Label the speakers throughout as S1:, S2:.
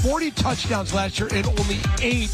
S1: 40 touchdowns last year and only 8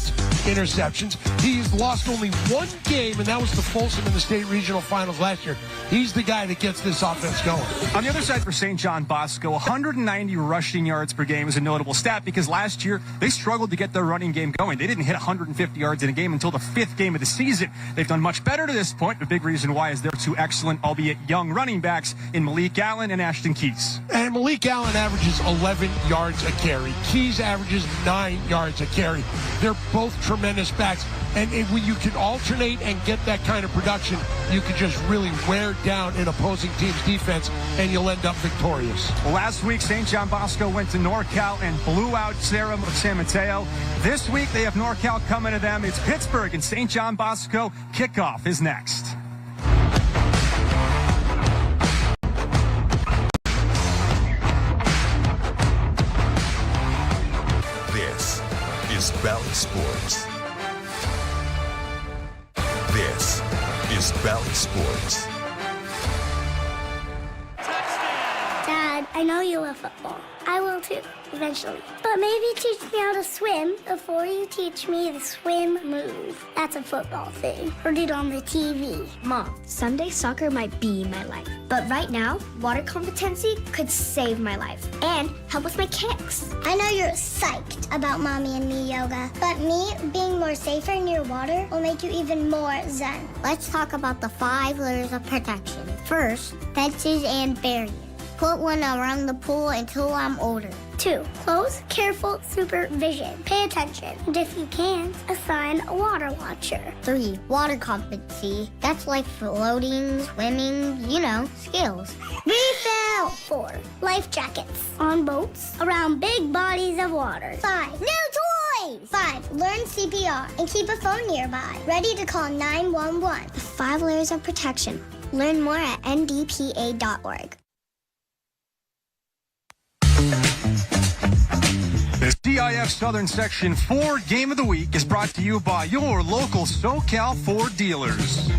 S1: interceptions. He's lost only one game, and that was to Folsom in the state regional finals last year. He's the guy that gets this offense going.
S2: On the other side for St. John Bosco, 190 rushing yards per game is a notable stat because last year they struggled to get their running game going. They didn't hit 150 yards in a game until the 5th game of the season. They've done much better to this point. The big reason why is they're two excellent, albeit young running backs in Malik Allen and Ashton Keys.
S1: And Malik Allen averages 11 yards a carry. Keys averages 9 yards a carry. They're both tremendous backs. And when you can alternate and get that kind of production, you can just really wear down an opposing team's defense, and you'll end up victorious.
S2: Well, last week, St. John Bosco went to NorCal and blew out San Mateo. This week, they have NorCal coming to them. It's Pittsburgh and St. John Bosco. Kickoff is next.
S3: This is Valley Sports. This is Valley Sports.
S4: Dad, I know you love football. I will too, eventually. But maybe teach me how to swim before you teach me the swim move. That's a football thing. Heard it on the TV.
S5: Mom, someday soccer might be my life. But right now, water competency could save my life and help with my kicks.
S4: I know you're psyched about Mommy and me yoga, but me being more safer near water will make you even more zen. Let's talk about the 5 layers of protection. First, fences and barriers. Put one around the pool until I'm older. 2, close, careful supervision. Pay attention. And if you can't, assign a water watcher. 3, water competency. That's like floating, swimming, skills. Refill. 4, life jackets. On boats, around big bodies of water. 5, new toys. 5, learn CPR and keep a phone nearby, ready to call 911.
S5: The 5 layers of protection. Learn more at ndpa.org.
S2: The CIF Southern Section 4 Game of the Week is brought to you by your local SoCal Ford dealers.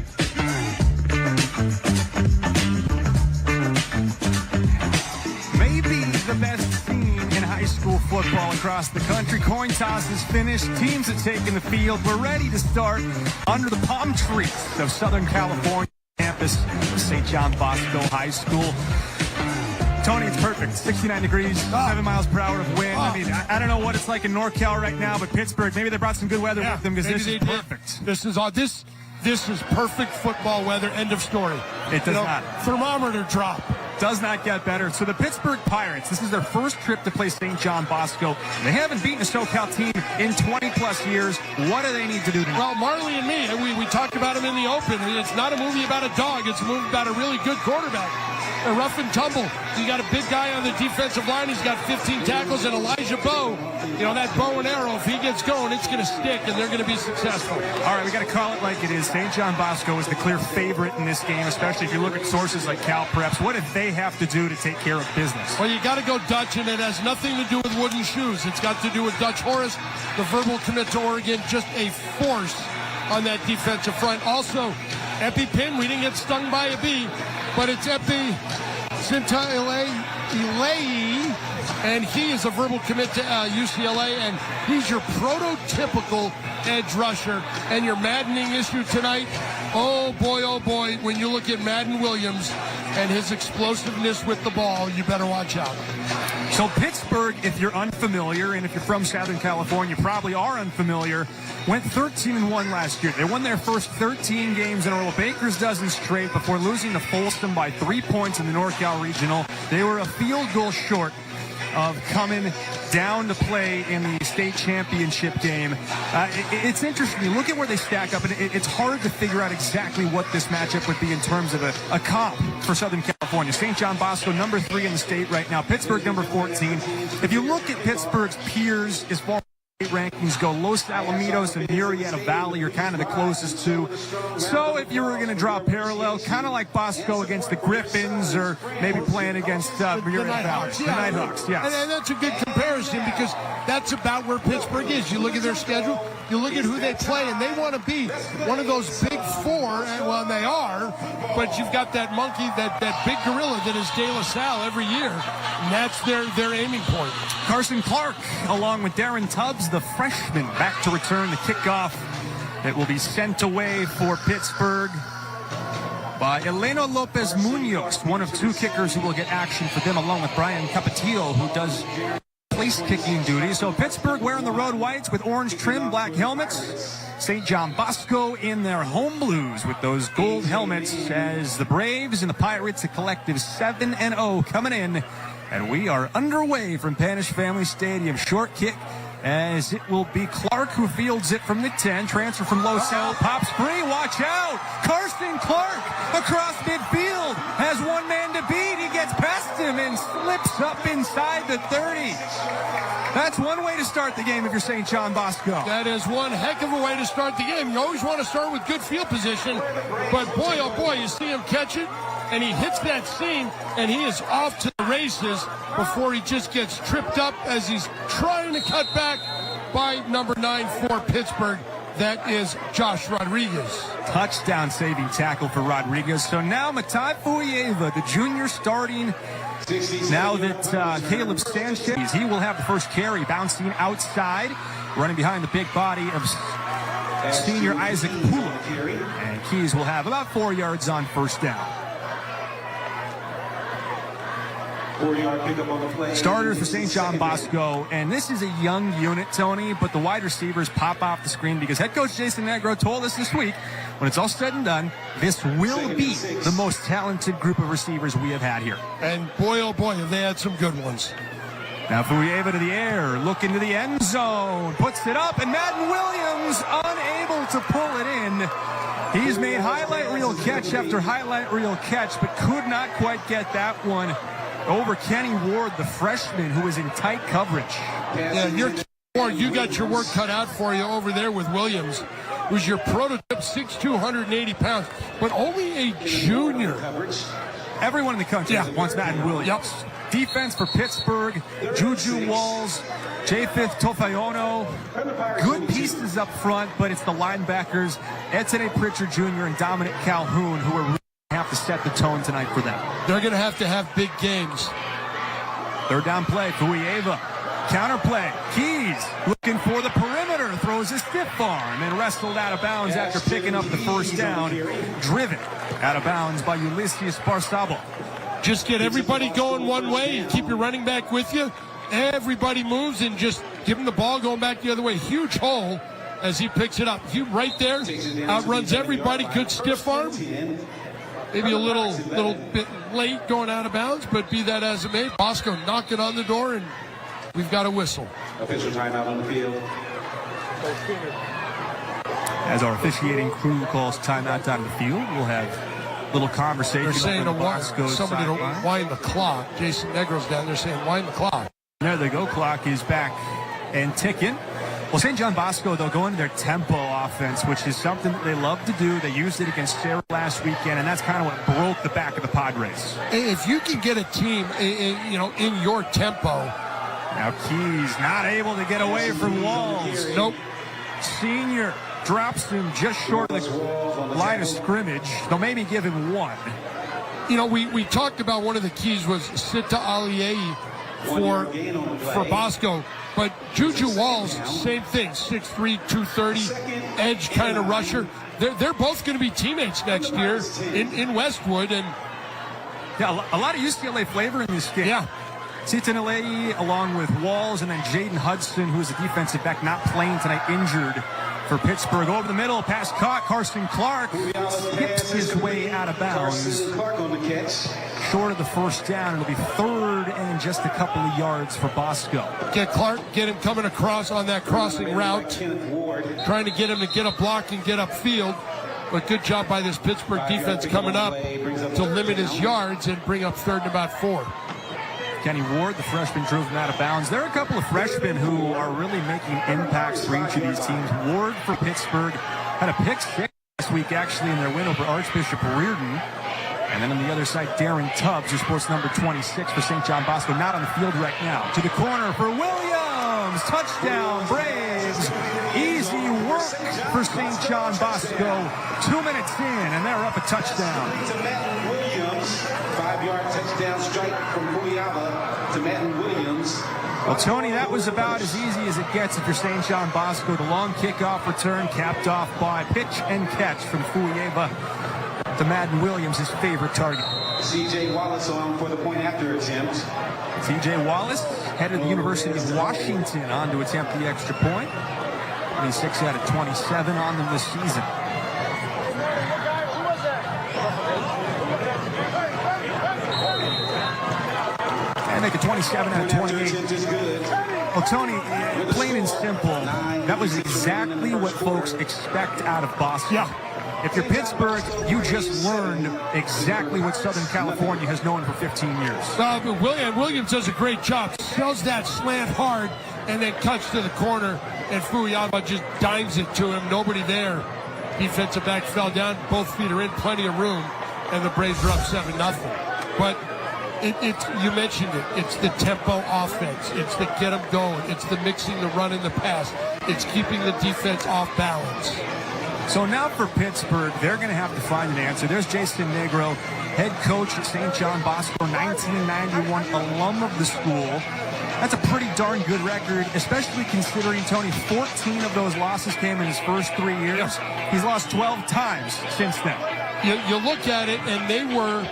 S2: Maybe the best scene in high school football across the country. Coin toss is finished. Teams have taken the field. We're ready to start under the palm trees of Southern California campus of St. John Bosco High School. Tony, it's perfect. 69 degrees, 7 miles per hour of wind. I mean, I don't know what it's like in NorCal right now, but Pittsburgh, maybe they brought some good weather with them because this is perfect.
S1: This is perfect football weather. End of story.
S2: It does not.
S1: Thermometer drop.
S2: Does not get better. So the Pittsburgh Pirates, this is their first trip to play St. John Bosco. They haven't beaten a SoCal team in 20-plus years. What do they need to do tonight?
S1: Well, Marley and me, we talked about him in the open. It's not a movie about a dog. It's a movie about a really good quarterback. A rough and tumble. You got a big guy on the defensive line. He's got 15 tackles, and Elijah Bowe, that bow and arrow, if he gets going, it's going to stick, and they're going to be successful.
S2: All right, we got to call it like it is. St. John Bosco is the clear favorite in this game, especially if you look at sources like Cal Preps. What did they have to do to take care of business?
S1: Well, you got to go Dutch, and it has nothing to do with wooden shoes. It's got to do with Dutch Horace, the verbal commit to Oregon, just a force on that defensive front. Also, EpiPen, we didn't get stung by a bee, but it's Epi Sinta-Ilai, and he is a verbal commit to UCLA, and he's your prototypical edge rusher. And your maddening issue tonight, oh boy, when you look at Madden Williams and his explosiveness with the ball, you better watch out.
S2: So Pittsburgh, if you're unfamiliar, and if you're from Southern California, you probably are unfamiliar, went 13-1 last year. They won their first 13 games in a row. Baker's dozen straight before losing to Folsom by 3 points in the NorCal Regional. They were a field goal short of coming down to play in the state championship game. It's interesting. You look at where they stack up, and it's hard to figure out exactly what this matchup would be in terms of a comp for Southern California. St. John Bosco, number 3 in the state right now. Pittsburgh, number 14. If you look at Pittsburgh's peers as far rankings go Los Alamitos and Murrieta Valley are kind of the closest two. So if you were going to draw a parallel, kind of like Bosco against the Griffins or maybe playing against Murrieta Valley. The Nighthawks, yes.
S1: And that's a good comparison because that's about where Pittsburgh is. You look at their schedule, you look at who they play, and they want to be one of those big four, and well, they are, but you've got that monkey, that big gorilla that is De La Salle every year, and that's their aiming point.
S2: Carson Clark, along with Darren Tubbs, the freshman, back to return the kickoff. It will be sent away for Pittsburgh by Eleno Lopez Munoz, one of two kickers who will get action for them, along with Brian Capetillo, who does place kicking duty. So Pittsburgh wearing the road whites with orange trim, black helmets. St. John Bosco in their home blues with those gold helmets, as the Braves and the Pirates, a collective 7-0 coming in. And we are underway from Panish Family Stadium. Short kick, as it will be Clark who fields it from the 10. Transfer from Los Al, pops free, watch out! Carson Clark across midfield has one man to beat. He gets past him and slips up inside the 30. That's one way to start the game if you're St. John Bosco.
S1: That is one heck of a way to start the game. You always want to start with good field position, but boy, oh boy, you see him catch it, and he hits that seam, and he is off to the races before he just gets tripped up as he's trying to cut back by number 9 for Pittsburgh. That is Josh Rodriguez.
S2: Touchdown saving tackle for Rodriguez. So now Matai Fuieva, the junior, starting. Now that Caleb Sanchez, he will have the first carry, bouncing outside, running behind the big body of senior Isaac Pula. And Keys will have about 4 yards on first down.
S6: 4-yard pickup on the play.
S2: Starters for St. John Bosco, and this is a young unit, Tony, but the wide receivers pop off the screen because head coach Jason Negro told us this week, when it's all said and done, this will be the most talented group of receivers we have had here.
S1: And boy, oh boy, have they had some good ones.
S2: Now Fuieva to the air, looking to the end zone, puts it up, and Madden Williams unable to pull it in. He's made highlight reel catch after highlight reel catch, but could not quite get that one over Kenny Ward, the freshman, who is in tight coverage.
S1: Yeah, you got your work cut out for you over there with Williams, who's your prototype, 6'2", 180 pounds, but only a junior.
S2: Everyone in the country wants Madden Williams.
S1: Yep.
S2: Defense for Pittsburgh, Juju Walls, Japheth Tofayono. Good pieces up front, but it's the linebackers, Etienne Pritchard Jr. and Dominic Calhoun, who are really have to set the tone tonight for them.
S1: They're going to have big games.
S2: Third down play, Fuieva. Counter play, Keys looking for the perimeter, throws a stiff arm and wrestled out of bounds after picking up the first down. Driven out of bounds by Ulysses Barsabo.
S1: Just get everybody going one way and keep your running back with you. Everybody moves and just give him the ball going back the other way. Huge hole as he picks it up. He right there outruns everybody. Good stiff arm. Maybe a little bit late going out of bounds, but be that as it may, Bosco knocking on the door, and we've got a whistle.
S6: Official timeout on the field.
S2: As our officiating crew calls timeout on the field, we'll have a little conversation.
S1: They're saying somebody to
S2: sideline.
S1: wind the clock. Jason Negro's down there saying wind the clock.
S2: There they go. Clock is back and ticking. Well, St. John Bosco, they'll go into their tempo offense, which is something that they love to do. They used it against Sarah last weekend, and that's kind of what broke the back of the Padres.
S1: If you can get a team, in your tempo.
S2: Now Keys not able to get away from Walls.
S1: Nope.
S2: Senior drops him just short of the line of scrimmage. They'll maybe give him one.
S1: We talked about one of the keys was Sita Aliei for Bosco. But Juju Walls, same thing, 6'3", 230, edge kind of rusher. They're both going to be teammates next year in Westwood. And
S2: yeah, a lot of UCLA flavor in this game.
S1: Yeah.
S2: Sitan Alei along with Walls, and then Jaden Hudson, who's a defensive back, not playing tonight, injured for Pittsburgh. Over the middle, pass caught. Carson Clark skips his way out of bounds.
S6: Clark on the catch.
S2: Short of the first down. It'll be third and just a couple of yards for Bosco.
S1: Get Clark, get him coming across on that crossing route. Trying to get him to get a block and get upfield. But good job by this Pittsburgh defense coming up to limit his yards and bring up third and about 4.
S2: Kenny Ward, the freshman, drove him out of bounds. There are a couple of freshmen who are really making impacts for each of these teams. Ward for Pittsburgh had a pick six last week, actually, in their win over Archbishop Reardon. And then on the other side, Darren Tubbs, who sports number 26 for St. John Bosco, not on the field right now. To the corner for Williams. Touchdown, Braves. Easy work for St. John Bosco. 2 minutes in, and they're up a touchdown.
S6: To Matt Williams, 5-yard touchdown strike from Fuyaba to Matt Williams.
S2: Well, Tony, that was about as easy as it gets if you're St. John Bosco. The long kickoff return capped off by pitch and catch from Fuyaba to Madden Williams, his favorite target.
S6: C.J. Wallace on for the point after attempt.
S2: C.J. Wallace, head of the University of Washington, on to attempt the extra point. 26 out of 27 on them this season. And make it 27 out of 28. Well, Tony, plain and simple, that was exactly what folks expect out of Boston.
S1: Yeah.
S2: If you're Pittsburgh, you just learned exactly what Southern California has known for 15 years.
S1: Williams does a great job. Sells that slant hard and then cuts to the corner, and Fuyaba just dimes it to him. Nobody there. Defensive back fell down. Both feet are in, plenty of room, and the Braves are up 7-0. But you mentioned it. It's the tempo offense. It's the get them going. It's the mixing the run and the pass. It's keeping the defense off balance.
S2: So now for Pittsburgh, they're going to have to find an answer. There's Jason Negro, head coach at St. John Bosco, 1991 alum of the school. That's a pretty darn good record, especially considering, Tony, 14 of those losses came in his first 3 years. He's lost 12 times since then.
S1: You look at it, and they were,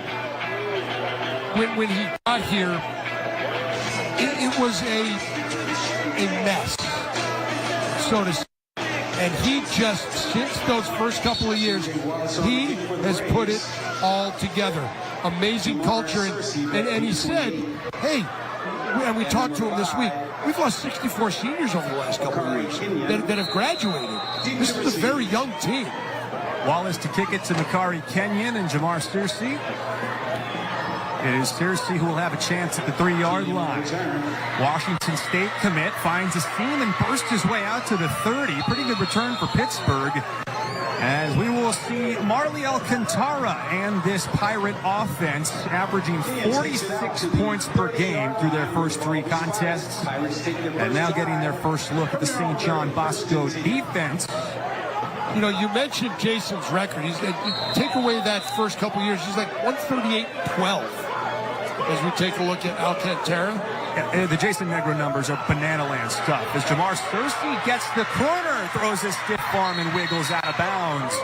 S1: when he got here, it was a mess, so to speak. And he just, since those first couple of years, he has put it all together. Amazing culture. And he said, hey, and we talked to him this week, we've lost 64 seniors over the last couple of years that have graduated. This is a very young team.
S2: Wallace to kick it to Makari Kenyon and Jamar Searcy. It is Searcy who will have a chance at the 3-yard line. Washington State commit finds a seam and bursts his way out to the 30. Pretty good return for Pittsburgh, as we will see Marley Alcantara and this Pirate offense averaging 46 points per game through their first 3 contests, and now getting their first look at the St. John Bosco defense.
S1: You know, you mentioned Jason's record. Take away that first couple years, he's like 138-12. As we take a look at Alcantara.
S2: Yeah, the Jason Negro numbers are banana land stuff. As Jamar Searcy gets the corner, throws a stiff arm and wiggles out of bounds.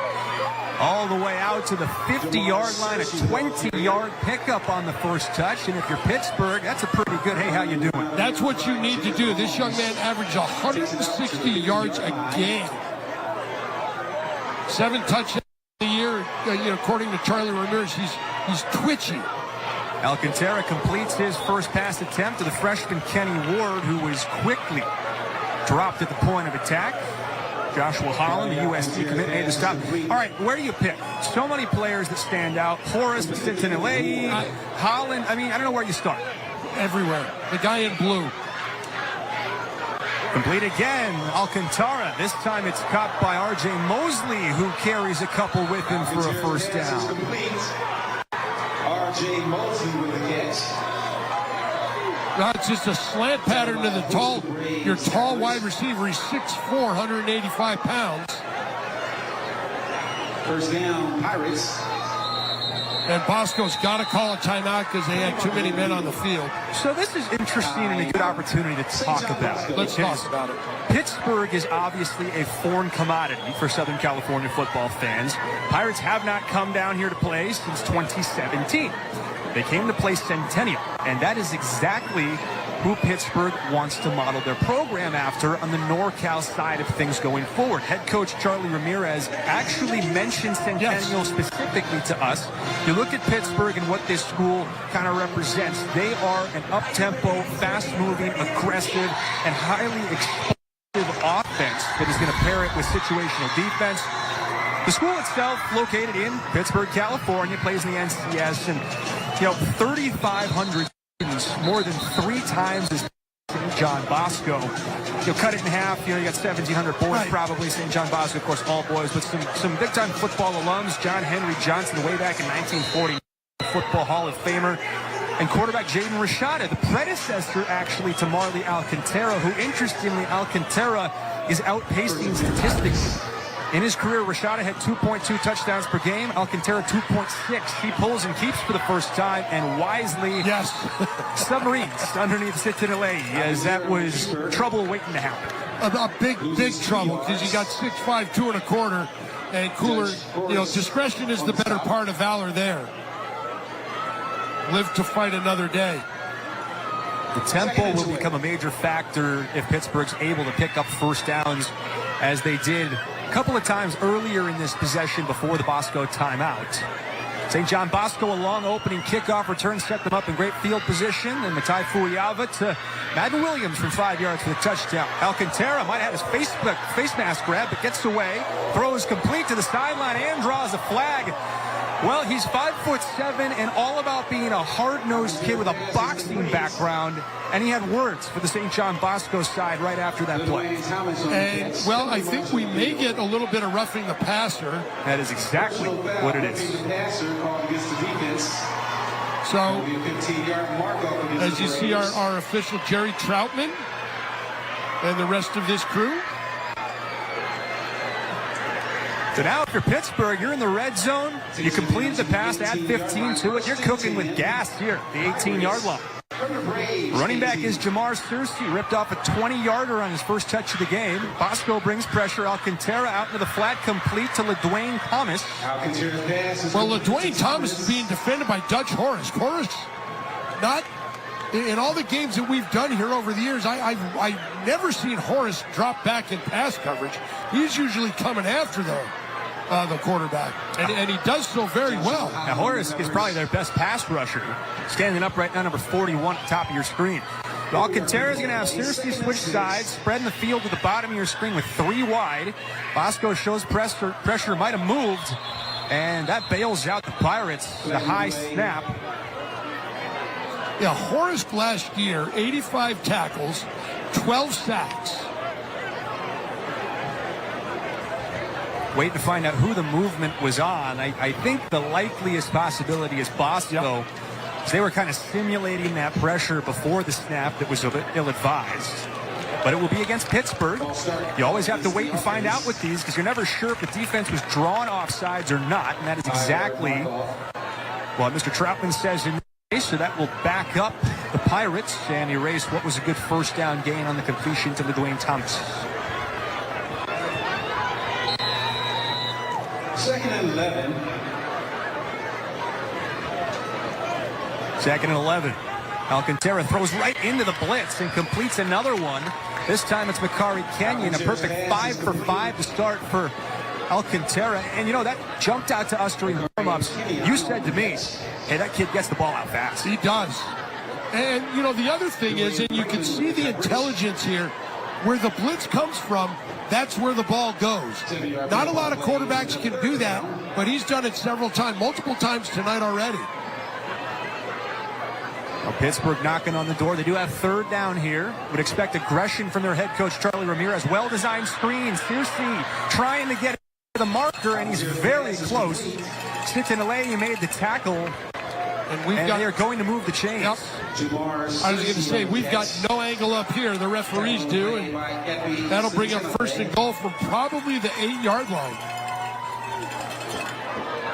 S2: All the way out to the 50-yard line, a 20-yard pickup on the first touch. And if you're Pittsburgh, that's a pretty good, hey, how you doing?
S1: That's what you need to do. This young man averaged 160 yards a game. 7 touchdowns a year. According to Charlie Ramirez, he's twitchy.
S2: Alcantara completes his first pass attempt to the freshman Kenny Ward, who was quickly dropped at the point of attack. Joshua Holland, the USC commit, made the stop. All right, where do you pick? So many players that stand out. Horace, Cincinnati, Holland. I mean, I don't know where you start.
S1: Everywhere. The guy in blue.
S2: Complete again, Alcantara. This time it's caught by R.J. Mosley, who carries a couple with him for a first down.
S6: R.J. Mosley with the catch.
S1: It's just a slant pattern to your tall wide receiver. He's 6'4", 185 pounds.
S6: First down, Pirates.
S1: And Bosco's got to call a timeout because they had too many men on the field.
S2: So this is interesting and a good opportunity to talk about it.
S1: Let's talk about it.
S2: Pittsburgh is obviously a foreign commodity for Southern California football fans. Pirates have not come down here to play since 2017. They came to play Centennial, and that is exactly who Pittsburgh wants to model their program after on the NorCal side of things going forward. Head coach Charlie Ramirez actually mentioned Centennial specifically to us. You look at Pittsburgh and what this school kind of represents. They are an up-tempo, fast-moving, aggressive, and highly explosive offense that is going to pair it with situational defense. The school itself, located in Pittsburgh, California, plays in the NCS, and 3,500 more than 3 times as St. John Bosco. You'll cut it in half. You got 1,700 boys, right. Probably. St. John Bosco, of course, all boys, but some big-time football alums. John Henry Johnson, way back in 1940, Football Hall of Famer. And quarterback Jaden Rashada, the predecessor, actually, to Marley Alcantara, who, interestingly, Alcantara is outpacing statistics. In his career, Rashada had 2.2 touchdowns per game. Alcantara, 2.6. He pulls and keeps for the first time, and wisely,
S1: yes,
S2: submarines underneath Citinelli, as that was trouble waiting to happen.
S1: A big trouble, because you got 6'5", 2 1/4, and Cooler, discretion is the better part of valor there. Live to fight another day.
S2: The tempo will become a major factor if Pittsburgh's able to pick up first downs, as they did a couple of times earlier in this possession before the Bosco timeout. St. John Bosco, a long opening kickoff return, set them up in great field position. And Matai Fuiava to Madden Williams from 5 yards for the touchdown. Alcantara might have his face mask grab, but gets away. Throws complete to the sideline and draws a flag. Well, he's 5'7" and all about being a hard-nosed kid with a boxing background. And he had words for the St. John Bosco side right after that play.
S1: And, well, I think we may get a little bit of roughing the passer.
S2: That is exactly what it is.
S1: So, as you see our official Jerry Troutman and the rest of this crew.
S2: So now if you're Pittsburgh, you're in the red zone. You completed the pass, add 15 to it. You're cooking with gas here, the 18-yard line. Running back is Jamar Searcy, ripped off a 20-yarder on his first touch of the game. Bosco brings pressure. Alcantara out into the flat, complete to LaDwayne Thomas.
S1: Well, LaDwayne Thomas is being defended by Dutch Horace. Horace, not in all the games that we've done here over the years, I've never seen Horace drop back in pass coverage. He's usually coming after the quarterback, and he does so very well.
S2: Now, Horace is probably their best pass rusher, standing up right now, number 41 at the top of your screen. Alcantara is going to have Searcy switch sides, spreading the field to the bottom of your screen with 3 wide. Bosco shows pressure might have moved, and that bails out the Pirates. The high snap.
S1: Yeah, Horace last year, 85 tackles, 12 sacks.
S2: Waiting to find out who the movement was on. I think the likeliest possibility is Bosco. Yep. They were kind of simulating that pressure before the snap that was a bit ill-advised. But it will be against Pittsburgh. You always have to wait and find out with these because you're never sure if the defense was drawn offsides or not. And that is exactly what Mr. Troutman says in the case. So that will back up the Pirates and erase what was a good first down gain on the completion to LaDwayne Thomas.
S6: 2nd and 11.
S2: 2nd and 11. Alcantara throws right into the blitz and completes another one. This time it's Makari Kenyon, a perfect 5 for 5 to start for Alcantara. And, that jumped out to us during warm-ups. You said to me, hey, that kid gets the ball out fast.
S1: He does. And, the other thing is, and you can see the intelligence here, where the blitz comes from, that's where the ball goes. Not a lot of quarterbacks can do that, but he's done it multiple times tonight already.
S2: Well, Pittsburgh knocking on the door. They do have 3rd down here. Would expect aggression from their head coach, Charlie Ramirez. Well-designed screen. Searcy trying to get the marker, and he's very close. Citinelli made the tackle. And they're going to move the chains.
S1: Yep. I was going to say, we've got no angle up here. The referees do, and that'll bring up 1st and goal from probably the 8-yard line.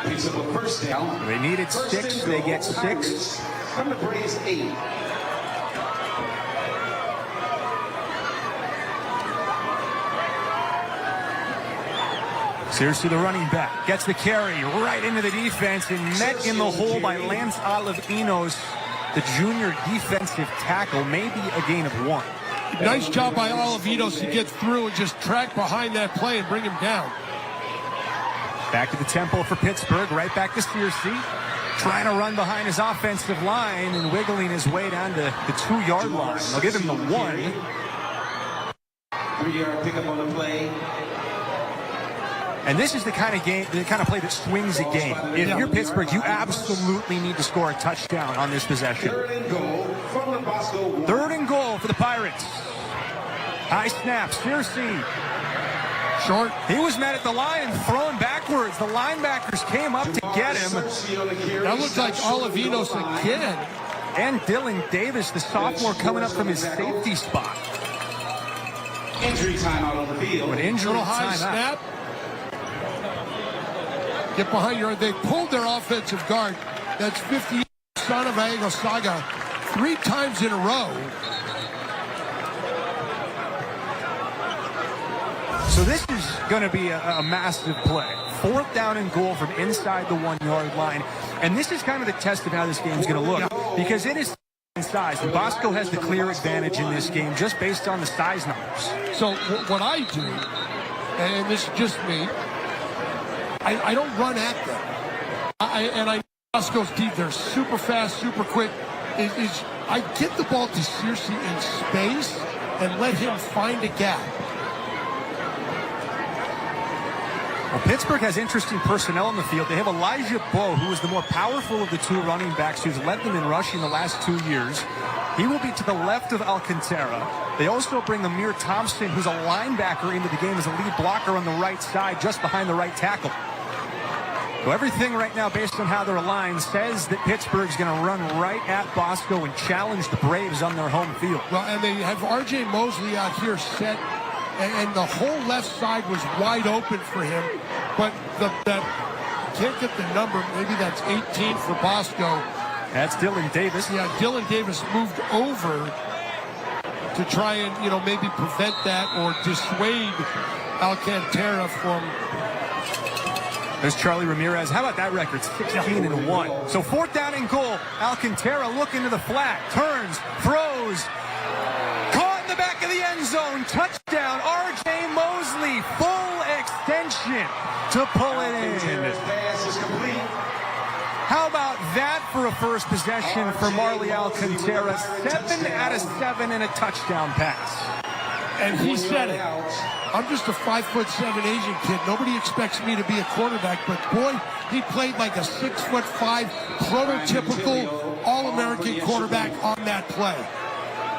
S6: Picks up a first down.
S2: They needed 6. They get 6.
S6: From the Braves, 8.
S2: Searcy, the running back, gets the carry right into the defense and met in the hole by Lance Olivinos, the junior defensive tackle, maybe a gain of 1.
S1: Nice job by Olivinos to get through and just track behind that play and bring him down.
S2: Back to the tempo for Pittsburgh, right back to Searcy, trying to run behind his offensive line and wiggling his way down to the 2-yard line. They'll give him the 1.
S6: 3-yard pickup on the play.
S2: And this is the kind of play that swings a game. If you're Pittsburgh, you absolutely need to score a touchdown on this possession.
S6: Third and goal from the Bosco.
S2: Third and goal for the Pirates. High snap, Searcy.
S1: Short.
S2: He was met at the line and thrown backwards. The linebackers came up to get him.
S1: That looks like Olivinos again.
S2: And Dylan Davis, the sophomore, coming up from his safety spot.
S6: Injury timeout on the field.
S2: An injury
S1: Little high
S2: timeout.
S1: snap. Get behind your. They pulled their offensive guard. That's 50. Son of Saga 3 times in a row.
S2: So this is going to be a massive play. 4th down and goal from inside the 1-yard line. And this is kind of the test of how this game's going to look. Because it is in size. And Bosco has the clear advantage in this game just based on the size numbers.
S1: So what I do, and this is just me, I don't run at them. I know Bosco's deep. They're super fast, super quick. I get the ball to Searcy in space and let him find a gap.
S2: Well, Pittsburgh has interesting personnel on the field. They have Elijah Bowe, who is the more powerful of the 2 running backs, who's led them in rushing the last 2 years. He will be to the left of Alcantara. They also bring Amir Thompson, who's a linebacker, into the game as a lead blocker on the right side, just behind the right tackle. So everything right now, based on how they're aligned, says that Pittsburgh's going to run right at Bosco and challenge the Braves on their home field.
S1: Well, and they have R.J. Mosley out here set, and the whole left side was wide open for him. But can't get the number. Maybe that's 18 for Bosco.
S2: That's Dylan Davis.
S1: Yeah, Dylan Davis moved over to try and, maybe prevent that or dissuade Alcantara from...
S2: There's Charlie Ramirez. How about that record? 16-1. So 4th down and goal. Alcantara looking to the flat. Turns, throws. Caught in the back of the end zone. Touchdown. R.J. Mosley. Full extension to pull it in.
S6: Pass is complete.
S2: How about that for a first possession for Marley Alcantara? 7 out of 7 and a touchdown pass.
S1: And he said it. I'm just a 5'7" Asian kid. Nobody expects me to be a quarterback, but boy, he played like a 6'5", prototypical All-American quarterback on that play.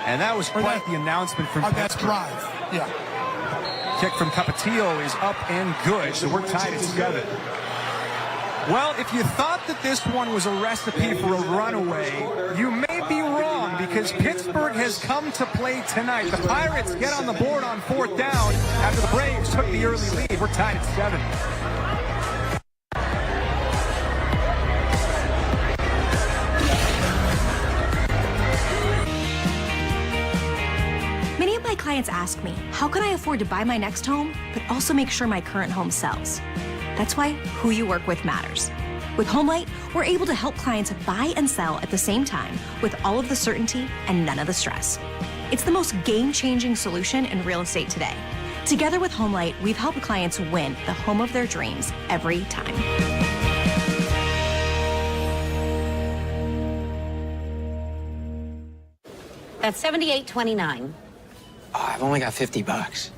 S2: And that was quite the announcement from
S1: on that
S2: Pittsburgh.
S1: drive. Yeah.
S2: Kick from Capatillo is up and good, so we're tied at 7. Well, if you thought that this one was a recipe for a runaway, you may be wrong, because Pittsburgh has come to play tonight. The Pirates get on the board on 4th down after the Braves took the early lead. We're tied at 7.
S7: Many of my clients ask me, how can I afford to buy my next home, but also make sure my current home sells? That's why who you work with matters. With HomeLight, we're able to help clients buy and sell at the same time with all of the certainty and none of the stress. It's the most game-changing solution in real estate today. Together with HomeLight, we've helped clients win the home of their dreams every time.
S8: That's $78.29.
S9: Oh, I've only got $50.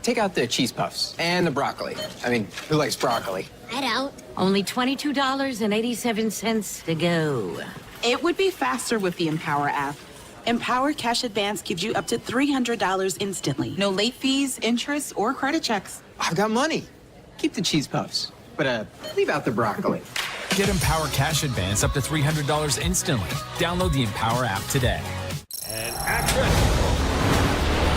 S9: Take out the cheese puffs and the broccoli. I mean, who likes broccoli?
S4: I don't.
S8: Only $22.87 to go.
S10: It would be faster with the Empower app. Empower Cash Advance gives you up to $300 instantly. No late fees, interest, or credit checks.
S9: I've got money. Keep the cheese puffs, but leave out the broccoli.
S11: Get Empower Cash Advance up to $300 instantly. Download the Empower app today.
S3: And action!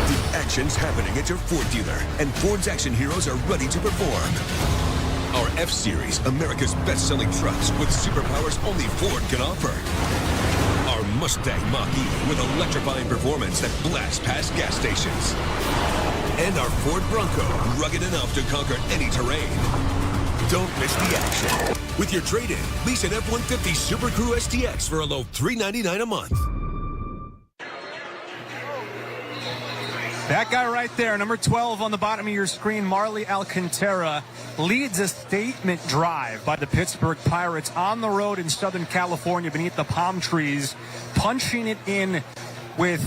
S3: The action's happening at your Ford dealer, and Ford's action heroes are ready to perform. Our F-Series, America's best-selling trucks with superpowers only Ford can offer. Our Mustang Mach-E with electrifying performance that blasts past gas stations. And our Ford Bronco, rugged enough to conquer any terrain. Don't miss the action. With your trade-in, lease an F-150 Super Crew STX for a low $399 a month.
S2: That guy right there, number 12 on the bottom of your screen, Marley Alcantara, leads a statement drive by the Pittsburgh Pirates on the road in Southern California beneath the palm trees, punching it in with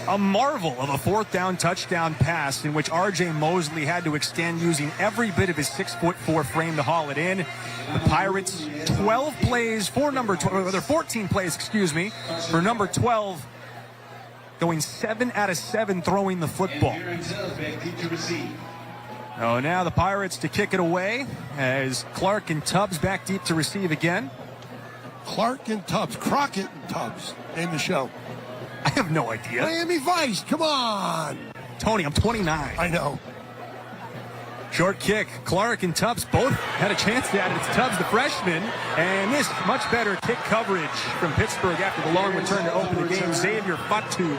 S2: A marvel of a fourth down touchdown pass in which R.J. Mosley had to extend using every bit of his 6'4" frame to haul it in. The Pirates 12 plays for number 12, or 14 plays, for number 12, going 7 out of 7 throwing the football. Oh, now the Pirates to kick it away as Clark and Tubbs back deep to receive again.
S1: Clark and Tubbs, Crockett and Tubbs, name the show.
S2: I have no idea.
S1: Miami Vice, come on.
S2: Tony, I'm 29.
S1: I know.
S2: Short kick. Clark and Tubbs both had a chance at it. It's Tubbs, the freshman, and this much better kick coverage from Pittsburgh after the long return to open the game. Xavier Fatu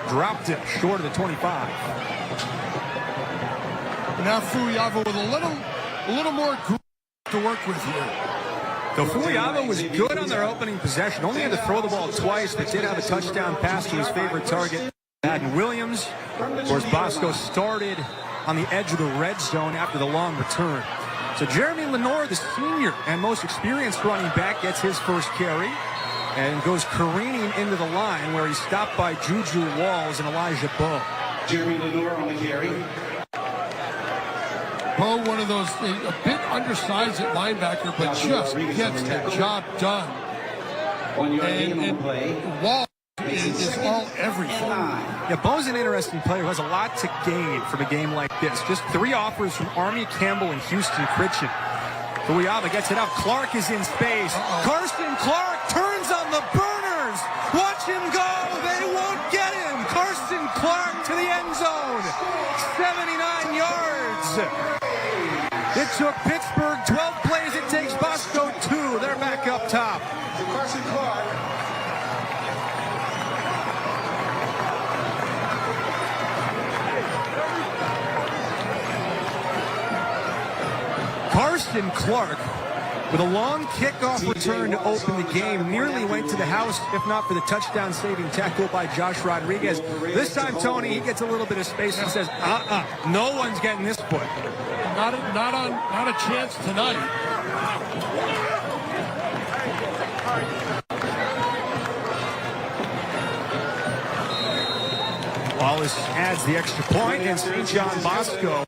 S2: dropped it short of the 25.
S1: Now Fuyava with a little more to work with here.
S2: So Fuyava was good on their opening possession. Only had to throw the ball twice, but did have a touchdown pass to his favorite target, Madden Williams. Of course, Bosco started on the edge of the red zone after the long return. So Jeremy Lenore, the senior and most experienced running back, gets his first carry and goes careening into the line where he's stopped by Juju Walls and Elijah Bowe.
S6: Jeremy Lenore on the carry.
S1: Bowe, one of those, a bit undersized at linebacker, but just gets the job done. And Wall is all everything.
S2: Yeah, Bowe's an interesting player who has a lot to gain from a game like this. Just 3 offers from Army Campbell and Houston Critchen. Fuyava gets it out. Clark is in space. Carson Clark turns on the burners. Watch him go. They won't get him. Carson Clark to the end zone. 79 yards. It took Pittsburgh 12 plays. It takes Bosco 2. They're back up top.
S6: Carson Clark.
S2: Carson Clark, with a long kickoff return to open the game, nearly went to the house, if not for the touchdown-saving tackle by Josh Rodriguez. This time, Tony, he gets a little bit of space and says, no one's getting this foot.
S1: Not a chance tonight.
S2: Wallace adds the extra point, and St. John Bosco.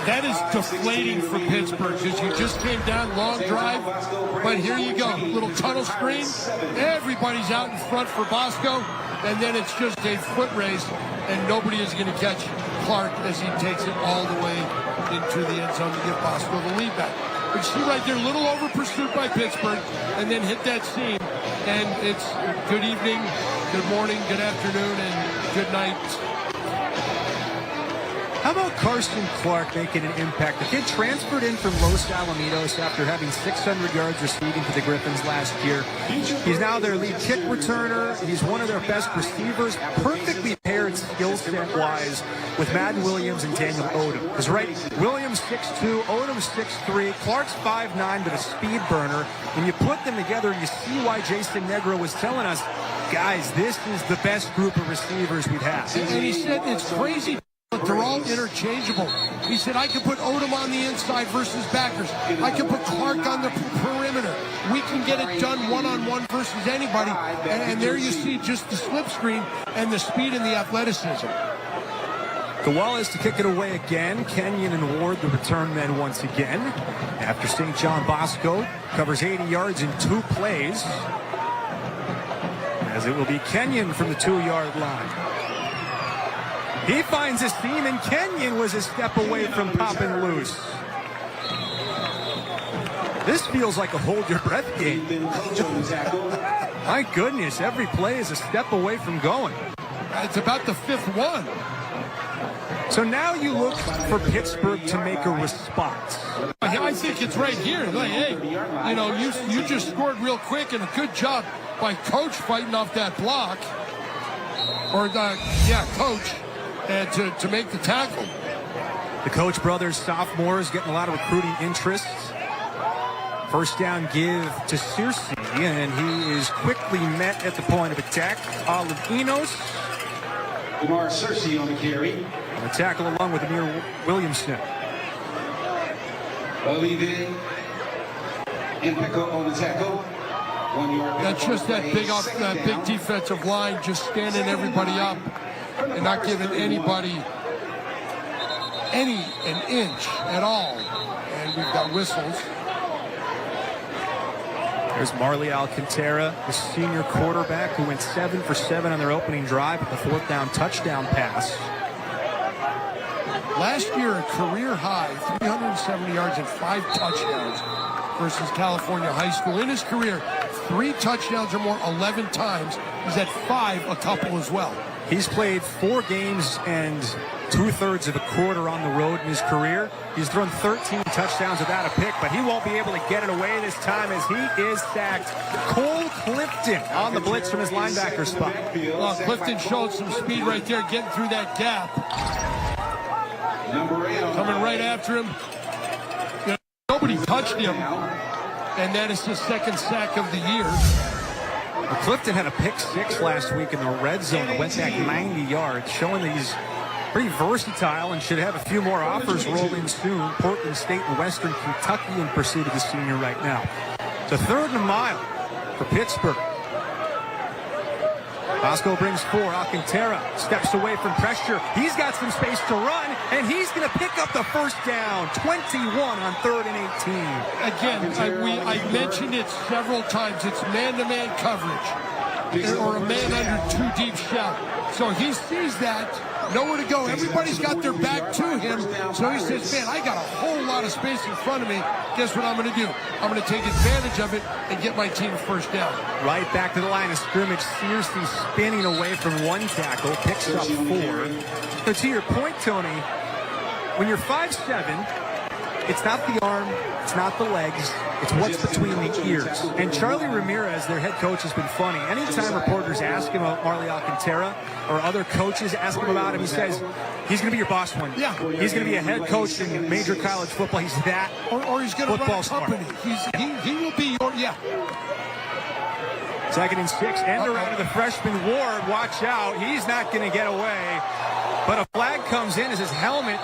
S1: That is deflating for Pittsburgh because you just came down, long drive, but here you go, little tunnel screen. Everybody's out in front for Bosco, and then it's just a foot race, and nobody is going to catch Clark as he takes it all the way into the end zone to give Bosco the lead back. But you see right there, a little over pursuit by Pittsburgh, and then hit that seam, and it's good evening, good morning, good afternoon, and good night.
S2: How about Carson Clark making an impact? The kid transferred in from Los Alamitos after having 600 yards receiving for the Griffins last year. He's now their lead kick returner. He's one of their best receivers, perfectly paired skill set-wise with Madden Williams and Daniel Odom. Because Williams 6'2", Odom 6'3", Clark's 5'9", but a speed burner. When you put them together, you see why Jason Negro was telling us, guys, this is the best group of receivers we've had.
S1: And he said it's crazy. But they're all interchangeable. He said, I can put Odom on the inside versus backers. I can put Clark on the perimeter. We can get it done one-on-one versus anybody. And there you see just the slip screen and the speed and the athleticism.
S2: The Wallace to kick it away again. Kenyon and Ward, the return men once again. After St. John Bosco covers 80 yards in 2 plays. As it will be Kenyon from the 2-yard line. He finds a seam, and Kenyon was a step away from popping loose. This feels like a hold-your-breath game. My goodness, every play is a step away from going.
S1: It's about the 5th one.
S2: So now you look for Pittsburgh to make a response.
S1: I think it's right here. Like, hey, you know, you just scored real quick, and a good job by Coach fighting off that block. Coach. And to make the tackle.
S2: The Coach brothers, sophomores, getting a lot of recruiting interest. First down give to Searcy, and he is quickly met at the point of attack. Olive Enos.
S6: Lamar Searcy on the carry.
S2: And the tackle along with Amir Williamson.
S6: Olive Impeco on the tackle.
S1: That's just that big defensive line just standing everybody up and not giving anybody an inch at all. And we've got whistles.
S2: There's Marley Alcantara, the senior quarterback who went 7 for 7 on their opening drive with the 4th down touchdown pass.
S1: Last year, a career high, 370 yards and 5 touchdowns versus California high school. In his career, 3 touchdowns or more 11 times. He's at 5 a couple as well.
S2: He's played 4 games and 2/3 of a quarter on the road in his career. He's thrown 13 touchdowns without a pick, but he won't be able to get it away this time as he is sacked. Cole Clifton on the blitz from his linebacker spot.
S1: Well, Clifton showed some speed right there, getting through that gap. Coming right after him. You know, nobody touched him, and that is his 2nd sack of the year.
S2: Well, Clifton had a pick 6 last week in the red zone that went back 90 yards, showing that he's pretty versatile and should have a few more offers rolling soon. Portland State and Western Kentucky in pursuit of the senior right now. It's a 3rd and a mile for Pittsburgh. Bosco brings 4. Alcantara steps away from pressure. He's got some space to run, and he's going to pick up the 1st down. 21 on 3rd and 18.
S1: Again, I mentioned it several times. It's man-to-man coverage or a man under 2 deep shell. So he sees that. Nowhere to go. Everybody's got their back to him. So he says, man, I got a whole lot of space in front of me. Guess what I'm going to do? I'm going to take advantage of it and get my team 1st down.
S2: Right back to the line of scrimmage. Searcy spinning away from 1 tackle. Picks up 4. So to your point, Tony, when you're 5'7", it's not the arm, it's not the legs, it's what's between the ears. And Charlie Ramirez, their head coach, has been funny. Anytime reporters ask him about Marley Alcantara or other coaches ask him about him, he says, he's going to be your boss one.
S1: Yeah.
S2: He's going to be a head coach in major college football. He's that
S1: or he's going to run a company. He will be your,
S2: 2nd and 6, end around to the freshman Ward. Watch out. He's not going to get away. But a flag comes in as his helmet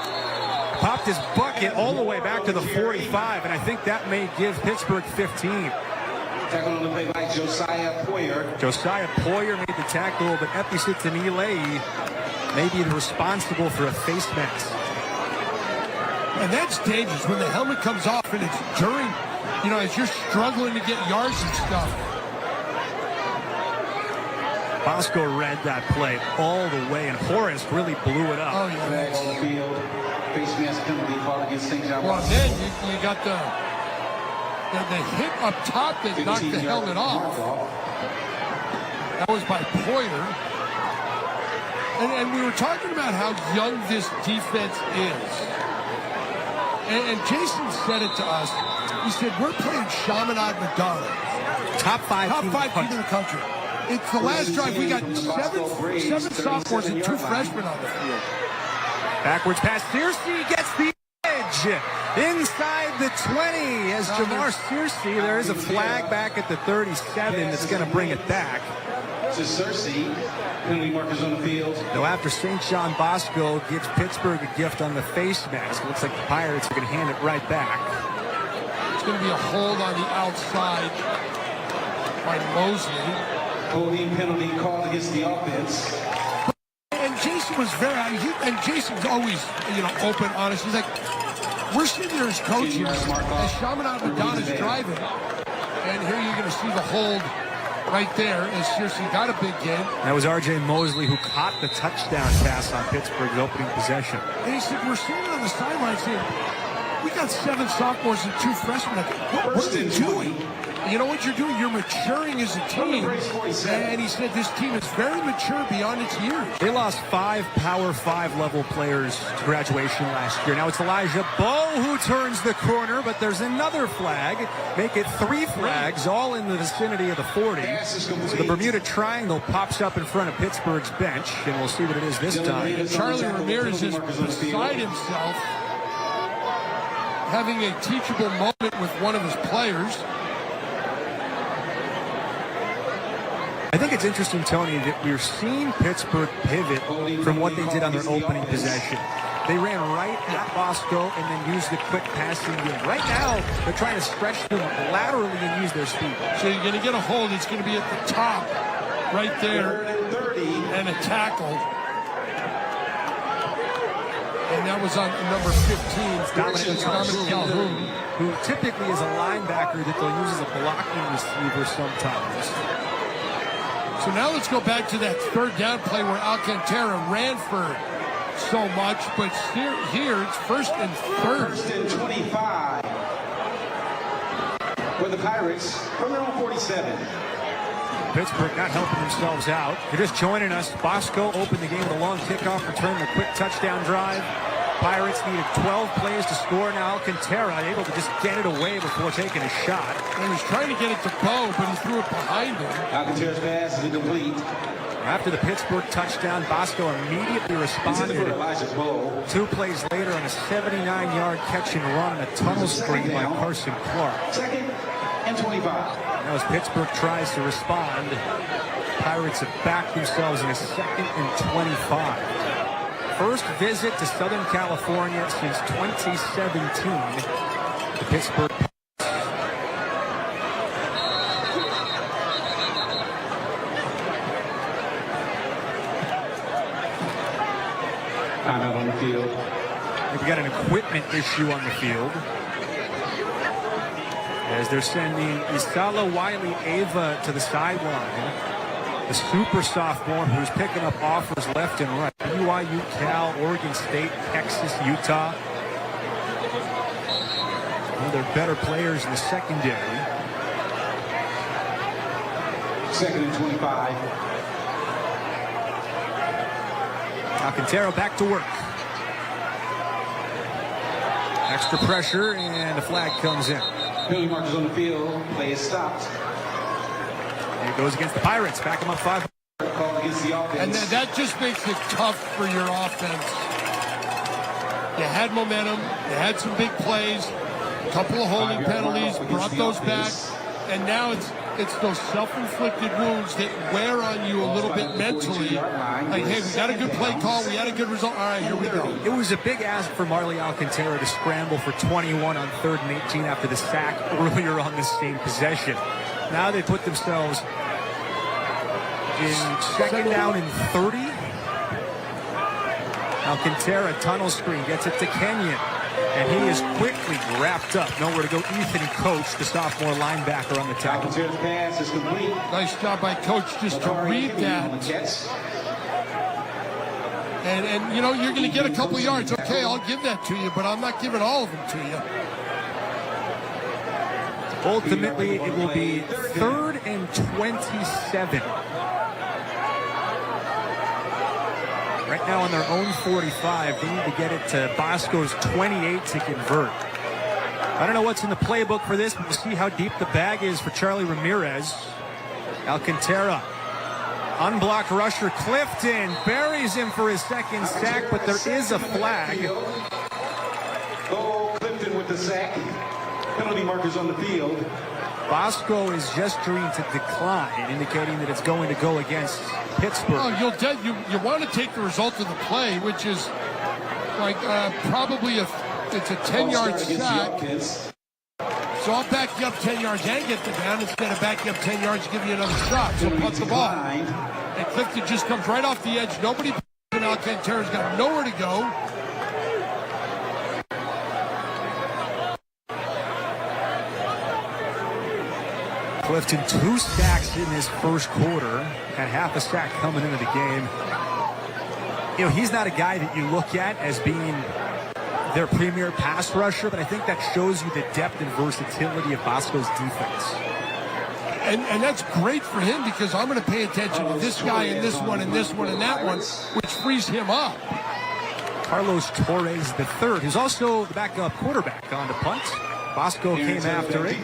S2: popped his bucket all the way back to the 45, and I think that may give Pittsburgh 15.
S6: Tackle on the play by Josiah Poyer.
S2: Josiah Poyer made the tackle, but Episetanile may be responsible for a face mask.
S1: And that's dangerous when the helmet comes off and it's during, as you're struggling to get yards and stuff.
S2: Bosco read that play all the way, and Horace really blew it up.
S1: Oh, yeah.
S6: Face mask penalty called against St. John.
S1: Well, then you got the hit up top that knocked the helmet off. That was by Poyer. And we were talking about how young this defense is. And Jason said it to us. He said, we're playing Chaminade McDonald.
S2: Top 5
S1: team in the country. It's the last drive. We got seven sophomores and 2 freshmen on the field.
S2: Backwards pass. Searcy gets the edge inside the 20 as Jamar Searcy. There is a flag back at the 37 that's going to bring it back.
S6: To Searcy. Penalty markers on the field.
S2: Now after St. John Bosco gives Pittsburgh a gift on the face mask, it looks like the Pirates are going to hand it right back.
S1: It's going to be a hold on the outside by Mosley.
S6: Holding penalty called against the offense.
S1: And Jason was and Jason's always, open, honest. He's like, we're sitting there as coaches, as Chaminade Madonna's driving, and here you're going to see the hold right there as Searcy got a big game.
S2: That was R.J. Mosley who caught the touchdown pass on Pittsburgh's opening possession.
S1: And he said, we're sitting on the sideline saying, we got 7 sophomores and 2 freshmen. What are you doing? You know what you're doing? You're maturing as a team. And he said this team is very mature beyond its years.
S2: They lost 5 Power 5 level players to graduation last year. Now it's Elijah Bowe who turns the corner, but there's another flag. Make it 3 flags, all in the vicinity of the 40. So the Bermuda Triangle pops up in front of Pittsburgh's bench, and we'll see what it is this time.
S1: Charlie Ramirez is beside himself, having a teachable moment with one of his players.
S2: I think it's interesting, Tony, that we're seeing Pittsburgh pivot from what they did on their opening possession. They ran right at Bosco and then used the quick passing game. Right now, they're trying to stretch them laterally and use their speed.
S1: So you're going to get a hold. It's going to be at the top right there and a tackle. And that was on number 15, Dominic Calhoun,
S2: who typically is a linebacker that they'll use as a blocking receiver sometimes.
S1: So now let's go back to that third down play where Alcantara ran for so much, but here it's first and third.
S6: First and 25 for the Pirates from their own 47.
S2: Pittsburgh not helping themselves out. They're just joining us. Bosco opened the game with a long kickoff, returned a quick touchdown drive. Pirates needed 12 plays to score. Now Alcantara able to just get it away before taking a shot.
S1: He was trying to get it to Bo, but he threw it behind him.
S6: Alcantara's pass is incomplete.
S2: After the Pittsburgh touchdown, Bosco immediately responded 2 plays later on a 79-yard catch and run and a tunnel screen by Carson Clark.
S6: Second and 25.
S2: Now as Pittsburgh tries to respond, Pirates have backed themselves in a second and 25. First visit to Southern California since 2017. The Pittsburgh
S6: Timeout on the field.
S2: They've got an equipment issue on the field, as they're sending Isala Wiley Ava to the sideline. The super sophomore who's picking up offers left and right. BYU, Cal, Oregon State, Texas, Utah. One of their better players in the secondary.
S6: Second and 25.
S2: Alcantara back to work. Extra pressure and a flag comes in.
S6: Penalty markers on the field. Play is stopped.
S2: And it goes against the Pirates. Back them up 5.
S6: Call against the offense.
S1: And that just makes it tough for your offense. You had momentum. You had some big plays. A couple of holding penalties. Brought those back. And now it's those self-inflicted wounds that wear on you a little bit mentally. Like, hey, we got a good play call. We had a good result. All right, here we go.
S2: It was a big ask for Marley Alcantara to scramble for 21 on 3rd and 18 after the sack earlier on the same possession. Now they put themselves in second down and 30. Alcantara tunnel screen gets it to Kenyon. And he is quickly wrapped up. Nowhere to go. Ethan Coach, the sophomore linebacker on the tackle.
S6: Alcantara's pass is complete.
S1: Nice job by Coach just to read that. And you know, you're going to get a couple yards. Okay, I'll give that to you, but I'm not giving all of them to you.
S2: Ultimately, it will be 3rd and 27. Right now on their own 45, they need to get it to Bosco's 28 to convert. I don't know what's in the playbook for this, but we'll see how deep the bag is for Charlie Ramirez. Alcantara, unblocked rusher Clifton, buries him for his second sack, but there is a flag.
S6: Oh, Clifton with the sack. Penalty markers on the field.
S2: Bosco is gesturing to decline, indicating that it's going to go against Pittsburgh.
S1: Oh, you want to take the result of the play, which is like probably it's a 10-yard sack. So I'll back you up 10 yards and get the down instead of back you up 10 yards, give you another shot. So punt the ball. And Clifton just comes right off the edge. Nobody. Alcantara's got nowhere to go.
S2: Clifton 2 sacks in his first quarter, had half a sack coming into the game. You know, he's not a guy that you look at as being their premier pass rusher, but I think that shows you the depth and versatility of Bosco's defense.
S1: And that's great for him because I'm going to pay attention to this guy and this one and this one and that one, which frees him up.
S2: Carlos Torres III, who's also the backup quarterback on the punt. Bosco came after it.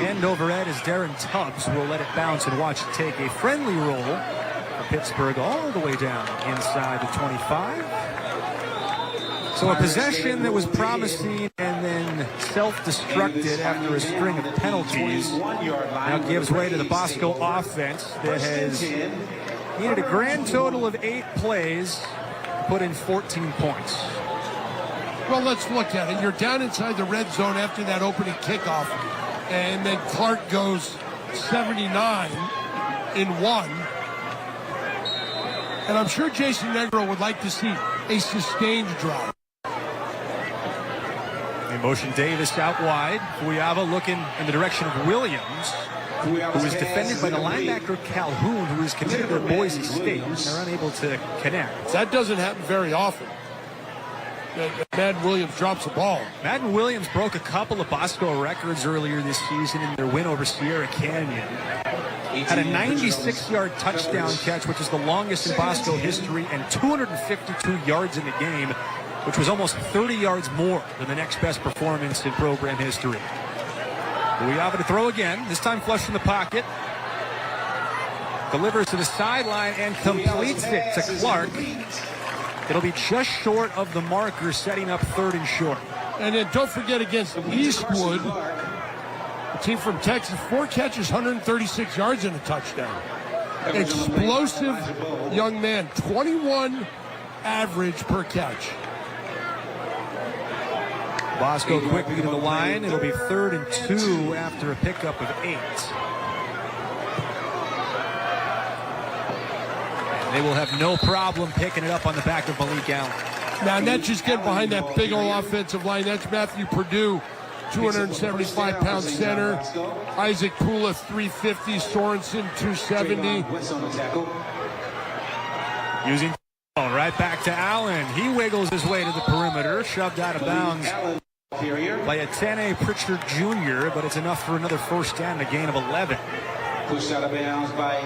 S2: End over it as Darren Tubbs will let it bounce and watch it take a friendly roll for Pittsburgh all the way down inside the 25. So a possession that was promising and then self-destructed after a string of penalties now gives way to the Bosco offense that has needed a grand total of 8 plays to put in 14 points.
S1: Well, let's look at it. You're down inside the red zone after that opening kickoff, and then Clark goes 79 in 1. And I'm sure Jason Negro would like to see a sustained drive.
S2: They motion Davis out wide. Fuyava looking in the direction of Williams, who is defended by the linebacker Calhoun, who is committed to Boise State. They're unable to connect.
S1: That doesn't happen very often. Madden Williams drops the ball.
S2: Madden Williams broke a couple of Bosco records earlier this season in their win over Sierra Canyon. Had a 96-yard touchdown catch, which is the longest in Bosco history, and 252 yards in the game, which was almost 30 yards more than the next best performance in program history. Fuyava to throw again, this time flush from the pocket. Delivers to the sideline and completes it to Clark. It'll be just short of the marker, setting up 3rd and short.
S1: And then don't forget against Eastwood, a team from Texas, 4 catches, 136 yards and a touchdown. Explosive young man, 21 average per catch.
S2: Bosco quickly to the line. It'll be 3rd and 2 after a pickup of 8. They will have no problem picking it up on the back of Malik Allen.
S1: Now, and that's just getting behind that big old offensive line. That's Matthew Purdue, 275-pound center. Isaac Pula, 350. Sorensen, 270.
S2: Using right back to Allen. He wiggles his way to the perimeter, shoved out of bounds by Atene Pritchard Jr., but it's enough for another first down, a gain of 11.
S6: Pushed out of bounds by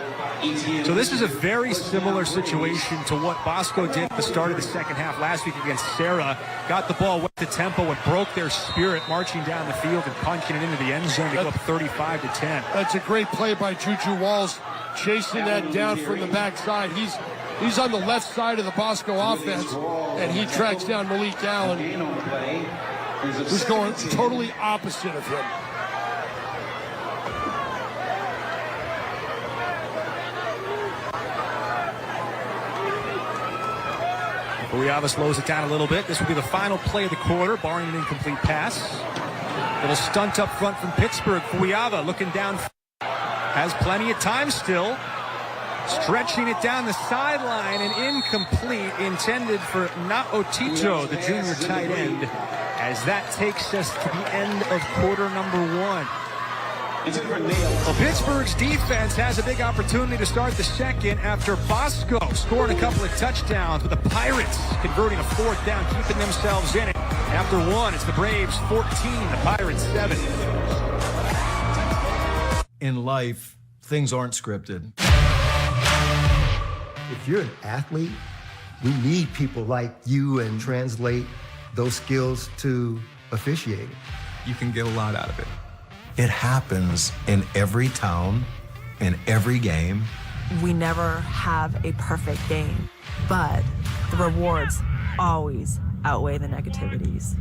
S6: ETN.
S2: So this is a very similar situation to what Bosco did at the start of the second half last week against Sarah. Got the ball, went to tempo, and broke their spirit, marching down the field and punching it into the end zone to go up 35-10.
S1: That's a great play by Juju Walls, chasing that down from the backside. He's on the left side of the Bosco offense, and he tracks down Malik Allen, who's going totally opposite of him.
S2: Fuyava slows it down a little bit. This will be the final play of the quarter, barring an incomplete pass. Little stunt up front from Pittsburgh. Fuyava looking down. Has plenty of time still. Stretching it down the sideline and incomplete, intended for Naotito, the junior tight end, as that takes us to the end of quarter number 1. Well, Pittsburgh's defense has a big opportunity to start the second after Bosco scoring a couple of touchdowns, with the Pirates converting a 4th down, keeping themselves in it. After 1, it's the Braves 14, the Pirates 7.
S12: In life, things aren't scripted.
S13: If you're an athlete, we need people like you and translate those skills to officiating.
S12: You can get a lot out of it. It happens in every town, in every game.
S14: We never have a perfect game, but the rewards always outweigh the negativities.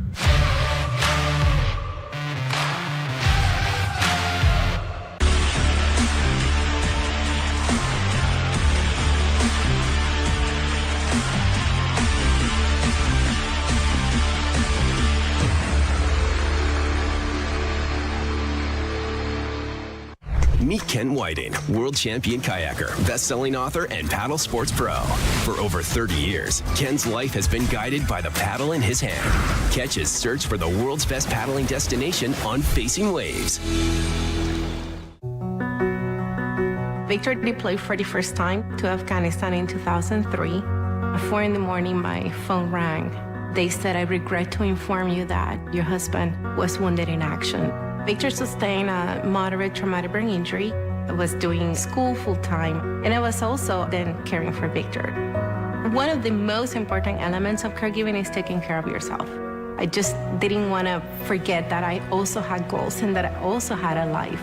S3: Meet Ken Whiting, world champion kayaker, best-selling author, and paddle sports pro. For over 30 years, Ken's life has been guided by the paddle in his hand. Catch his search for the world's best paddling destination on Facing Waves.
S15: Victor deployed for the first time to Afghanistan in 2003. At 4 in the morning, my phone rang. They said, "I regret to inform you that your husband was wounded in action." Victor sustained a moderate traumatic brain injury. I was doing school full-time, and I was also then caring for Victor. One of the most important elements of caregiving is taking care of yourself. I just didn't want to forget that I also had goals and that I also had a life.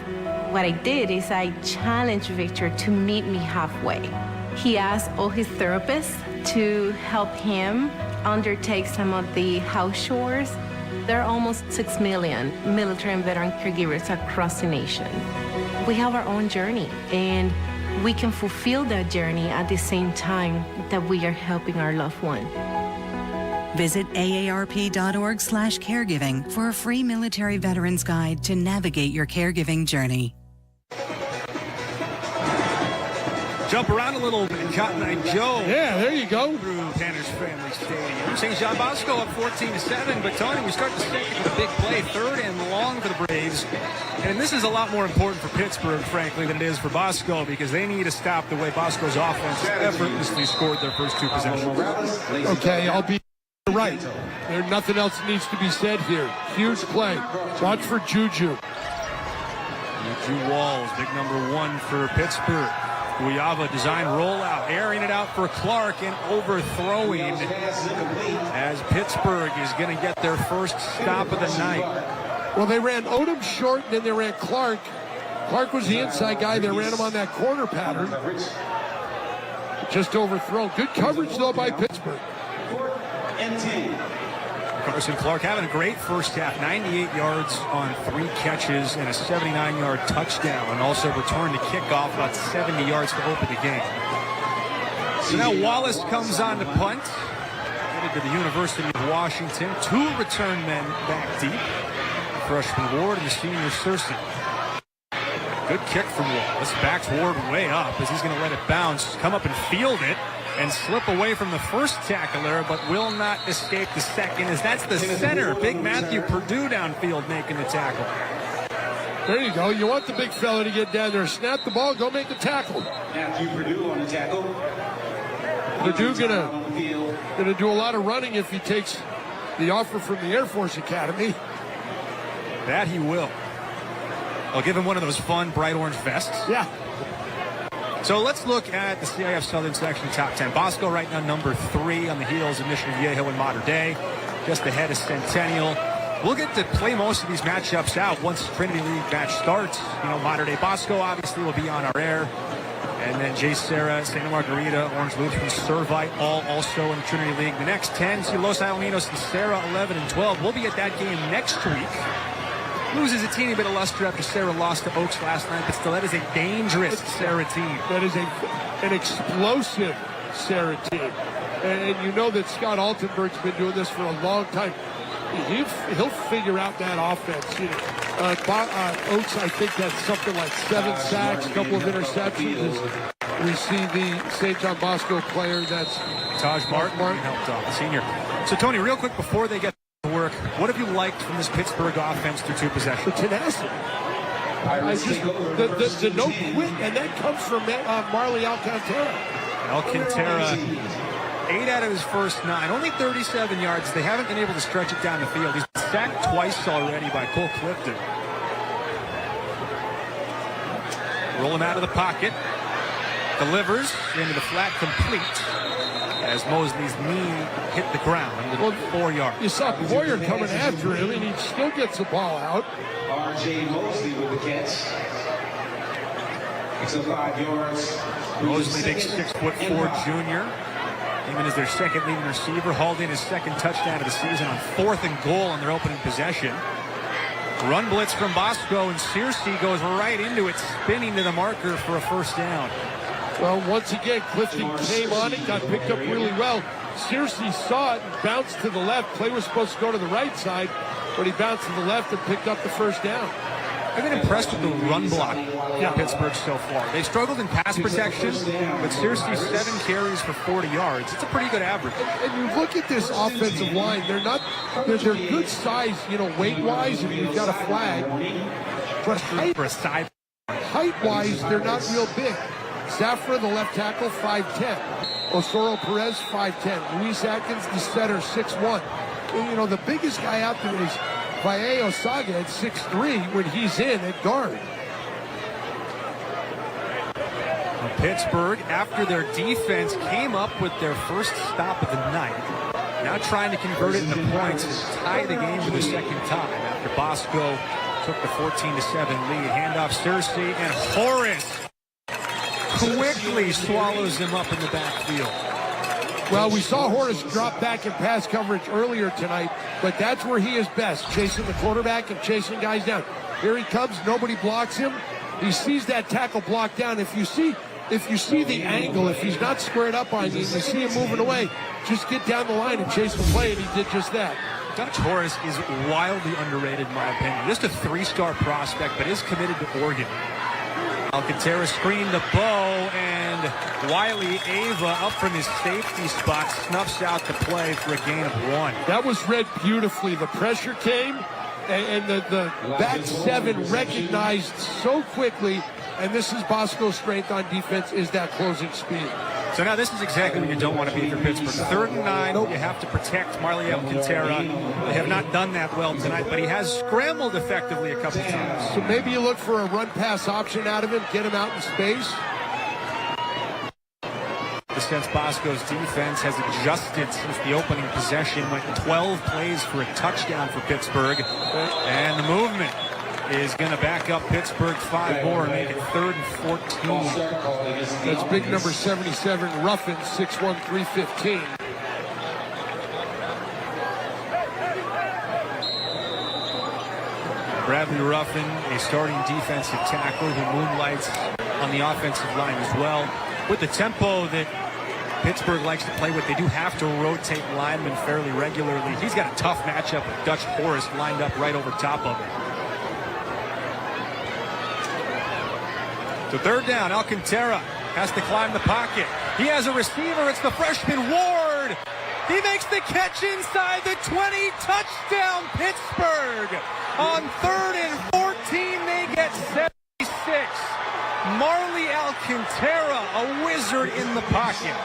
S15: What I did is I challenged Victor to meet me halfway. He asked all his therapists to help him undertake some of the house chores. There are almost 6 million military and veteran caregivers across the nation. We have our own journey, and we can fulfill that journey at the same time that we are helping our loved one.
S16: Visit aarp.org/caregiving for a free military veterans guide to navigate your caregiving journey.
S2: Jump around a little bit. Cotton Eye Joe.
S1: Yeah, there you go.
S2: Through Tanner's Family Stadium. St. John Bosco up 14-7. But Tony, we start the second with a big play. 3rd and long for the Braves. And this is a lot more important for Pittsburgh, frankly, than it is for Bosco, because they need to stop the way Bosco's offense effortlessly scored their first 2 possessions.
S1: Okay, I'll be right. There's nothing else that needs to be said here. Huge play. Watch for Juju.
S2: Juju Walls, big number 1 for Pittsburgh. Guayaba design rollout, airing it out for Clark and overthrowing as Pittsburgh is going to get their first stop of the night.
S1: Well, they ran Odom short, and then they ran Clark. Clark was the inside guy. They ran him on that corner pattern. Just overthrown. Good coverage, though, by Pittsburgh.
S2: Carson Clark having a great first half, 98 yards on 3 catches and a 79-yard touchdown, and also returned to kickoff about 70 yards to open the game. So now Wallace comes on to punt, headed to the University of Washington. 2 return men back deep, the freshman Ward and the senior Searcy. Good kick from Wallace, backs Ward way up as he's going to let it bounce, come up and field it, and slip away from the first tackler, but will not escape the second, as that's the center, Big Matthew Purdue downfield making the tackle.
S1: There you go. You want the big fella to get down there, snap the ball, go make the tackle.
S6: Matthew Purdue on the tackle.
S1: Purdue gonna do a lot of running if he takes the offer from the Air Force Academy.
S2: That he will. I'll give him one of those fun bright orange vests.
S1: Yeah.
S2: So let's look at the CIF Southern Section top 10. Bosco right now number 3 on the heels of Mission Viejo and Mater Dei, just ahead of Centennial. We'll get to play most of these matchups out once Trinity League match starts. You know, Mater Dei Bosco obviously will be on our air. And then J. Serra, Santa Margarita, Orange Lutheran, Servite, all also in Trinity League. The next 10, see Los Alamitos and Serra, 11 and 12. We'll be at that game next week. Loses a teeny bit of luster after Serra lost to Oaks last night, but still, that is a dangerous Serra team.
S1: That is an explosive Serra team. And you know that Scott Altenberg's been doing this for a long time. He'll figure out that offense. You know, Oaks, I think, that's something like 7 sacks, a couple of interceptions. We see the St. John Bosco player, that's
S2: Taj Martin helped out, the senior. So, Tony, real quick before they get to work, what have you liked from this Pittsburgh offense through 2 possessions?
S1: The tenacity. The no quit, and that comes from Marley Alcantara.
S2: Alcantara, 8 out of his first 9, only 37 yards. They haven't been able to stretch it down the field. He's been sacked twice already by Cole Clifton. Roll him out of the pocket. Delivers into the flat, complete, as Mosley's knee hit the ground at 4 yards.
S1: You saw Boyer coming after him, and he still gets the ball out.
S6: R.J. Mosley with the catch. It's a 5 yards.
S2: Mosley, big 6'4" junior. Even as their second leading receiver, hauled in his second touchdown of the season on 4th and goal on their opening possession. Run blitz from Bosco, and Searcy goes right into it, spinning to the marker for a first down.
S1: Well, once again, Clifton came on it, got picked up really well. Searcy saw it and bounced to the left. Play was supposed to go to the right side, but he bounced to the left and picked up the first down.
S2: I've been impressed with the run block in Pittsburgh so far. They struggled in pass protection, but Searcy 7 carries for 40 yards. It's a pretty good average.
S1: And you look at this offensive line, they're good size, you know, weight-wise, and you've got a flag. But height-wise, they're not real big. Zafra, the left tackle, 5'10". Osoro Perez, 5'10". Luis Atkins, the center, 6'1". And, you know, the biggest guy out there is Valle Osaga at 6'3" when he's in at guard.
S2: Pittsburgh, after their defense came up with their first stop of the night, now trying to convert it into points and tie the game for the second time after Bosco took the 14-7 lead. Handoff Searcy, and Horace quickly swallows him up in the backfield.
S1: Well, we saw Horace drop back in pass coverage earlier tonight, but that's where he is best, chasing the quarterback and chasing guys down. Here he comes, nobody blocks him. He sees that tackle block down. If you see if you see the angle, if he's not squared up on you and you see him moving away, just get down the line and chase the play, and he did just that.
S2: Dutch Horace is wildly underrated, in my opinion. Just a 3-star prospect, but is committed to Oregon. Alcantara screened the bow, and Wiley Ava up from his safety spot snuffs out the play for a gain of 1.
S1: That was read beautifully. The pressure came, and the back 7 recognized so quickly, and this is Bosco's strength on defense, is that closing speed.
S2: So now this is exactly what you don't want to be for Pittsburgh. 3rd and 9, nope. You have to protect Marley Alcantara. They have not done that well tonight, but he has scrambled effectively a couple times.
S1: So maybe you look for a run-pass option out of him, get him out in space.
S2: Since Bosco's defense has adjusted since the opening possession, went 12 plays for a touchdown for Pittsburgh, and the movement is going to back up Pittsburgh 5 more and make it 3rd and 14.
S1: That's big number 77, Ruffin, 6'1", 315.
S2: Bradley Ruffin, a starting defensive tackle who moonlights on the offensive line as well. With the tempo that Pittsburgh likes to play with, they do have to rotate linemen fairly regularly. He's got a tough matchup with Dutch Horace lined up right over top of him. So 3rd down, Alcantara has to climb the pocket. He has a receiver. It's the freshman Ward. He makes the catch inside the 20. Touchdown, Pittsburgh. On 3rd and 14, they get 76. Marley Alcantara, a wizard in the pocket.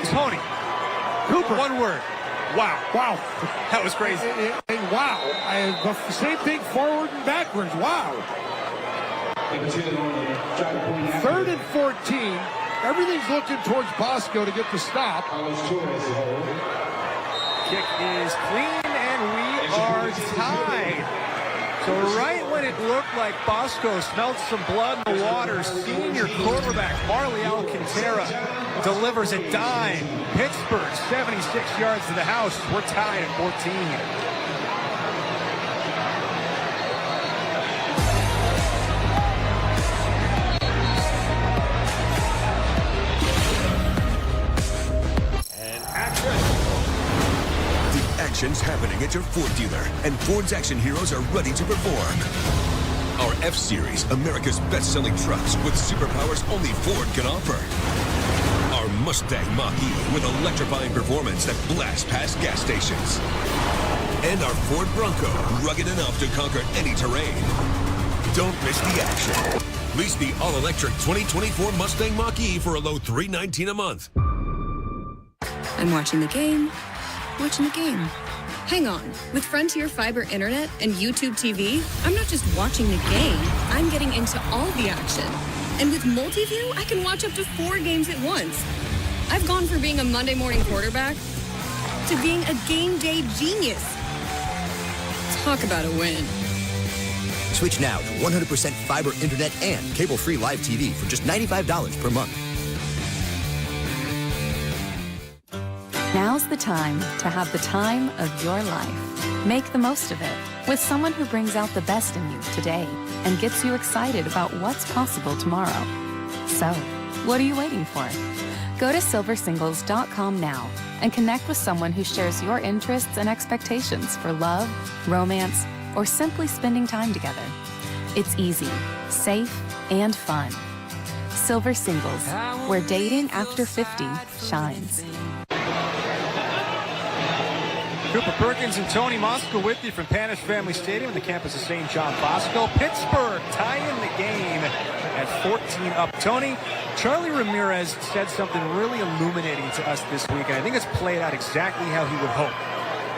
S2: Tony Cooper. One word. Wow. Wow. That was crazy.
S1: And wow. The same thing forward and backwards. Wow. 3rd and 14. Everything's looking towards Bosco to get the stop.
S2: Kick is clean, and we are tied. So right when it looked like Bosco smelled some blood in the water, senior quarterback Marley Alcantara delivers a dime. Pittsburgh 76 yards to the house. We're tied at 14.
S3: Action's happening at your Ford dealer, and Ford's action heroes are ready to perform. Our F-Series, America's best-selling trucks with superpowers only Ford can offer. Our Mustang Mach-E with electrifying performance that blasts past gas stations. And our Ford Bronco, rugged enough to conquer any terrain. Don't miss the action. Lease the all-electric 2024 Mustang Mach-E for a low $319 a month.
S17: I'm watching the game. Watching the game. Hang on. With Frontier Fiber Internet and YouTube TV, I'm not just watching the game, I'm getting into all the action. And with Multiview, I can watch up to 4 games at once. I've gone from being a Monday morning quarterback to being a game day genius. Talk about a win.
S18: Switch now to 100% fiber internet and cable-free live TV for just $95 per month.
S19: Now's the time to have the time of your life. Make the most of it with someone who brings out the best in you today and gets you excited about what's possible tomorrow. So, what are you waiting for? Go to silversingles.com now and connect with someone who shares your interests and expectations for love, romance, or simply spending time together. It's easy, safe, and fun. Silver Singles, where dating after 50 shines.
S2: Cooper Perkins and Tony Bosco with you from Panish Family Stadium on the campus of St. John Bosco. Pittsburgh tying the game at 14 up. Tony, Charlie Ramirez said something really illuminating to us this week, and I think it's played out exactly how he would hope.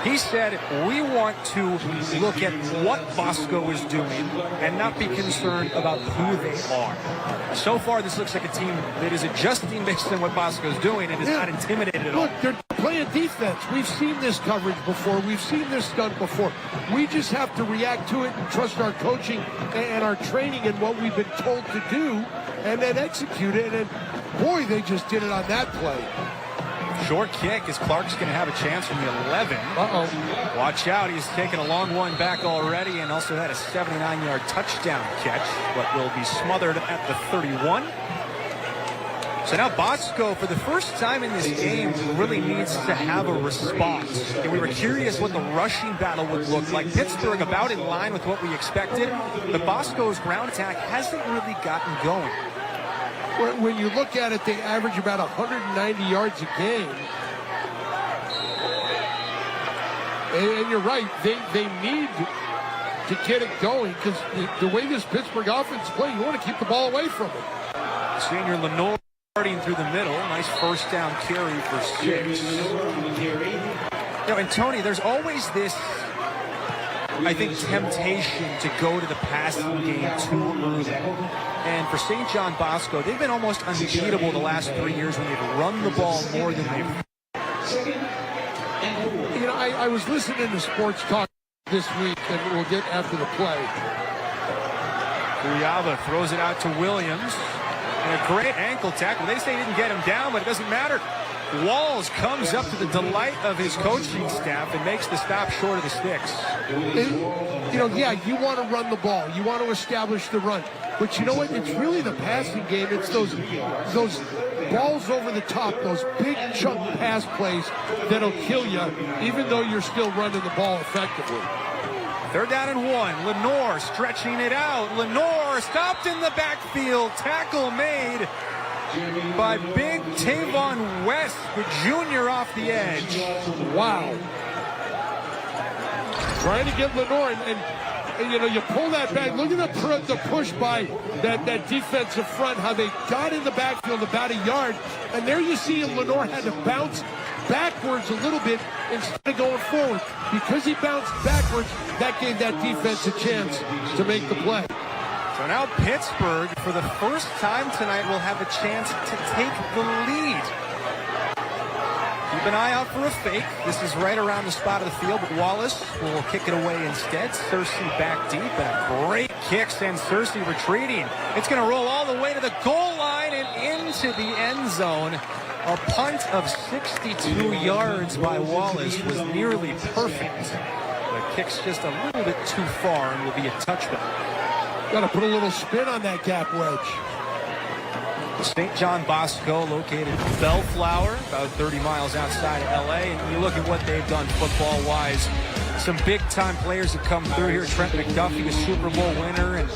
S2: He said, we want to look at what Bosco is doing and not be concerned about who they are. So far, this looks like a team that is adjusting based on what Bosco's doing and is not intimidated at all.
S1: Look, they're playing defense. We've seen this coverage before. We've seen this done before. We just have to react to it and trust our coaching and our training and what we've been told to do. and then execute it. And boy, they just did it on that play.
S2: Short kick as Clark's going to have a chance from the 11.
S1: Uh-oh.
S2: Watch out, he's taken a long one back already and also had a 79-yard touchdown catch, but will be smothered at the 31. So now Bosco, for the first time in this game, really needs to have a response. And we were curious what the rushing battle would look like. Pittsburgh about in line with what we expected, but Bosco's ground attack hasn't really gotten going.
S1: When you look at it, they average about 190 yards a game. And you're right, they need to get it going because the way this Pittsburgh offense plays, you want to keep the ball away from it.
S2: Senior Lenore starting through the middle. Nice first down carry for 6. And Tony, there's always this, I think, temptation to go to the passing game too early. And for St. John Bosco, they've been almost unbeatable the last 3 years when they've run the ball more than they've.
S1: I was listening to Sports Talk this week, and we'll get after the play.
S2: Kuyava throws it out to Williams. And a great ankle tackle. They say he didn't get him down, but it doesn't matter. Walls comes up to the delight of his coaching staff and makes the stop short of the sticks.
S1: You want to run the ball. You want to establish the run. But you know what? It's really the passing game. It's those balls over the top, those big chunk pass plays that'll kill you, even though you're still running the ball effectively.
S2: 3rd down and 1. Lenore stretching it out. Lenore stopped in the backfield. Tackle made by big Tavon West, the junior off the edge.
S1: Wow. Trying to get Lenore, and you pull that back. Look at the push by that defensive front, how they got in the backfield about a yard. And there you see Lenore had to bounce backwards a little bit instead of going forward. Because he bounced backwards, that gave that defense a chance to make the play.
S2: So now Pittsburgh, for the first time tonight, will have a chance to take the lead. Keep an eye out for a fake. This is right around the spot of the field, but Wallace will kick it away instead. Searcy back deep, and a great kick sends Searcy retreating. It's going to roll all the way to the goal line and into the end zone. A punt of 62 yards by Wallace was nearly perfect. The kick's just a little bit too far and will be a touchback.
S1: Got to put a little spin on that gap wedge.
S2: St. John Bosco, located in Bellflower, about 30 miles outside of L.A. And you look at what they've done football-wise. Some big-time players have come through here. Trent McDuffie, a Super Bowl winner, and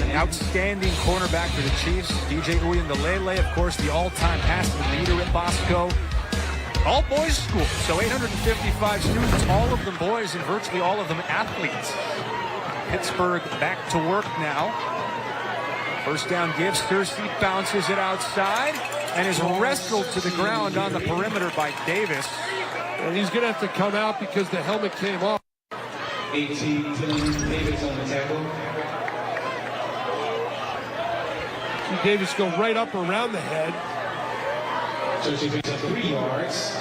S2: an outstanding cornerback for the Chiefs. DJ Uyunglele, of course, the all-time passing leader at Bosco. All boys school, so 855 students, all of them boys and virtually all of them athletes. Pittsburgh back to work now. First down gives. Searcy bounces it outside and is wrestled to the ground on the perimeter by Davis.
S1: And he's going to have to come out because the helmet came off.
S6: 18, Davis on the tackle.
S1: See Davis go right up around the head.
S6: Searcy picks up 3 yards.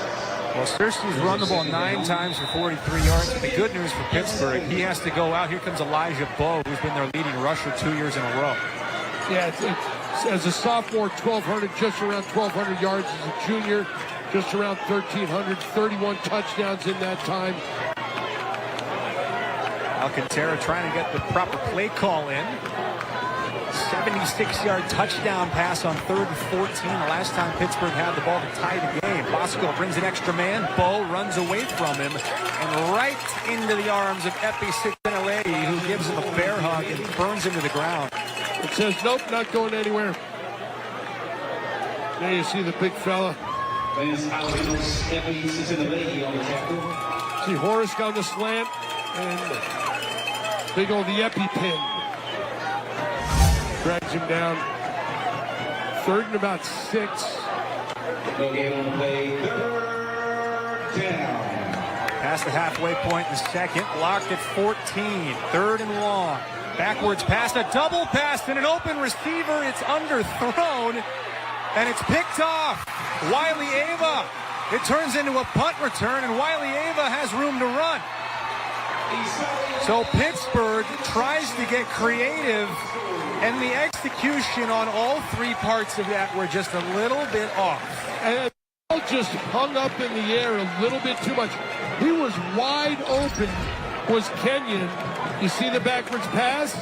S2: Well, Searcy's run the ball 9 times for 43 yards. The good news for Pittsburgh, he has to go out. Here comes Elijah Bowe, who's been their leading rusher 2 years in a row.
S1: Yeah, it's as a sophomore, 1,200, just around 1,200 yards. As a junior, just around 1,300, 31 touchdowns in that time.
S2: Alcantara trying to get the proper play call in. 76-yard touchdown pass on 3rd and 14. The last time Pittsburgh had the ball to tie the game. Bosco brings an extra man. Bowe runs away from him and right into the arms of Epi Sitinelei, who gives him a bear hug and burns him to the ground.
S1: It says, nope, not going anywhere. There you see the big fella. See Horace on the slant and big old the EpiPen. Drags him down. 3rd and about 6.
S6: No game on the play. 3rd down.
S2: Past the halfway point in the second. Blocked at 14. 3rd and long. Backwards pass, a double pass, and an open receiver. It's underthrown, and it's picked off. Wiley Ava. It turns into a punt return, and Wiley Ava has room to run. So Pittsburgh tries to get creative, and the execution on all three parts of that were just a little bit off.
S1: And just hung up in the air a little bit too much. He was wide open, was Kenyon. You see the backwards pass?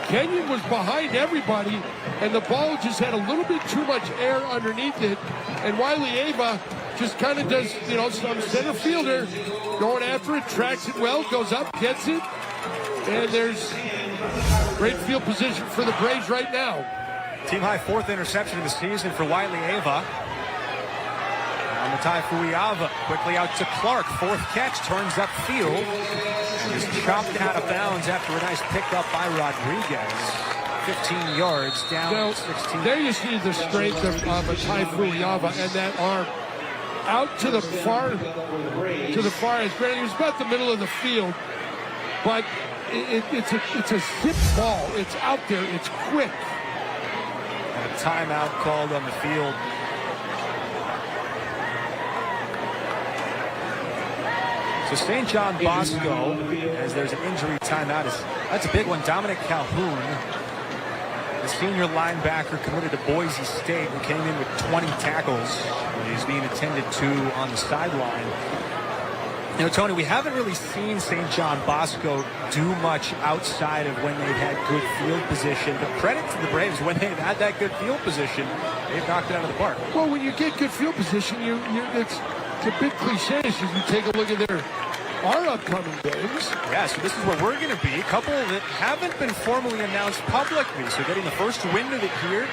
S1: Kenyon was behind everybody, and the ball just had a little bit too much air underneath it. And Wiley Ava just kind of does, some center fielder going after it, tracks it well, goes up, gets it. And there's great field position for the Braves right now.
S2: Team high 4th interception of the season for Wiley Ava. On the tie, Fuiava quickly out to Clark. 4th catch, turns upfield. Just chopped out of bounds after a nice pickup by Rodriguez. 15 yards down 16.
S1: There you see the strength of Ty Fuiava and that arm. Out to the far edge. Granted, he was about the middle of the field, but it's a zip ball. It's out there. It's quick.
S2: And a timeout called on the field. So St. John Bosco, as there's an injury timeout, that's a big one. Dominic Calhoun, the senior linebacker committed to Boise State, who came in with 20 tackles. He's being attended to on the sideline. Tony, we haven't really seen St. John Bosco do much outside of when they've had good field position. But credit to the Braves, when they've had that good field position, they've knocked it out of the park.
S1: Well, when you get good field position, it's a bit cliche if you take a look at our upcoming games.
S2: Yeah, so this is where we're going to be. A couple that haven't been formally announced publicly. So getting the first wind of it here.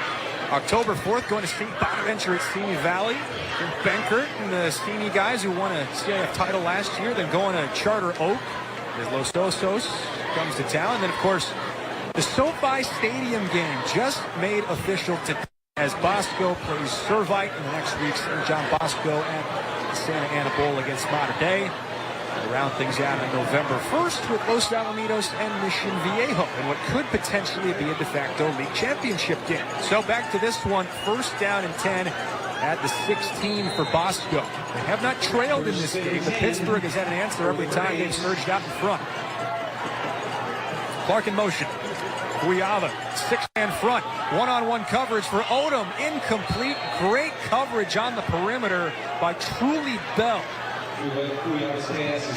S2: October 4th, going to St. Bonaventure at Simi Valley. Jim Benkert and the Simi guys who won a CIF title last year. Then going to Charter Oak as Los Osos comes to town. And then, of course, the SoFi Stadium game just made official today as Bosco plays Servite in the next week. St. John Bosco at the Santa Ana Bowl against Mater Dei. We'll round things out on November 1st with Los Alamitos and Mission Viejo in what could potentially be a de facto league championship game. So back to this one, 1st down and 10 at the 16 for Bosco. They have not trailed in this game, but Pittsburgh has had an answer every time they've surged out in front. Clark in motion. Guiava, 6-man front. One-on-one coverage for Odom. Incomplete. Great coverage on the perimeter by Truly Bell.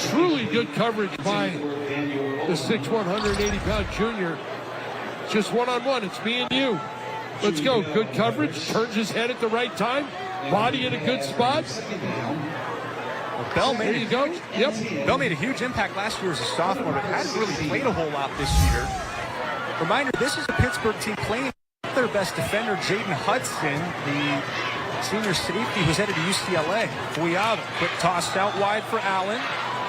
S1: Truly good coverage by the 6'1", 180-pound junior. Just one-on-one. It's me and you. Let's go. Good coverage. Turns his head at the right time. Body in a good spot.
S2: Well, Bell made
S1: there you go. Yep.
S2: Bell made a huge impact last year as a sophomore, but hadn't really played a whole lot this year. Reminder, this is a Pittsburgh team playing their best defender, Jaden Hudson, the senior safety who's headed to UCLA. Guiava, quick toss out wide for Allen.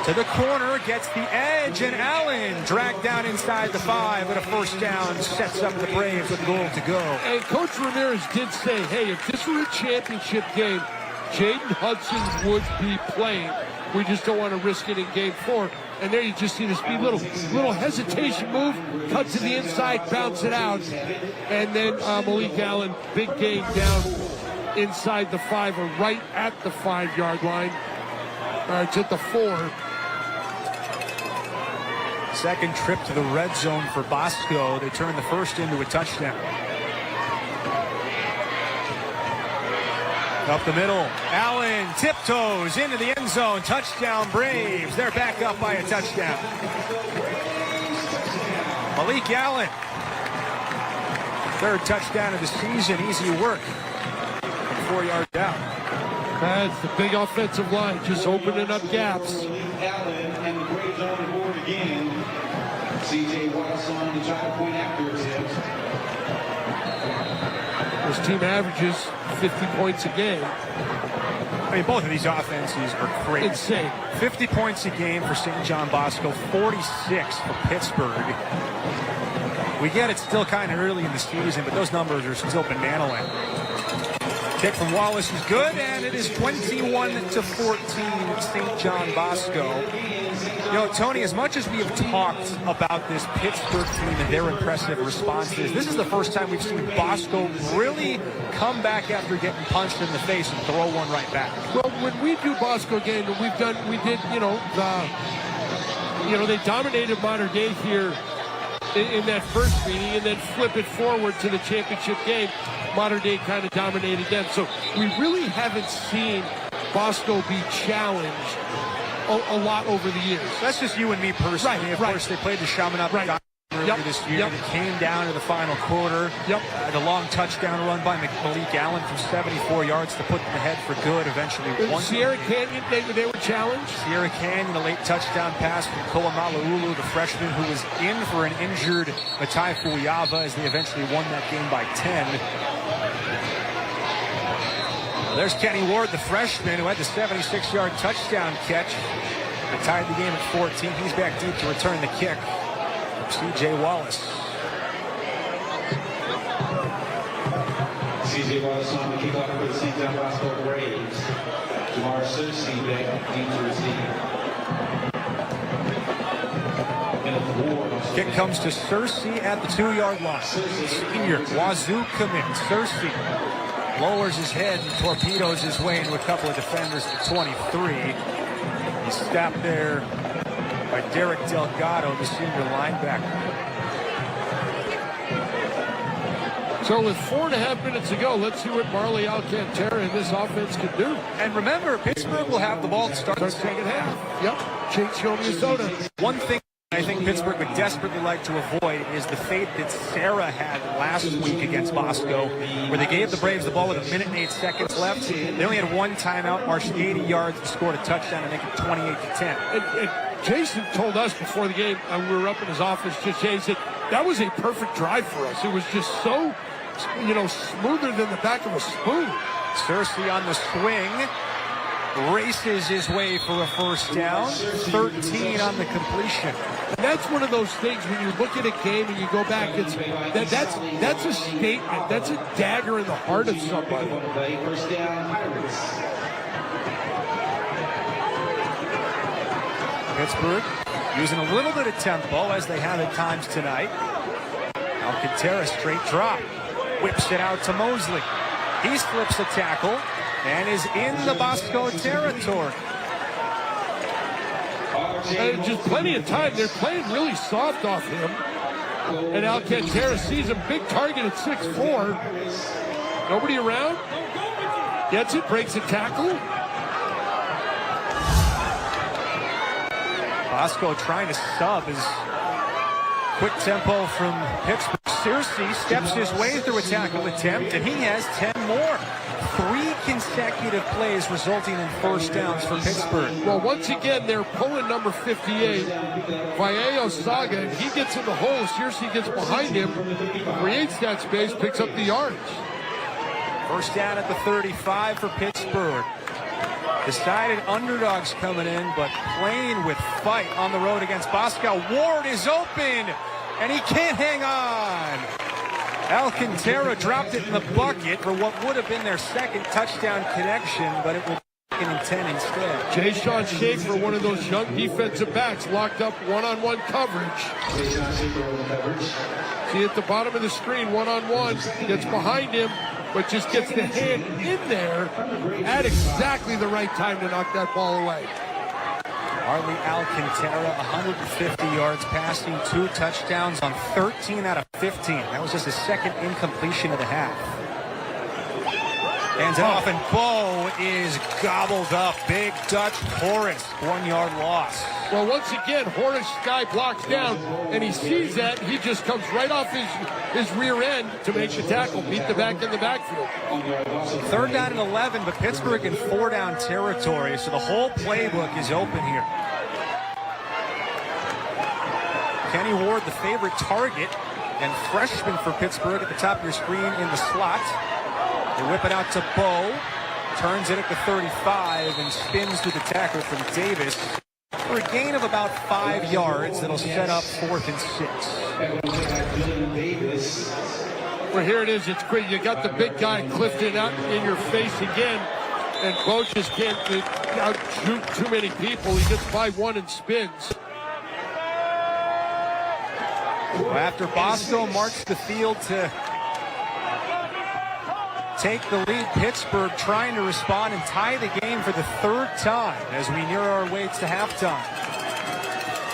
S2: To the corner, gets the edge, and Allen dragged down inside the 5 with a 1st down, sets up the Braves with a goal to go.
S1: And Coach Ramirez did say, hey, if this were a championship game, Jaden Hudson would be playing. We just don't want to risk it in game 4. And there you just see this little hesitation move, cut to the inside, bounce it out. And then Malik Allen, big gain down inside the 5, or right at the 5-yard line. It's at the 4.
S2: Second trip to the red zone for Bosco. They turn the first into a touchdown. Up the middle, Allen tiptoes into the end zone. Touchdown Braves. They're back up by a touchdown. Malik Allen. 3rd touchdown of the season. Easy work. 4 yards out.
S1: That's the big offensive line, just opening up gaps.
S6: Allen and the great zone board again. CJ Watson to try to point after attempts.
S1: This team averages 50 points a game.
S2: I mean, both of these offenses are crazy.
S1: Insane.
S2: 50 points a game for St. John Bosco, 46 for Pittsburgh. We get it's still kind of early in the season, but those numbers are still bananas. Kick from Wallace is good, and it is 21-14 St. John Bosco. Tony, as much as we have talked about this Pittsburgh team and their impressive responses, this is the first time we've seen Bosco really come back after getting punched in the face and throw one right back.
S1: Well, when we do Bosco games, we did, they dominated Modern Day here in that first meeting, and then flip it forward to the championship game. Modern Day kind of dominated them. So we really haven't seen Bosco be challenged a lot over the years.
S2: That's just you and me personally.
S1: Right,
S2: of course, they played the Chaminade earlier this year.
S1: Yep.
S2: It came down to the final quarter.
S1: Yep.
S2: The long touchdown run by Malik Allen from 74 yards to put them ahead for good. Eventually won.
S1: Sierra Canyon, they were challenged.
S2: Sierra Canyon, a late touchdown pass from Koamalaulu, the freshman who was in for an injured Matai Fuiava, as they eventually won that game by 10. There's Kenny Ward, the freshman, who had the 76-yard touchdown catch. They tied the game at 14. He's back deep to return the kick. C.J. Wallace.
S6: C.J. Wallace on the kickoff for the St. John Bosco Braves. Jamar Cersei back deep to receive.
S2: Kick comes to Cersei at the 2-yard line. Senior Wazoo commit. Cersei lowers his head and torpedoes his way into a couple of defenders at 23. He's stopped there by Derek Delgado, the senior linebacker.
S1: So with 4.5 minutes to go, let's see what Marley Alcantara and this offense can do.
S2: And remember, Pittsburgh will have the ball to start the second half.
S1: Yep, Chase Young, Minnesota.
S2: One thing I think Pittsburgh would desperately like to avoid is the fate that Sarah had last week against Bosco, where they gave the Braves the ball with 1 minute and 8 seconds left. They only had one timeout, marched 80 yards, and scored a touchdown to make it 28-10.
S1: And Jason told us before the game, we were up in his office, Jay said, that was a perfect drive for us. It was just so, smoother than the back of a spoon.
S2: Cersei on the swing. Races his way for a first down. 13 on the completion.
S1: And that's one of those things when you look at a game and you go back, that's a statement. That's a dagger in the heart of somebody.
S6: First down, Pirates.
S2: Pittsburgh using a little bit of tempo, as they have at times tonight. Alcantara straight drop. Whips it out to Mosley. He slips a tackle and is in the Bosco territory.
S1: Just plenty of time. They're playing really soft off him. And Alcantara sees him. Big target at 6'4". Nobody around. Gets it, breaks a tackle.
S2: Bosco trying to sub his quick tempo from Pittsburgh. Cersei steps his way through a tackle attempt, and he has 10 more. 3 consecutive plays resulting in first downs for Pittsburgh.
S1: Well, once again, they're pulling number 58, Vaeo Saga, and he gets in the hole. Cersei gets behind him, creates that space, picks up the yards.
S2: First down at the 35 for Pittsburgh. Decided underdogs coming in, but playing with fight on the road against Bosco. Ward is open, and he can't hang on. Alcantara dropped it in the bucket for what would have been their second touchdown connection, but it was in 10 instead.
S1: Jay Sean Schaefer, one of those young defensive backs, locked up one-on-one coverage. See at the bottom of the screen, one-on-one, gets behind him, but just gets the hand in there at exactly the right time to knock that ball away.
S2: Marley Alcantara, 150 yards passing, 2 touchdowns on 13 out of 15. That was just his second incompletion of the half. Hands off, and Bo is gobbled up. Big Dutch Horace, 1-yard loss.
S1: Well, once again, Horace guy blocks down, and he sees that. He just comes right off his rear end to make the tackle, beat the back in the backfield.
S2: Third down and 11, but Pittsburgh in 4-down territory, so the whole playbook is open here. Kenny Ward, the favorite target, and freshman for Pittsburgh at the top of your screen in the slot. They whip it out to Bo, turns it at the 35, and spins through the tackle from Davis for a gain of about 5 yards. That'll set up 4th and 6.
S1: Well, here it is. It's great. You got the big guy Clifton out in your face again, and Bo just can't out-shoot too many people. He gets by one and spins.
S2: Well, after Bosco marched the field to take the lead, Pittsburgh trying to respond and tie the game for the 3rd time as we near our way to halftime.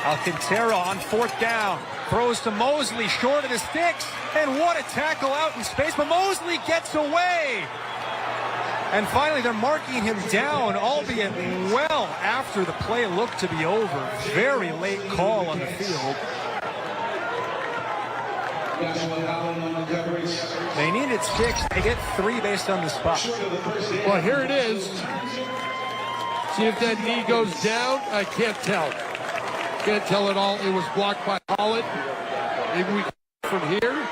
S2: Alcantara on 4th down. Throws to Mosley, short of the sticks. And what a tackle out in space. But Mosley gets away. And finally, they're marking him down, albeit well after the play looked to be over. Very late call on the field. They needed 6. They get 3 based on the spot.
S1: Well, here it is. See if that knee goes down. I can't tell. Can't tell at all. It was blocked by Holland. Maybe we can from here.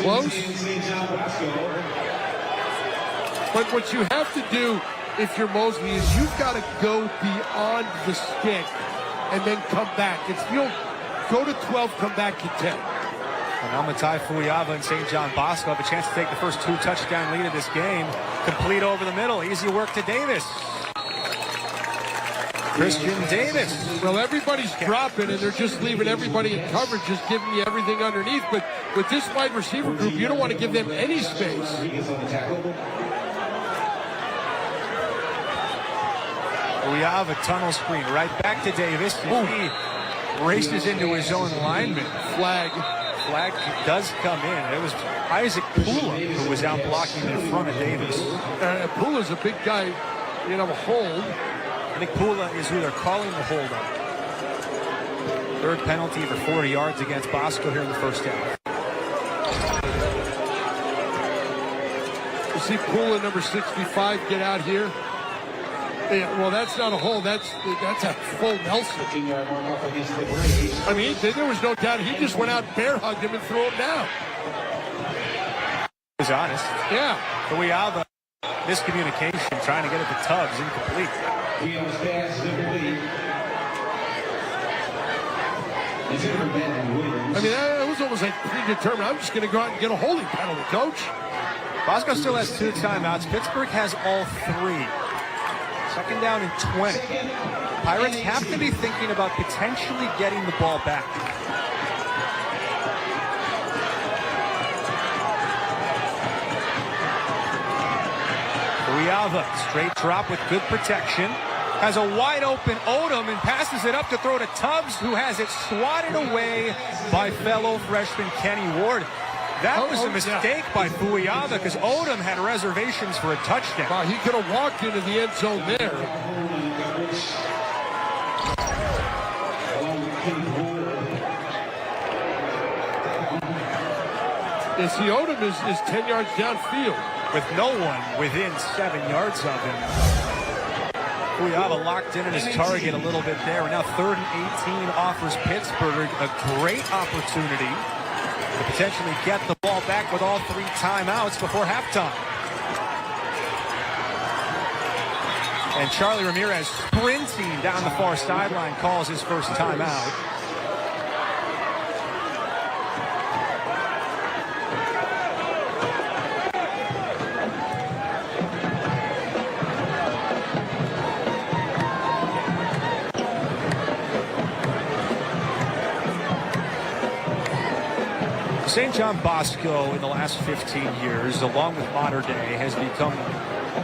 S1: Close. But what you have to do if you're Mosley is you've got to go beyond the stick and then come back. It's you'll go to 12, come back to 10.
S2: And Almatai Fuyava and St. John Bosco have a chance to take the first 2 touchdown lead of this game. Complete over the middle. Easy work to Davis. Christian Davis.
S1: Well, everybody's dropping, and they're just leaving everybody in coverage, just giving you everything underneath. But with this wide receiver group, you don't want to give them any space.
S2: We have a tunnel screen right back to Davis. He races into his own lineman. Flag does come in. It was Isaac Pula who was out blocking in front of Davis.
S1: Pula's a big guy, hold.
S2: I think Pula is who they're calling the hold up. 3rd penalty for 40 yards against Bosco here in the first half.
S1: You see Pula, number 65, get out here. Yeah, well, that's not a hold. That's a full Nelson. I mean, there was no doubt. He just went out, bear hugged him, and threw him down.
S2: He was honest.
S1: Yeah.
S2: But we have a miscommunication trying to get it to Tubbs, incomplete.
S1: I mean, that was almost like predetermined. I'm just going to go out and get a holding penalty, coach.
S2: Bosco still has 2 timeouts. Pittsburgh has all 3. 2nd down and 20. Pirates have to be thinking about potentially getting the ball back. Fuyava, straight drop with good protection. Has a wide open Odom and passes it up to throw to Tubbs, who has it swatted away by fellow freshman Kenny Ward. That was a mistake by Fuyava because Odom had reservations for a touchdown.
S1: Wow, he could have walked into the end zone there. You see, Odom is 10 yards downfield.
S2: With no one within 7 yards of him. Fuyava locked in at his target a little bit there. And now 3rd and 18 offers Pittsburgh a great opportunity to potentially get the ball back with all 3 timeouts before halftime. And Charlie Ramirez sprinting down the far sideline calls his first timeout. St. John Bosco in the last 15 years, along with Mater Dei, has become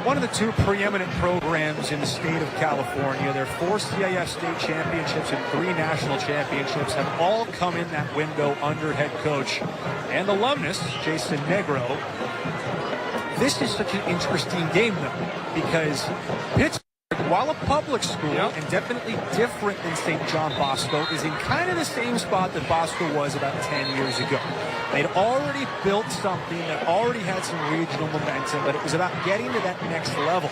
S2: one of the 2 preeminent programs in the state of California. Their 4 CIF state championships and 3 national championships have all come in that window under head coach and alumnus Jason Negro. This is such an interesting game, though, because Pittsburgh, while a public school and definitely different than St. John Bosco, is in kind of the same spot that Bosco was about 10 years ago. They'd already built something that already had some regional momentum, but it was about getting to that next level.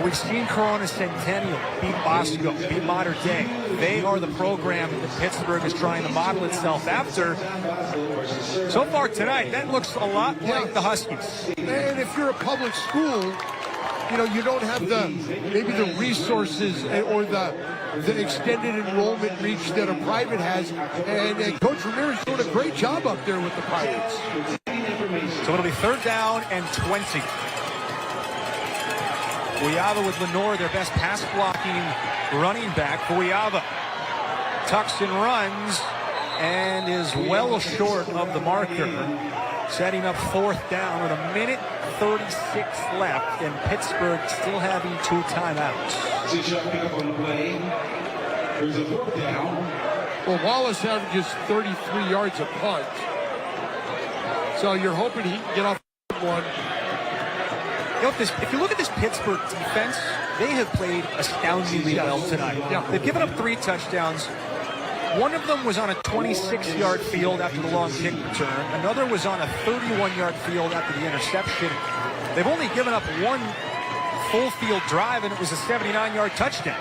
S2: We've seen Corona Centennial beat Bosco, beat Mater Dei. They are the program that Pittsburgh is trying to model itself after. So far tonight, that looks a lot like the Huskies.
S1: And if you're a public school, you don't have maybe the resources or the extended enrollment reach that a private has. And Coach Ramirez doing a great job up there with the Pirates.
S2: So it'll be 3rd down and 20. Fuyava with Lenore, their best pass blocking running back. Fuyava tucks and runs and is well short of the marker. setting up 4th down with a minute 36 left, and Pittsburgh still having 2 timeouts.
S6: 6-yard pickup on the play. There's a 4th down.
S1: Well, Wallace averages 33 yards a punt. So you're hoping he can get off one.
S2: You know, if you look at this Pittsburgh defense, they have played astoundingly well tonight.
S1: Yeah.
S2: They've given up 3 touchdowns. One of them was on a 26-yard field after the long kick return. Another was on a 31-yard field after the interception. They've only given up 1 full field drive, and it was a 79-yard touchdown.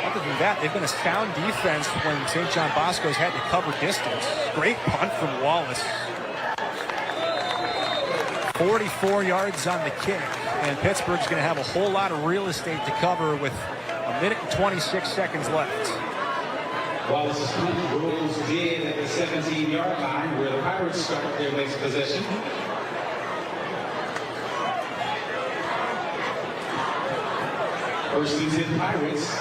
S2: Other than that, they've been a sound defense when St. John Bosco's had to cover distance. Great punt from Wallace. 44 yards on the kick, and Pittsburgh's going to have a whole lot of real estate to cover with a minute and 26 seconds left.
S6: Wallace's punt rolls dead at the 17-yard line where the Pirates start their next possession. First and 10 Pirates.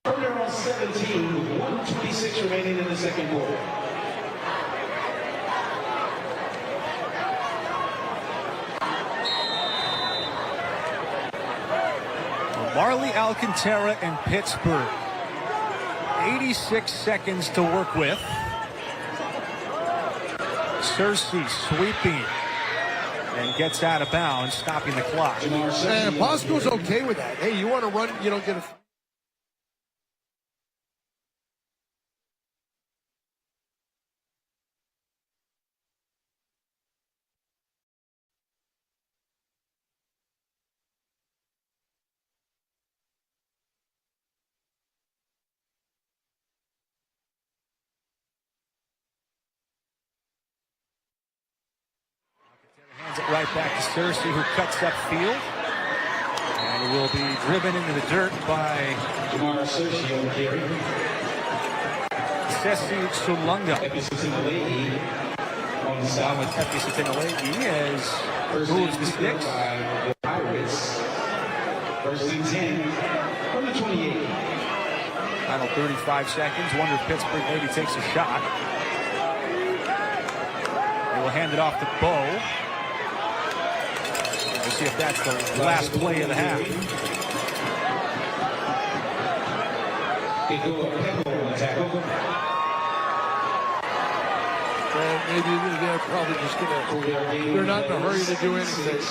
S6: They're on 17 with 1:26 remaining in the second quarter.
S2: Marley Alcantara and Pittsburgh. 86 seconds to work with. Searcy sweeping and gets out of bounds, stopping the clock.
S1: And Bosco's okay with that. Hey, you want to run, you don't get a...
S2: Hands it right back to Searcy, who cuts upfield. And will be driven into the dirt by Sessi Sulunga. Down with Tepi Sitinalei as moves the sticks.
S6: First and 10 from the 28.
S2: Final 35 seconds. Wonder if Pittsburgh maybe takes a shot. They will hand it off to Bo. We'll see if that's the last play of the half.
S1: Well, maybe they're probably just going to... They're not in a hurry to do anything.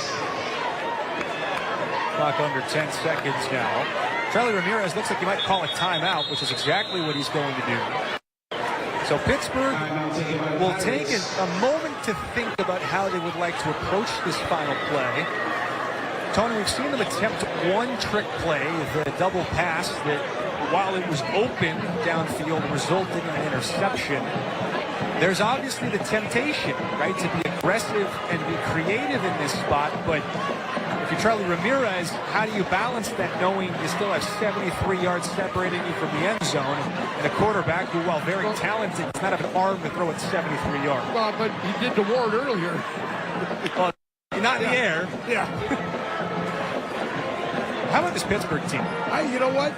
S2: Clock under 10 seconds now. Charlie Ramirez looks like he might call a timeout, which is exactly what he's going to do. So Pittsburgh will take a moment to think about how they would like to approach this final play. Tony, we've seen them attempt one trick play, the double pass that, while it was open downfield, resulted in an interception. There's obviously the temptation, right, to be aggressive and be creative in this spot, but if you're Charlie Ramirez, how do you balance that knowing you still have 73 yards separating you from the end zone and a quarterback who, while very talented, does not have an arm to throw at 73 yards?
S1: Well, but he did to Ward earlier.
S2: Well, not in the air.
S1: Yeah.
S2: How about this Pittsburgh team?
S1: You know what?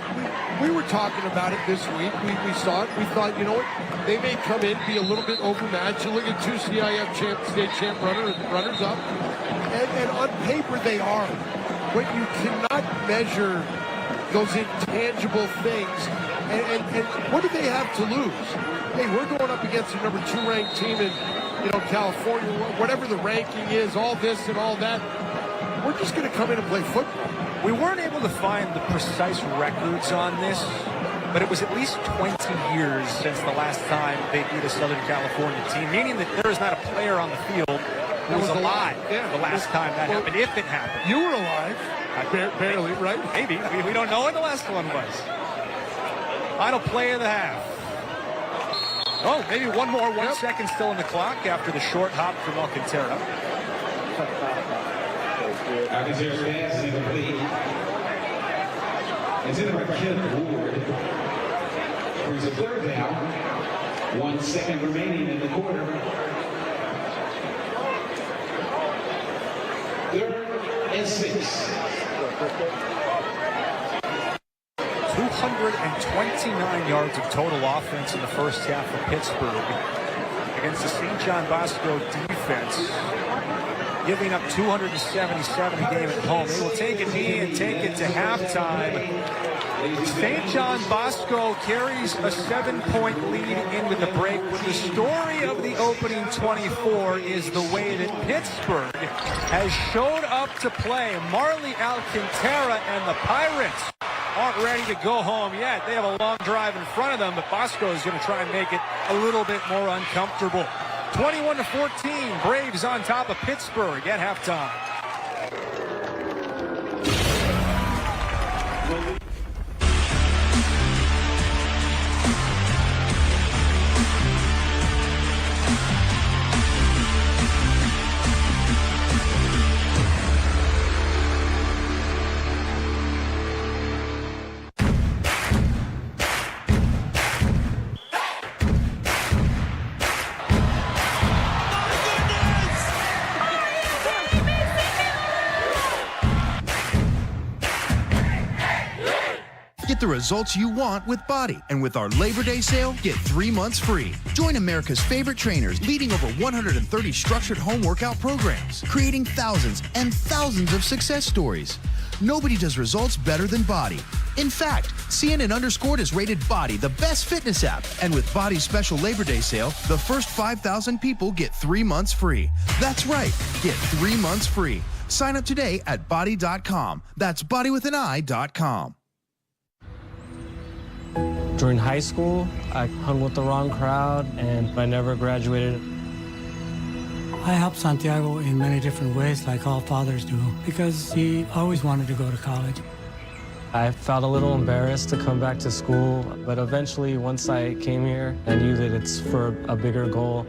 S1: We were talking about it this week. We saw it. We thought, you know what? They may come in, be a little bit overmatched. You look at 2 CIF state champ runners up. And on paper they are. But you cannot measure those intangible things. And what do they have to lose? Hey, we're going up against a number 2 ranked team in, California, whatever the ranking is, all this and all that. We're just going to come in and play football.
S2: We weren't able to find the precise records on this, but it was at least 20 years since the last time they beat a Southern California team, meaning that there is not a player on the field who was alive the last time that happened, if it happened.
S1: You were alive. Barely, right?
S2: Maybe. We don't know when the last one was. Final play of the half. Oh, maybe one more. 1 second still in the clock after the short hop from Alcantara.
S6: Alcantara's pass is incomplete. It's in the right Kenneth Ward. Brings a 3rd down. 1 second remaining in the quarter. 3rd and 6.
S2: 229 yards of total offense in the first half for Pittsburgh. against the St. John Bosco defense, giving up 277 a game at home. They will take a knee and take it to halftime. St. John Bosco carries a 7-point lead into the break, but the story of the opening 24 is the way that Pittsburgh has showed up to play. Marley Alcantara and the Pirates aren't ready to go home yet. They have a long drive in front of them, but Bosco is going to try and make it a little bit more uncomfortable. 21-14, Braves on top of Pittsburgh at halftime.
S20: Get the results you want with Body. And with our Labor Day sale, get 3 months free. Join America's favorite trainers leading over 130 structured home workout programs, creating thousands and thousands of success stories. Nobody does results better than Body. In fact, CNN Underscored has rated Body the best fitness app. And with Body's special Labor Day sale, the first 5,000 people get 3 months free. That's right, get 3 months free. Sign up today at body.com. That's bodywithan.com.
S21: During high school, I hung with the wrong crowd and I never graduated.
S22: I helped Santiago in many different ways, like all fathers do, because he always wanted to go to college.
S21: I felt a little embarrassed to come back to school, but eventually, once I came here, I knew that it's for a bigger goal.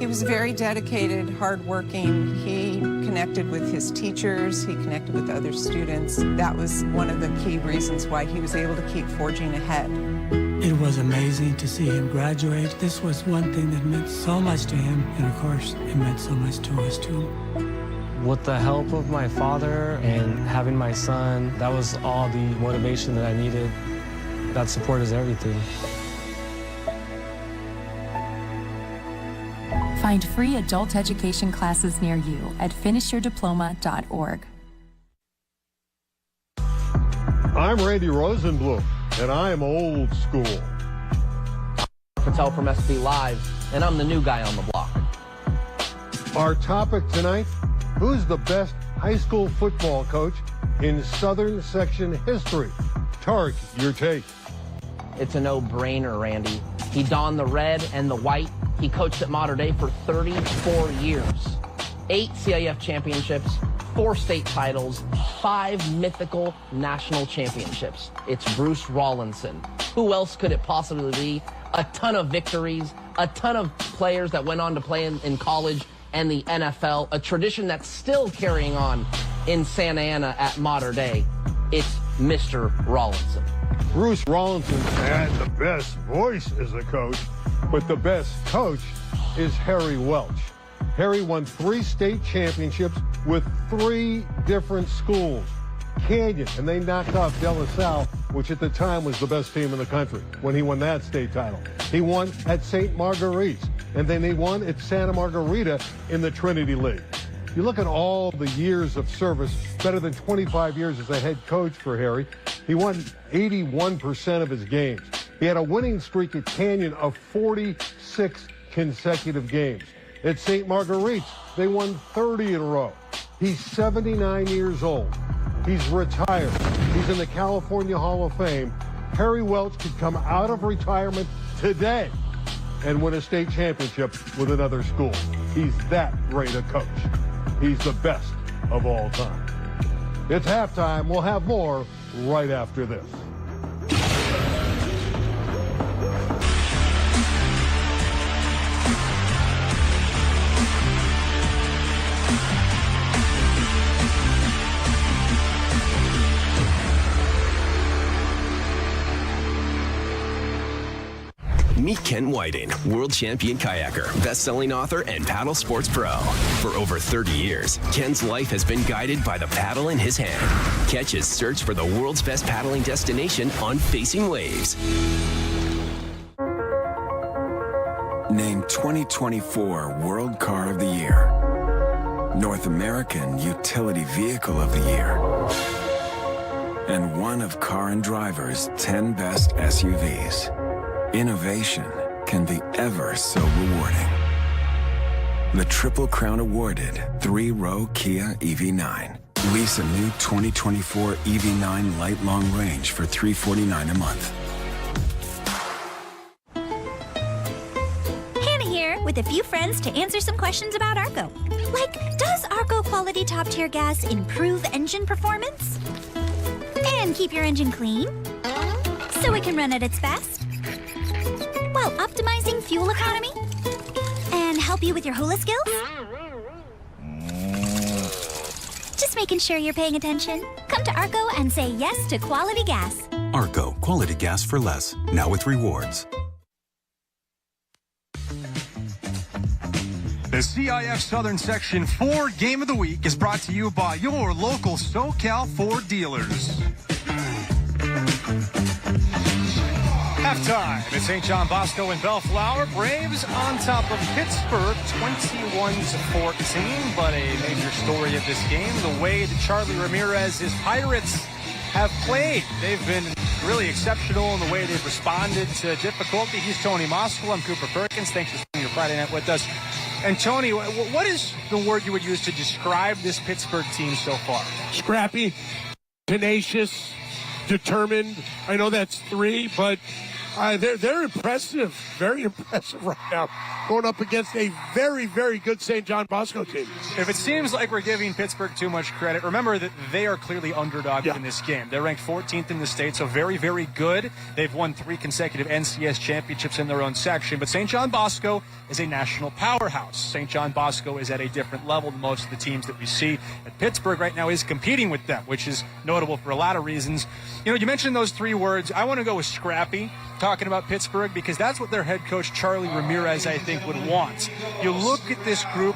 S23: He was very dedicated, hardworking. He connected with his teachers. He connected with other students. That was one of the key reasons why he was able to keep forging ahead.
S22: It was amazing to see him graduate. This was one thing that meant so much to him, and of course, it meant so much to us too.
S21: With the help of my father and having my son, that was all the motivation that I needed. That support is everything.
S19: Find free adult education classes near you at finishyourdiploma.org.
S24: I'm Randy Rosenblum, and I'm old school.
S25: Patel from SB Live, and I'm the new guy on the block.
S24: Our topic tonight, who's the best high school football coach in Southern Section history? Tarek, your take.
S25: It's a no-brainer, Randy. He donned the red and the white. He coached at Mater Dei for 34 years. 8 CIF championships, 4 state titles, 5 mythical national championships. It's Bruce Rawlinson. Who else could it possibly be? A ton of victories, a ton of players that went on to play in college and the NFL, a tradition that's still carrying on in Santa Ana at Mater Dei. It's Mr. Rawlinson.
S24: Bruce Rawlinson had the best voice as a coach, but the best coach is Harry Welch. Harry won 3 state championships with 3 different schools. Canyon, and they knocked off De La Salle, which at the time was the best team in the country when he won that state title. He won at St. Marguerite's, and then he won at Santa Margarita in the Trinity League. You look at all the years of service, better than 25 years as a head coach for Harry. He won 81% of his games. He had a winning streak at Canyon of 46 consecutive games. At St. Marguerite's, they won 30 in a row. He's 79 years old. He's retired. He's in the California Hall of Fame. Harry Welch could come out of retirement today and win a state championship with another school. He's that great a coach. He's the best of all time. It's halftime. We'll have more right after this.
S3: Meet Ken Whiting, world champion kayaker, best-selling author, and paddle sports pro. For over 30 years, Ken's life has been guided by the paddle in his hand. Catch his search for the world's best paddling destination on Facing Waves.
S4: Named 2024 World Car of the Year, North American Utility Vehicle of the Year, and one of Car and Driver's 10 best SUVs. Innovation can be ever so rewarding. The Triple Crown awarded 3-row Kia EV9. Lease a new 2024 EV9 Light Long Range for $349 a month.
S5: Hannah here with a few friends to answer some questions about Arco. Like, does Arco Quality Top Tier Gas improve engine performance? And keep your engine clean? So it can run at its best? While optimizing fuel economy? And help you with your hula skills? Just making sure you're paying attention. Come to Arco and say yes to quality gas.
S7: Arco, quality gas for less. Now with rewards.
S2: The CIF Southern Section 4 Game of the Week is brought to you by your local SoCal Ford dealers. Halftime at St. John Bosco and Bellflower. Braves on top of Pittsburgh 21-14. But a major story of this game, the way that Charlie Ramirez's Pirates have played. They've been really exceptional in the way they've responded to difficulty. He's Tony Moskal. I'm Cooper Perkins. Thanks for spending your Friday night with us. And Tony, what is the word you would use to describe this Pittsburgh team so far?
S1: Scrappy, tenacious, determined. I know that's 3, but they're impressive, very impressive right now, going up against a very, very good St. John Bosco team.
S2: If it seems like we're giving Pittsburgh too much credit, remember that they are clearly underdogs in this game. They're ranked 14th in the state, so very, very good. They've won 3 consecutive NCS championships in their own section, but St. John Bosco is a national powerhouse. St. John Bosco is at a different level than most of the teams that we see. And Pittsburgh right now is competing with them, which is notable for a lot of reasons. You know, you mentioned those 3 words. I want to go with scrappy, talking about Pittsburgh, because that's what their head coach, Charlie Ramirez, I think, would want. You look at this group,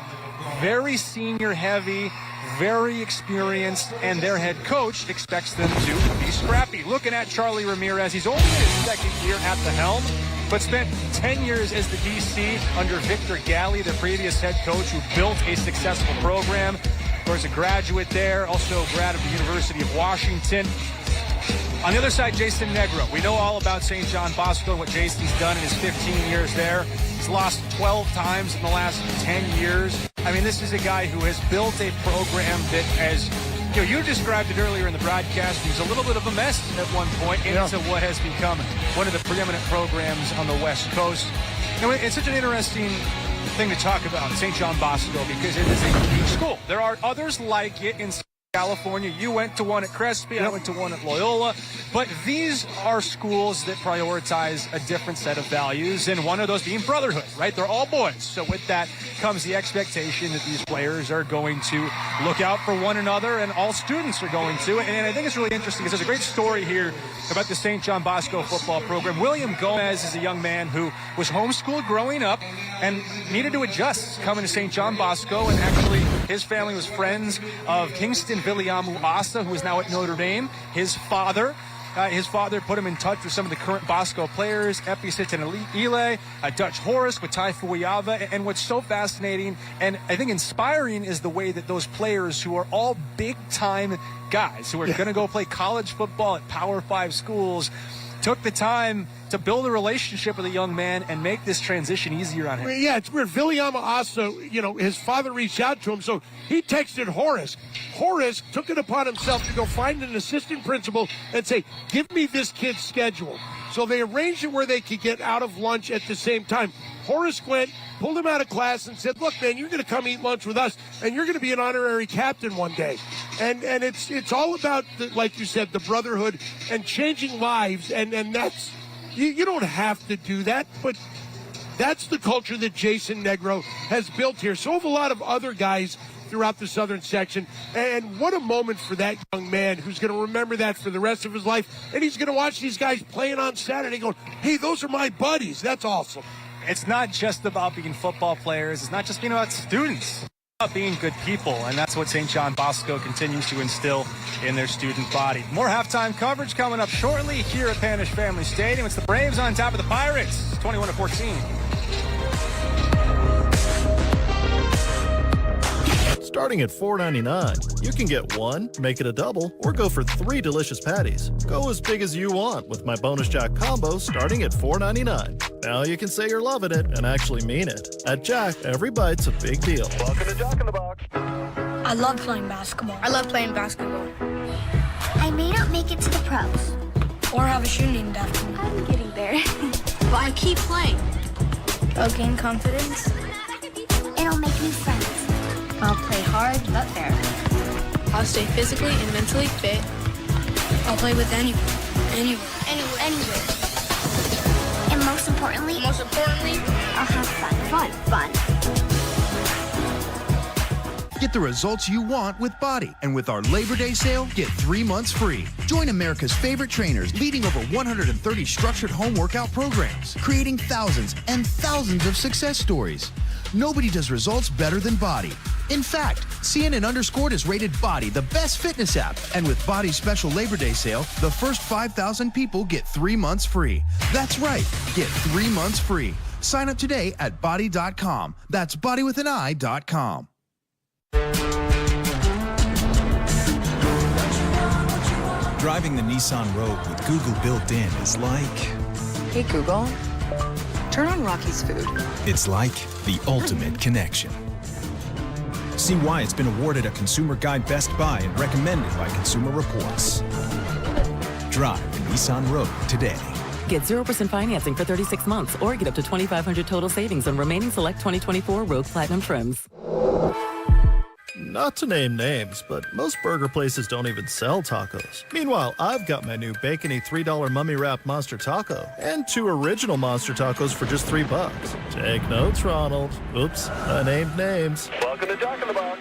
S2: very senior heavy, very experienced, and their head coach expects them to be scrappy. Looking at Charlie Ramirez, he's only in his 2nd year at the helm, but spent 10 years as the DC under Victor Galley, the previous head coach who built a successful program. Of course, a graduate there, also a grad of the University of Washington. On the other side, Jason Negro. We know all about St. John Bosco and what Jason's done in his 15 years there. He's lost 12 times in the last 10 years. I mean, this is a guy who has built a program that, as you described it earlier in the broadcast, he was a little bit of a mess at one point into what has become one of the preeminent programs on the West Coast. You know, it's such an interesting thing to talk about, St. John Bosco, because it is a unique school. There are others like it in California. You went to one at Crespi, I went to one at Loyola, but these are schools that prioritize a different set of values, and one of those being brotherhood, right? They're all boys. So with that comes the expectation that these players are going to look out for one another, and all students are going to. And I think it's really interesting because there's a great story here about the St. John Bosco football program. William Gomez is a young man who was homeschooled growing up and needed to adjust coming to St. John Bosco, and actually his family was friends of Kingston Viliamu Asa, who is now at Notre Dame. His father put him in touch with some of the current Bosco players, Episit and Ile, Dutch Horace with Tai Fuiava. And what's so fascinating and I think inspiring is the way that those players, who are all big-time guys who are going to go play college football at Power 5 schools, took the time to build a relationship with a young man and make this transition easier on him.
S1: Yeah, it's weird. Viliama also, his father reached out to him, so he texted Horace. Horace took it upon himself to go find an assistant principal and say, give me this kid's schedule. So they arranged it where they could get out of lunch at the same time. Horace went, pulled him out of class and said, look, man, you're going to come eat lunch with us, and you're going to be an honorary captain one day. And it's all about, like you said, the brotherhood and changing lives, and that's, you don't have to do that, but that's the culture that Jason Negro has built here. So have a lot of other guys throughout the southern section, and what a moment for that young man who's going to remember that for the rest of his life, and he's going to watch these guys playing on Saturday going, hey, those are my buddies. That's awesome.
S2: It's not just about being football players. It's not just being about students. It's about being good people, and that's what St. John Bosco continues to instill in their student body. More halftime coverage coming up shortly here at Panish Family Stadium. It's the Braves on top of the Pirates, 21-14.
S8: Starting at $4.99, you can get one, make it a double, or go for 3 delicious patties. Go as big as you want with my Bonus Jack combo starting at $4.99. Now you can say you're loving it and actually mean it. At Jack, every bite's a big deal. Welcome to Jack in the Box.
S9: I love playing basketball. I love playing basketball.
S10: I may not make it to the pros.
S9: Or have a shoe named after me.
S10: I'm getting there.
S9: But I keep playing.
S10: I'll gain confidence. It'll make new friends. I'll play hard but fair.
S9: I'll stay physically and mentally fit. I'll play with anyone. Anywhere.
S10: And most importantly, I'll have fun. Fun.
S20: Get the results you want with Body. And with our Labor Day sale, get 3 months free. Join America's favorite trainers leading over 130 structured home workout programs, creating thousands and thousands of success stories. Nobody does results better than Body. In fact, CNN Underscored has rated Body the best fitness app. And with Body's special Labor Day sale, the first 5,000 people get 3 months free. That's right, get 3 months free. Sign up today at body.com. That's bodywithan.com.
S11: Driving the Nissan Rogue with Google built in is like...
S13: Hey Google, turn on Rocky's food.
S11: It's like the ultimate connection. See why it's been awarded a Consumer Guide Best Buy and recommended by Consumer Reports. Drive the Nissan Rogue today.
S26: Get 0% financing for 36 months or get up to $2,500 total savings on remaining select 2024 Rogue Platinum trims.
S8: Not to name names, but most burger places don't even sell tacos. Meanwhile, I've got my new bacony $3 mummy wrap monster taco and 2 original monster tacos for just $3. Take notes, Ronald. Oops, I named names. Welcome to Jack in the Box.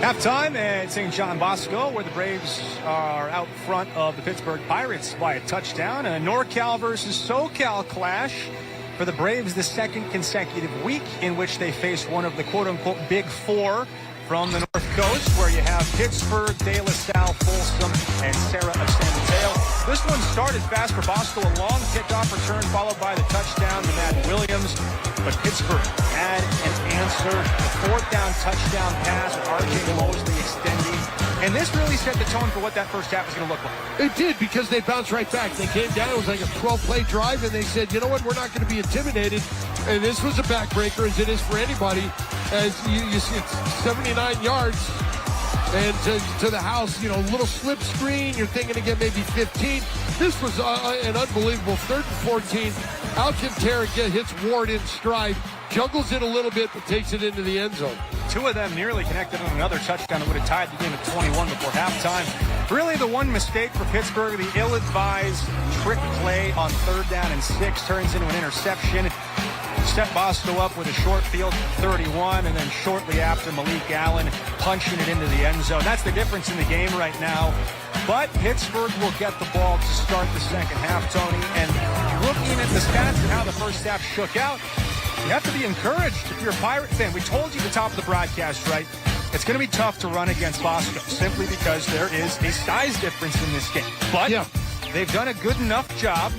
S2: Halftime at St. John Bosco, where the Braves are out front of the Pittsburgh Pirates by a touchdown. A NorCal versus SoCal clash. For the Braves, the second consecutive week in which they face one of the quote-unquote Big Four from the North Coast, where you have Pittsburgh, De La Salle, Folsom, and Sarah of San Mateo. This one started fast for Bosco, a long kickoff return followed by the touchdown to Matt Williams. But Pittsburgh had an answer. The 4th down touchdown pass with R.J. Mosley extending. And this really set the tone for what that first half was going to look like.
S1: It did, because they bounced right back. They came down. It was like a 12-play drive, and they said, you know what, we're not going to be intimidated. And this was a backbreaker, as it is for anybody. As you see, it's 79 yards. And to the house, you know, little slip screen. You're thinking to get maybe 15. This was an unbelievable 3rd and 14. Alcantara hits Ward in stride, juggles it a little bit, but takes it into the end zone.
S2: 2 of them nearly connected on another touchdown that would have tied the game at 21 before halftime. Really the one mistake for Pittsburgh, the ill-advised trick play on 3rd down and 6 turns into an interception. Set Bosco up with a short field 31, and then shortly after, Malik Allen punching it into the end zone. That's the difference in the game right now. But Pittsburgh will get the ball to start the second half, Tony. And looking at the stats and how the first half shook out, you have to be encouraged if you're a Pirate fan. We told you at the top of the broadcast, right? It's going to be tough to run against Bosco simply because there is a size difference in this game. But they've done a good enough job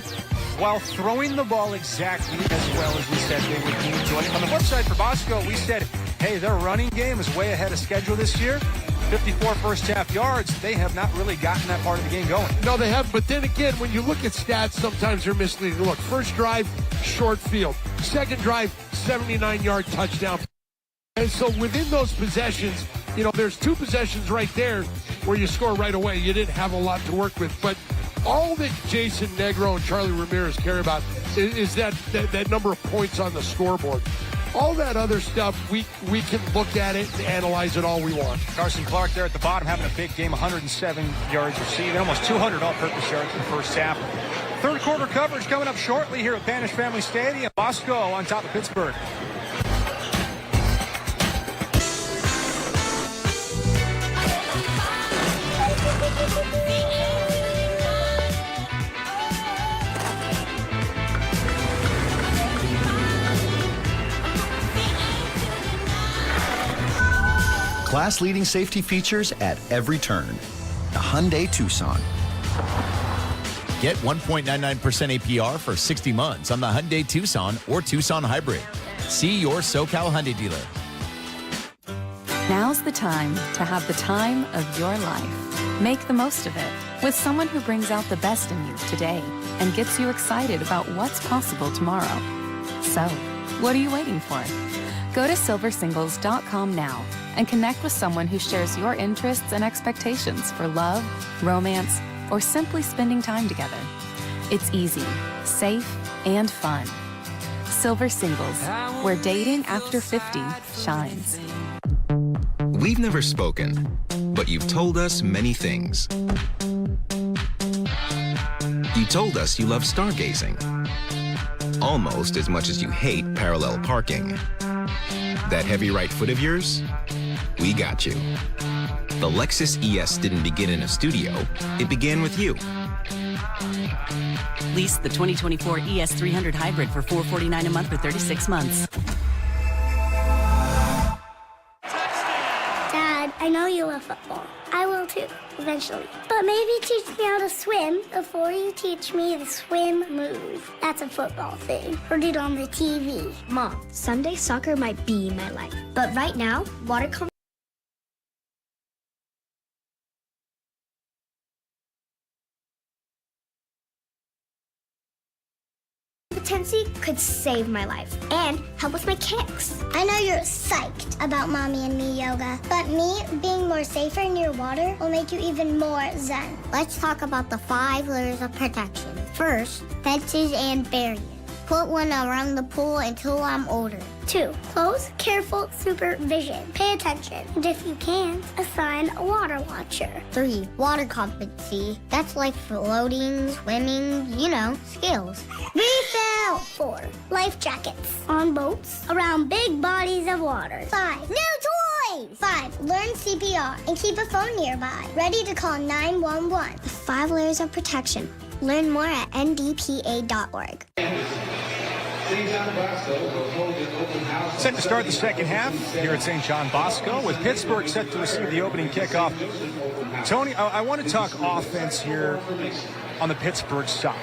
S2: while throwing the ball exactly as well as we said they would need to. On the flip side for Bosco, we said, hey, their running game is way ahead of schedule this year. 54 first half yards. They have not really gotten that part of the game going.
S1: No, they haven't. But then again, when you look at stats, sometimes they're misleading. Look, first drive, short field. Second drive, 79-yard touchdown. And so within those possessions, you know, there's 2 possessions right there where you score right away. You didn't have a lot to work with. But all that Jason Negro and Charlie Ramirez care about is that number of points on the scoreboard. All that other stuff, we can look at it and analyze it all we want.
S2: Carson Clark there at the bottom having a big game, 107 yards receiving, almost 200 all-purpose yards in the first half. 3rd quarter coverage coming up shortly here at Banish Family Stadium. Bosco on top of Pittsburgh.
S27: Class-leading safety features at every turn. The Hyundai Tucson.
S28: Get 1.99% APR for 60 months on the Hyundai Tucson or Tucson Hybrid.
S6: See your SoCal Hyundai dealer.
S19: Now's the time to have the time of your life. Make the most of it with someone who brings out the best in you today and gets you excited about what's possible tomorrow. So, what are you waiting for? Go to silversingles.com now and connect with someone who shares your interests and expectations for love, romance, or simply spending time together. It's easy, safe, and fun. Silver Singles, where dating after 50 shines.
S11: We've never spoken, but you've told us many things. You told us you love stargazing, almost as much as you hate parallel parking. That heavy right foot of yours? We got you. The Lexus ES didn't begin in a studio, it began with you.
S12: Lease the 2024 ES300 Hybrid for $449 a month for 36 months.
S10: Dad, I know you love football. I will too, eventually. But maybe teach me how to swim before you teach me the swim move. That's a football thing. Heard it on the TV.
S14: Mom, someday soccer might be my life. But right now, water competency could save my life and help with my kicks.
S10: I know you're psyched about mommy and me yoga, but me being more safer near water will make you even more zen. Let's talk about the 5 layers of protection. First, fences and barriers. Put one around the pool until I'm older. 2, close, careful supervision. Pay attention. And if you can, assign a water watcher. 3, water competency. That's like floating, swimming, skills. Refill. 4, life jackets. On boats, around big bodies of water. 5, new toys. 5, learn CPR and keep a phone nearby, ready to call 911.
S14: 5 layers of protection. Learn more at ndpa.org.
S2: Set to start the second half here at St. John Bosco with Pittsburgh set to receive the opening kickoff. Tony, I want to talk offense here on the Pittsburgh side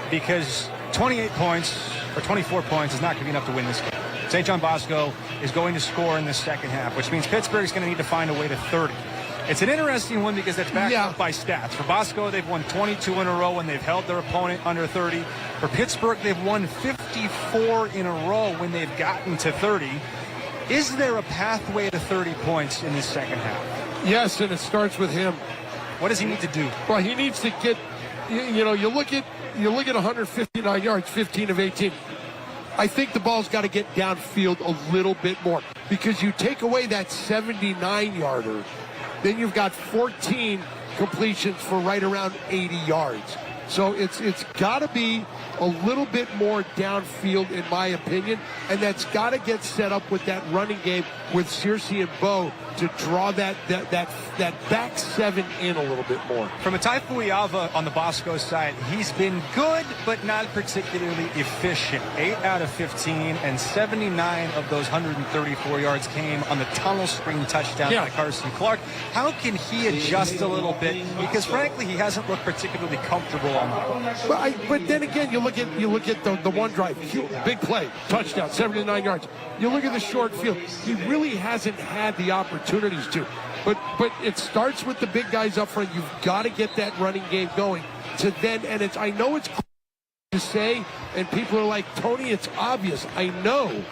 S2: because 28 points or 24 points is not going to be enough to win this game. St. John Bosco is going to score in the second half, which means Pittsburgh is going to need to find a way to 30. It's an interesting one because that's backed up by stats. For Bosco, they've won 22 in a row when they've held their opponent under 30. For Pittsburgh, they've won 54 in a row when they've gotten to 30. Is there a pathway to 30 points in this second half?
S1: Yes, and it starts with him.
S2: What does he need to do?
S1: Well, he needs to get, you look at 159 yards, 15 of 18. I think the ball's got to get downfield a little bit more because you take away that 79-yarder, then you've got 14 completions for right around 80 yards. So it's got to be a little bit more downfield, in my opinion, and that's got to get set up with that running game with Searcy and Bo to draw that back 7 in a little bit more.
S2: From a Taifuiava on the Bosco side, he's been good, but not particularly efficient. 8 out of 15, and 79 of those 134 yards came on the tunnel screen touchdown by Carson Clark. How can he adjust a little bit? Because frankly, he hasn't looked particularly comfortable on that.
S1: But then again, you look at the one drive, big play, touchdown, 79 yards. You look at the short field, he really hasn't had the opportunities to. But it starts with the big guys up front. You've got to get that running game going to then, and I know it's to say, and people are like, Tony, it's obvious. I know.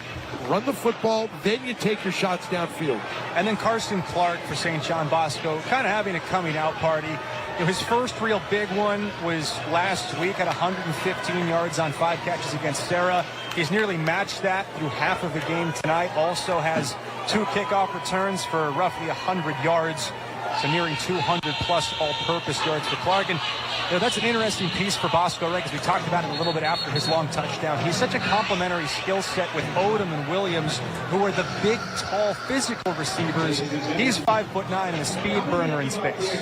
S1: Run the football, then you take your shots downfield.
S2: And then Carson Clark for St. John Bosco, kind of having a coming out party. His first real big one was last week at 115 yards on 5 catches against Sarah. He's nearly matched that through half of the game tonight. Also has 2 kickoff returns for roughly 100 yards. So nearing 200-plus all-purpose yards for Clark. And that's an interesting piece for Bosco, right? Because we talked about it a little bit after his long touchdown. He's such a complementary skill set with Odom and Williams, who are the big, tall, physical receivers. He's 5'9" and a speed burner in space.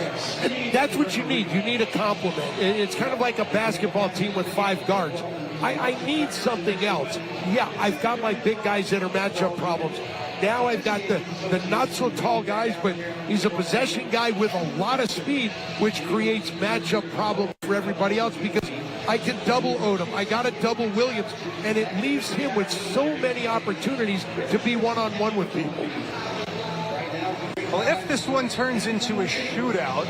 S1: That's what you need. You need a complement. It's kind of like a basketball team with 5 guards. I need something else. Yeah, I've got my big guys that are matchup problems. Now I've got the not-so-tall guys, but he's a possession guy with a lot of speed, which creates matchup problems for everybody else because I can double Odom. I got to double Williams. And it leaves him with so many opportunities to be one-on-one with people.
S2: Well, if this one turns into a shootout,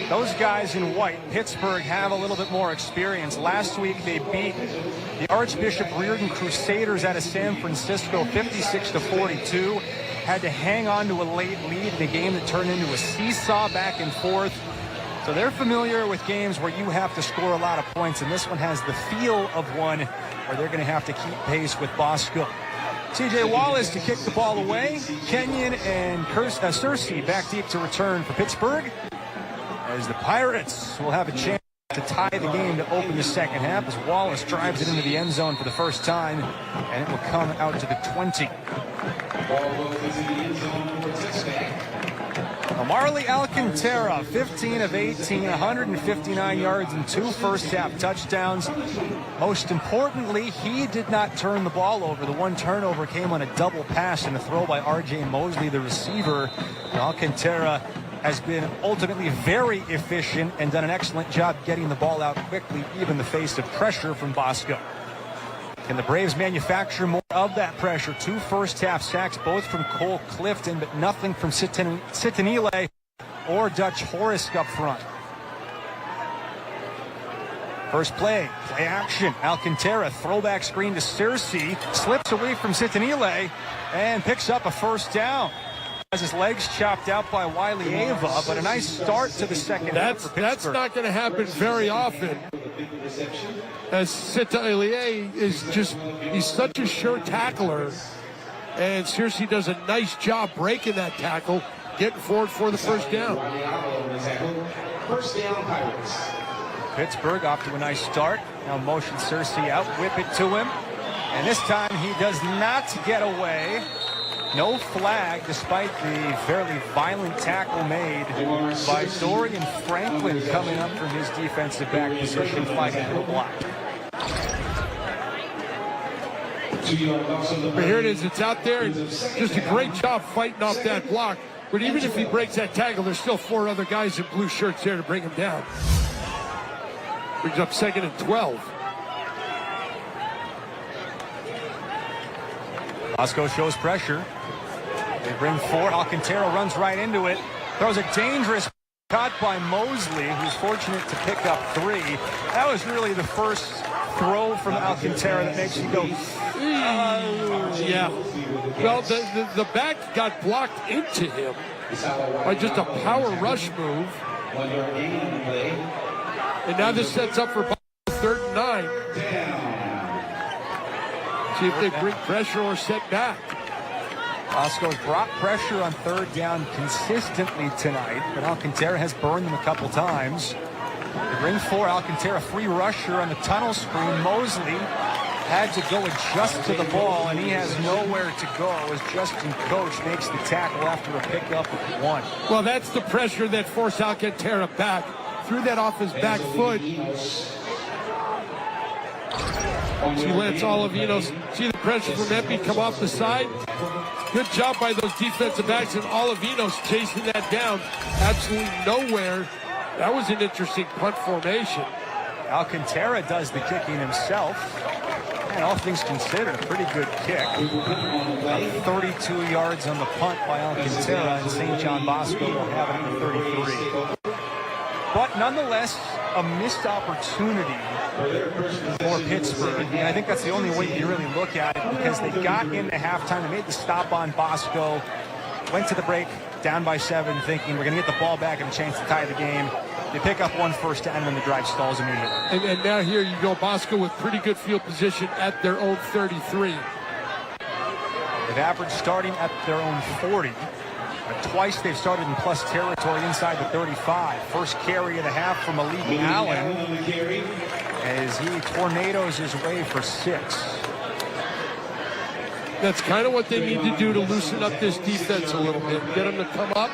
S2: those guys in white, Pittsburgh, have a little bit more experience. Last week, they beat the Archbishop Reardon Crusaders out of San Francisco 56-42. Had to hang on to a late lead in a game that turned into a seesaw back and forth. So they're familiar with games where you have to score a lot of points, and this one has the feel of one where they're going to have to keep pace with Bosco. C.J. Wallace to kick the ball away. Kenyon and Searcy back deep to return for Pittsburgh, as the Pirates will have a chance to tie the game to open the second half as Wallace drives it into the end zone for the first time, and it will come out to the 20. Marley Alcantara, 15 of 18, 159 yards and 2 first-half touchdowns. Most importantly, he did not turn the ball over. The one turnover came on a double pass and a throw by R.J. Mosley, the receiver. Alcantara has been ultimately very efficient and done an excellent job getting the ball out quickly, even in the face of pressure from Bosco. Can the Braves manufacture more of that pressure? 2 first-half sacks, both from Cole Clifton, but nothing from Sitanile or Dutch Horrisk up front. First play action. Alcantara, throwback screen to Searcy, slips away from Sitanile and picks up a first down. Has his legs chopped out by Wiley Ava, but a nice start to the second half for Pittsburgh.
S1: That's not going to happen very often, as Sitanile is he's such a sure tackler, and Searcy does a nice job breaking that tackle, getting forward for the first down.
S15: First down, Pirates.
S2: Pittsburgh off to a nice start. Now motion Searcy out, whip it to him, and this time he does not get away. No flag, despite the fairly violent tackle made by Dorian Franklin coming up from his defensive back position, flagging for the block.
S1: But here it is, it's out there, and just a great job fighting off that block. But even if he breaks that tackle, there's still 4 other guys in blue shirts there to bring him down. Brings up 2nd and 12.
S2: Bosco shows pressure. They bring 4. Alcantara runs right into it. Throws a dangerous caught by Mosley, who's fortunate to pick up 3. That was really the first throw from Alcantara that makes you go,
S1: yeah. Well, the back got blocked into him by just a power rush move. And now this sets up for 3rd and 9. See if they bring pressure or set back.
S2: Bosco's brought pressure on 3rd down consistently tonight, but Alcantara has burned them a couple times. They bring 4. Alcantara, free rusher on the tunnel screen. Mosley had to go adjust to the ball, and he has nowhere to go as Justin Coach makes the tackle after a pickup of 1.
S1: Well, that's the pressure that forced Alcantara back. Threw that off his back foot. See Lance Olavino, see the pressure from Epi come off the side. Good job by those defensive backs, and Olavino's chasing that down. Absolutely nowhere. That was an interesting punt formation.
S2: Alcantara does the kicking himself. And all things considered, a pretty good kick. 32 yards on the punt by Alcantara, and St. John Bosco will have it at the 33. But nonetheless, a missed opportunity for Pittsburgh. And I think that's the only way you really look at it, because they got into halftime, they made the stop on Bosco, went to the break, down by 7, thinking we're going to get the ball back and a chance to tie the game. They pick up 1 first down when the drive stalls immediately.
S1: And now here you go, Bosco with pretty good field position at their own 33.
S2: They've averaged starting at their own 40. But twice they've started in plus territory inside the 35. First carry of the half from Malik Allen as he tornadoes his way for 6.
S1: That's kind of what they need to do to loosen up this defense a little bit. Get them to come up,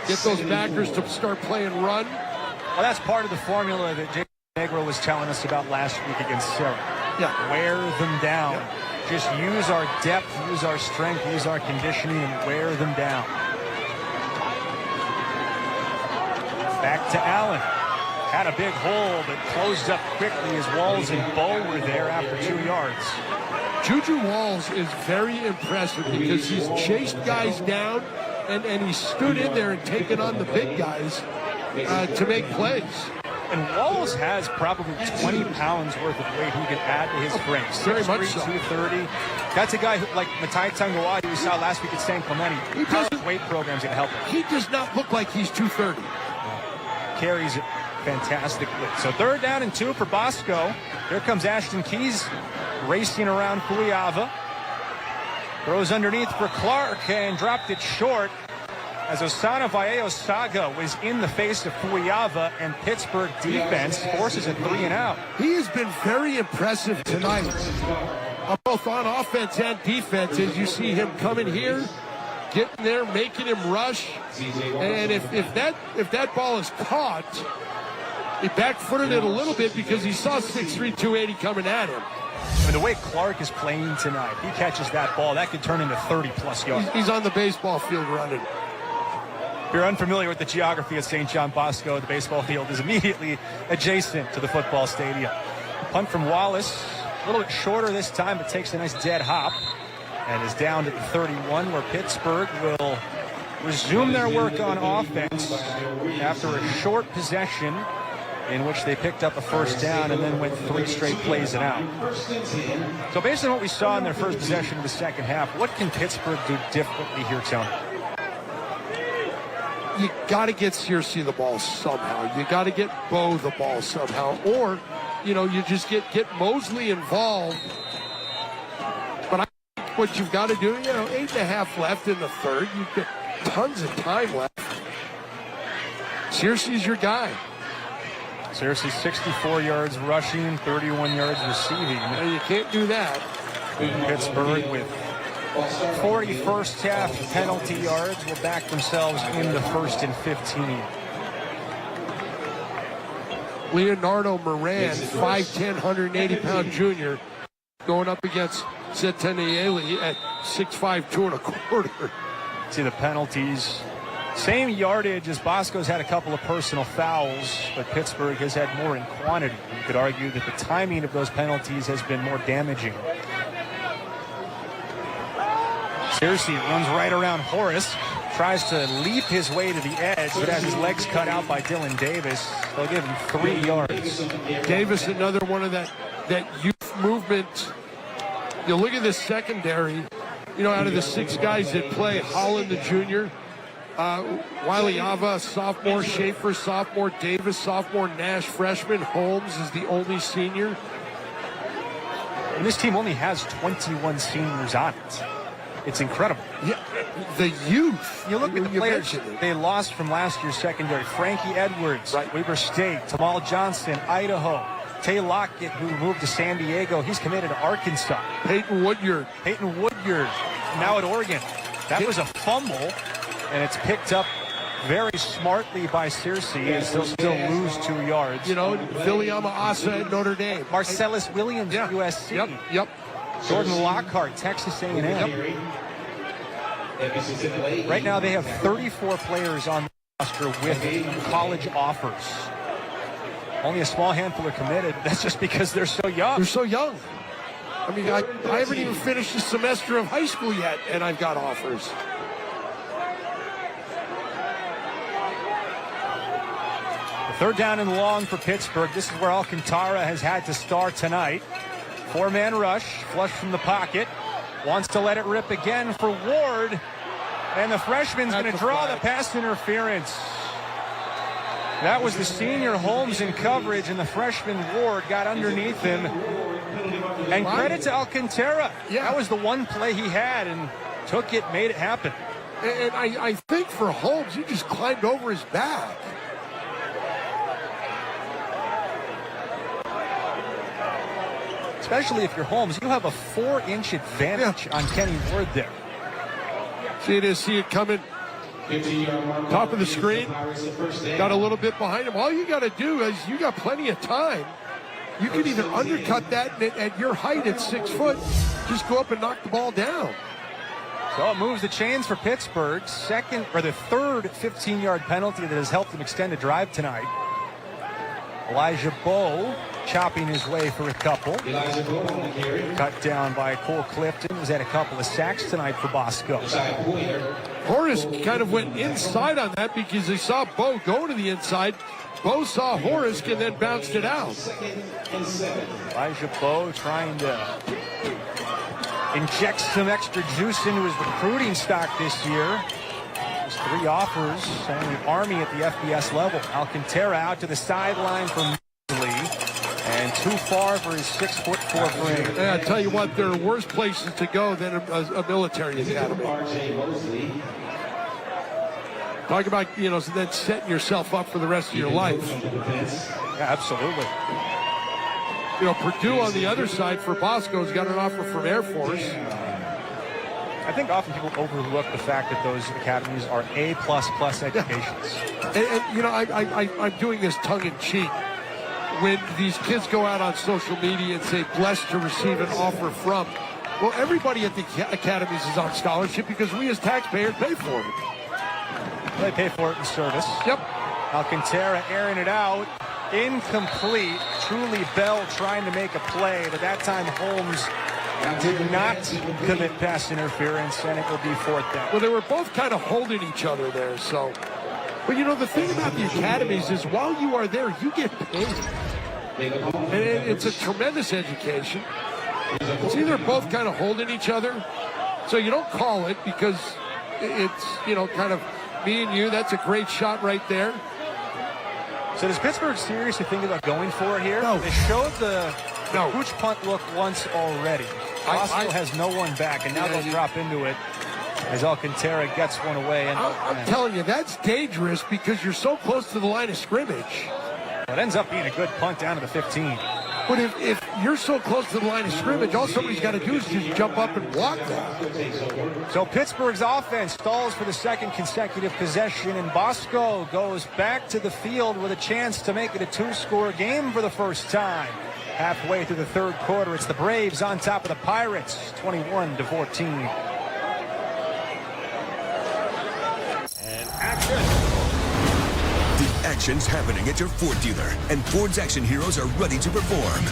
S1: get those backers to start playing run.
S2: Well, that's part of the formula that Jake Negro was telling us about last week against Sarah.
S1: Yeah.
S2: Wear them down. Yeah. Just use our depth, use our strength, use our conditioning, and wear them down. Back to Allen. had a big hole but closed up quickly as Walls and Bo were there after 2 yards.
S1: Juju Walls is very impressive because he's chased guys down and he stood in there and taken on the big guys to make plays.
S2: And Walls has probably 20 pounds worth of weight he can add to his frame.
S1: Very much so.
S2: 230. That's a guy who, like Matai Tangawadi, who we saw last week at San Clemente. Weight program's going to help him.
S1: He does not look like he's 230.
S2: Carries it fantastically. So 3rd down and 2 for Bosco. Here comes Ashton Keys racing around Fuyava. Throws underneath for Clark and dropped it short as Osana Vallejo Saga was in the face of Fuyava, and Pittsburgh defense forces a 3 and out.
S1: He has been very impressive tonight, both on offense and defense, as you see him coming here, getting there, making him rush. And if that ball is caught, he back-footed it a little bit because he saw 6'3", 280 coming at him.
S2: And the way Clark is playing tonight, he catches that ball, that could turn into 30-plus yards.
S1: He's on the baseball field running.
S2: If you're unfamiliar with the geography of St. John Bosco, the baseball field is immediately adjacent to the football stadium. Punt from Wallace, a little bit shorter this time, but takes a nice dead hop and is down to the 31, where Pittsburgh will resume their work on offense after a short possession in which they picked up a 1st down and then went 3 straight plays and out. So based on what we saw in their first possession of the second half, what can Pittsburgh do differently here, Tony?
S1: You got to get Searcy the ball somehow. You got to get Bo the ball somehow. Or, you just get Mosley involved. But I think what you've got to do, 8.5 left in the 3rd. You've got tons of time left. Searcy's your guy.
S2: Searcy 64 yards rushing, 31 yards receiving.
S1: You can't do that.
S2: Pittsburgh with 41st half penalty yards will back themselves in the 1st and 15.
S1: Leonardo Moran, 5'10", 180-pound junior, going up against Zetanieli at 6'5", 2.25.
S2: See the penalties. Same yardage as Bosco's had a couple of personal fouls, but Pittsburgh has had more in quantity. You could argue that the timing of those penalties has been more damaging. Searcy runs right around Horace, tries to leap his way to the edge, but has his legs cut out by Dylan Davis. They'll give him 3 yards.
S1: Davis, another one of that youth movement. You look at this secondary, out of the 6 guys that play, Holland, the junior, Wiley Ava, sophomore, Schaefer, sophomore, Davis, sophomore, Nash, freshman, Holmes is the only senior.
S2: And this team only has 21 seniors on it. It's incredible.
S1: Yeah, the youth.
S2: You look at the players they lost from last year's secondary. Frankie Edwards, Weber State, Tamal Johnson, Idaho. Tay Lockett, who moved to San Diego. He's committed to Arkansas.
S1: Peyton Woodyard,
S2: now at Oregon. That was a fumble, and it's picked up very smartly by Searcy as they'll still lose 2 yards.
S1: Viliama Asa at Notre Dame.
S2: Marcellus Williams at USC.
S1: Yep.
S2: Jordan Lockhart, Texas A&M. Right now they have 34 players on the roster with college offers. Only a small handful are committed. That's just because they're so young.
S1: They're so young. I mean, I haven't even finished the semester of high school yet, and I've got offers.
S2: The 3rd down and long for Pittsburgh. This is where Alcantara has had to start tonight. 4-man rush, flush from the pocket. Wants to let it rip again for Ward. And the freshman's going to draw the pass interference. That was the senior Holmes in coverage, and the freshman Ward got underneath him. And credit to Alcantara.
S1: Yeah.
S2: That was the one play he had and took it, made it happen.
S1: And I think for Holmes, he just climbed over his back.
S2: Especially if you're Holmes, you have a 4-inch advantage on Kenny Ward there.
S1: See it coming. Top of the screen. Got a little bit behind him. All you got to do is you got plenty of time. You can either undercut that at your height at 6 foot, just go up and knock the ball down.
S2: So it moves the chains for Pittsburgh. The third 15-yard penalty that has helped them extend a drive tonight. Elijah Bowe chopping his way for a couple. Cut down by Cole Clifton. He's had a couple of sacks tonight for Bosco.
S1: Horace kind of went inside on that because he saw Bowe go to the inside. Bowe saw Horace and then bounced it out.
S2: Elijah Bowe trying to inject some extra juice into his recruiting stock this year. There's 3 offers and the Army at the FBS level. Alcantara out to the sideline for Mosley, and too far for his 6'4" frame.
S1: Yeah, I tell you what, there are worse places to go than a military academy. Talk about, then setting yourself up for the rest of your life.
S2: Yeah, absolutely.
S1: Purdue on the other side for Bosco has got an offer from Air Force.
S2: I think often people overlook the fact that those academies are A++ educations.
S1: I'm doing this tongue-in-cheek. When these kids go out on social media and say, blessed to receive an offer from, well, everybody at the academies is on scholarship because we as taxpayers pay for it.
S2: They pay for it in service.
S1: Yep.
S2: Alcantara airing it out. Incomplete. Truly Bell trying to make a play, but that time Holmes did not commit pass interference, and it will be 4th down.
S1: Well, they were both kind of holding each other there, so. But the thing about the academies is while you are there, you get paid. And it's a tremendous education. See, they're both kind of holding each other. So you don't call it because it's, kind of me and you. That's a great shot right there.
S2: So does Pittsburgh seriously think about going for it here?
S1: No.
S2: They showed the hooch punt look once already. Bosco has no one back, and now they'll drop into it as Alcantara gets one away. And
S1: I'm telling you, that's dangerous because you're so close to the line of scrimmage.
S2: It ends up being a good punt down to the 15.
S1: But if you're so close to the line of scrimmage, all somebody's got to do is just jump up and block that.
S2: So Pittsburgh's offense stalls for the 2nd consecutive possession, and Bosco goes back to the field with a chance to make it a 2-score game for the first time. Halfway through the 3rd quarter, it's the Braves on top of the Pirates, 21-14.
S3: And action! The action's happening at your Ford dealer, and Ford's action heroes are ready to perform.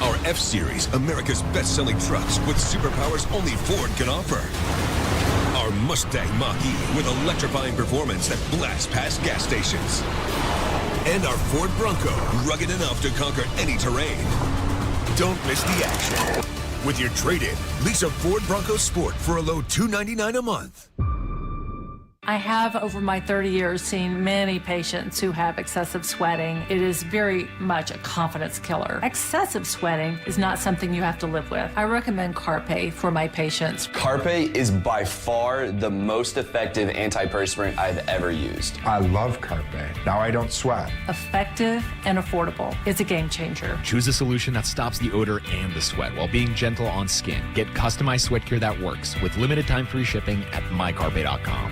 S3: Our F-Series, America's best-selling trucks with superpowers only Ford can offer. Our Mustang Mach-E with electrifying performance that blasts past gas stations. And our Ford Bronco, rugged enough to conquer any terrain. Don't miss the action. With your trade-in, lease a Ford Bronco Sport for a low $299 a month.
S16: I have, over my 30 years, seen many patients who have excessive sweating. It is very much a confidence killer. Excessive sweating is not something you have to live with. I recommend Carpe for my patients.
S17: Carpe is by far the most effective antiperspirant I've ever used.
S18: I love Carpe. Now I don't sweat.
S16: Effective and affordable. It's a game changer.
S21: Choose a solution that stops the odor and the sweat while being gentle on skin. Get customized sweat care that works with limited time free shipping at mycarpe.com.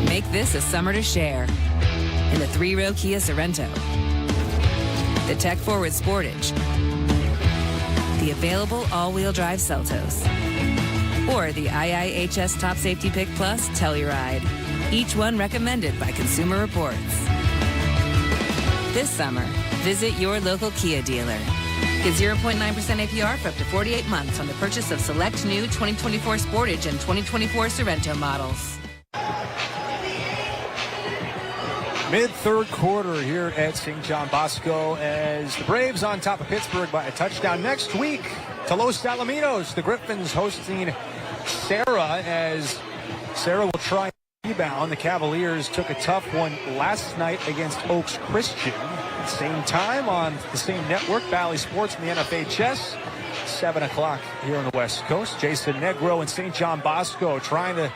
S22: Make this a summer to share in the 3-row Kia Sorento, the tech-forward Sportage, the available all-wheel drive Seltos, or the IIHS Top Safety Pick Plus Telluride, each one recommended by Consumer Reports. This summer, visit your local Kia dealer. Get 0.9% APR for up to 48 months on the purchase of select new 2024 Sportage and 2024 Sorento models.
S2: Mid-3rd quarter here at St. John Bosco as the Braves on top of Pittsburgh by a touchdown. Next week to Los Alamitos, the Griffins hosting Sarah as Sarah will try and rebound. The Cavaliers took a tough one last night against Oaks Christian. At the same time on the same network, Valley Sports and the NFHS. 7 o'clock here on the West Coast. Jason Negro and St. John Bosco trying to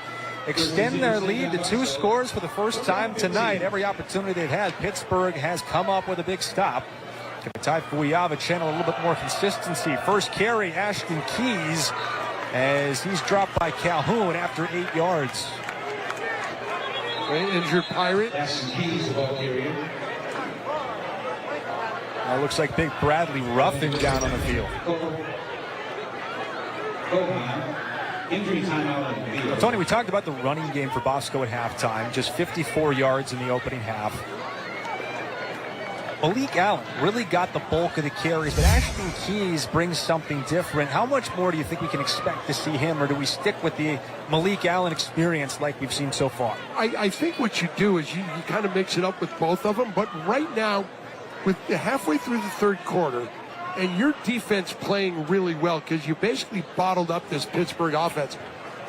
S2: extend their lead to 2 scores for the first time tonight. Every opportunity they've had, Pittsburgh has come up with a big stop. Ty Fuyava channel a little bit more consistency. First carry, Ashton Keys, as he's dropped by Calhoun after 8 yards.
S1: Injured Pirate.
S15: Ashton Keys, the ball carrier.
S2: Looks like Big Bradley Ruffin down on the field.
S15: Injury timeout on the field.
S2: Tony, we talked about the running game for Bosco at halftime. Just 54 yards in the opening half. Malik Allen really got the bulk of the carries, but Ashton Keys brings something different. How much more do you think we can expect to see him, or do we stick with the Malik Allen experience like we've seen so far?
S1: I think what you do is you kind of mix it up with both of them, but right now, with halfway through the third quarter, and your defense playing really well because you basically bottled up this Pittsburgh offense,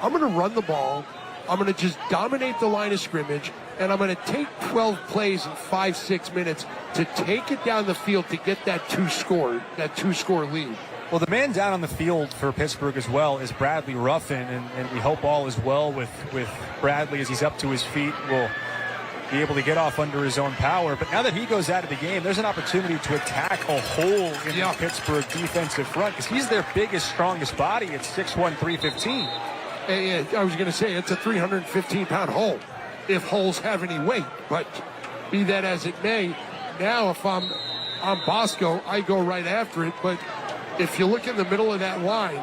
S1: I'm going to run the ball, I'm going to just dominate the line of scrimmage, and I'm going to take 12 plays in 5-6 minutes to take it down the field to get that two-score lead.
S2: Well, the man down on the field for Pittsburgh as well is Bradley Ruffin, and we hope all is well with Bradley as he's up to his feet. Will be able to get off under his own power. But now that he goes out of the game, there's an opportunity to attack a hole in the Pittsburgh defensive front because he's their biggest, strongest body at 6'1", 315.
S1: I was going to say it's a 315-pound hole, if holes have any weight. But be that as it may, now if I'm Bosco, I go right after it. But if you look in the middle of that line,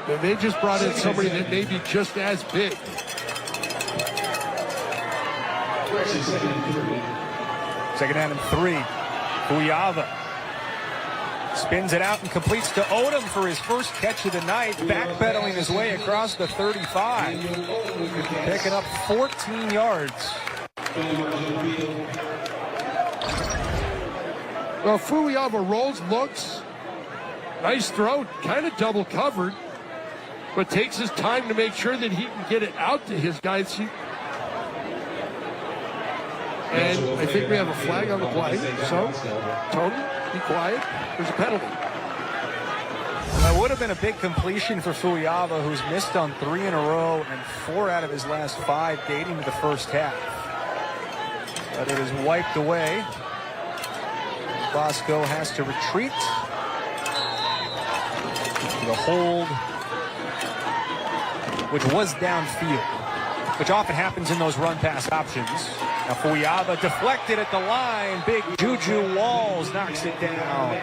S1: then they just brought in somebody that may be just as big.
S2: Second down and 3. Fuyava spins it out and completes to Odom for his first catch of the night, backpedaling his way across the 35, picking up 14 yards.
S1: Well, Fuyava rolls, looks, nice throw, kind of double covered, but takes his time to make sure that he can get it out to his guys. And I think we have a flag on the play. So, Tony, be quiet. There's a penalty.
S2: That would have been a big completion for Fuyava, who's missed on 3 in a row and 4 out of his last 5 dating to the first half. But it is wiped away. Bosco has to retreat. The hold, which was downfield, which often happens in those run-pass options. Now Fuyava deflected at the line. Big Juju Walls knocks it down.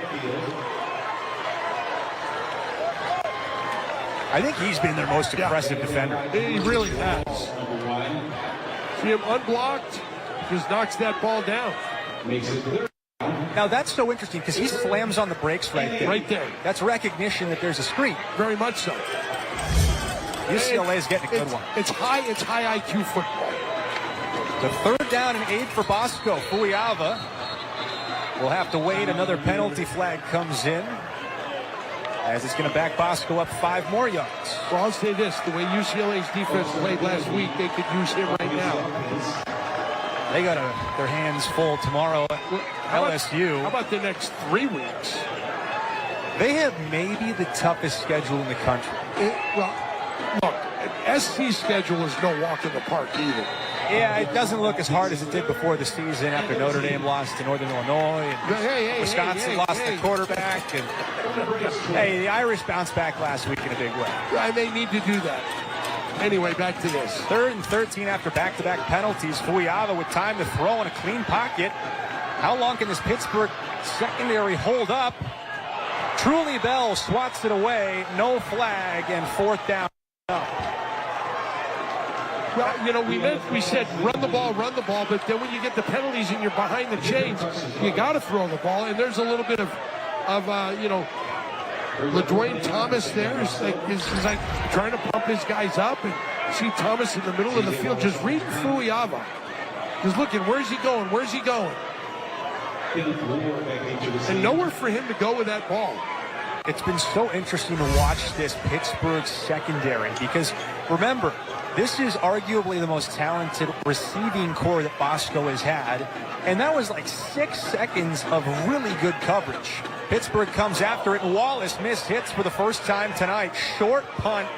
S2: I think he's been their most impressive defender.
S1: He really has. See him unblocked, just knocks that ball down.
S2: Now that's so interesting because he slams on the brakes right there.
S1: Right there.
S2: That's recognition that there's a screen.
S1: Very much so.
S2: UCLA is getting a good one.
S1: It's high IQ football.
S2: The 3rd down and 8 for Bosco. Fuyava will have to wait. Another penalty flag comes in as it's going to back Bosco up 5 more yards.
S1: Well, I'll say this. The way UCLA's defense played last week, they could use him right now.
S2: They got their hands full tomorrow at LSU.
S1: How about the next 3 weeks?
S2: They have maybe the toughest schedule in the country.
S1: Look, an SC schedule is no walk in the park either.
S2: Yeah, it doesn't look as hard as it did before the season after Notre Dame lost to Northern Illinois and Wisconsin lost the quarterback. And hey, the Irish bounced back last week in a big way.
S1: I may need to do that. Anyway, back to this.
S2: 3rd and 13 after back-to-back penalties. Fuyava with time to throw in a clean pocket. How long can this Pittsburgh secondary hold up? Truly Bell swats it away. No flag, and 4th down.
S1: Well, you know, we said run the ball, but then when you get the penalties and you're behind the chains, you got to throw the ball. And there's a little bit of LaDwayne Thomas there is like trying to pump his guys up, and see Thomas in the middle of the field just reading Fuyava. Just looking, where's he going? Where's he going? And nowhere for him to go with that ball.
S2: It's been so interesting to watch this Pittsburgh secondary because, remember, this is arguably the most talented receiving core that Bosco has had, and that was like 6 seconds of really good coverage. Pittsburgh comes after it, and Wallace missed hits for the first time tonight. Short punt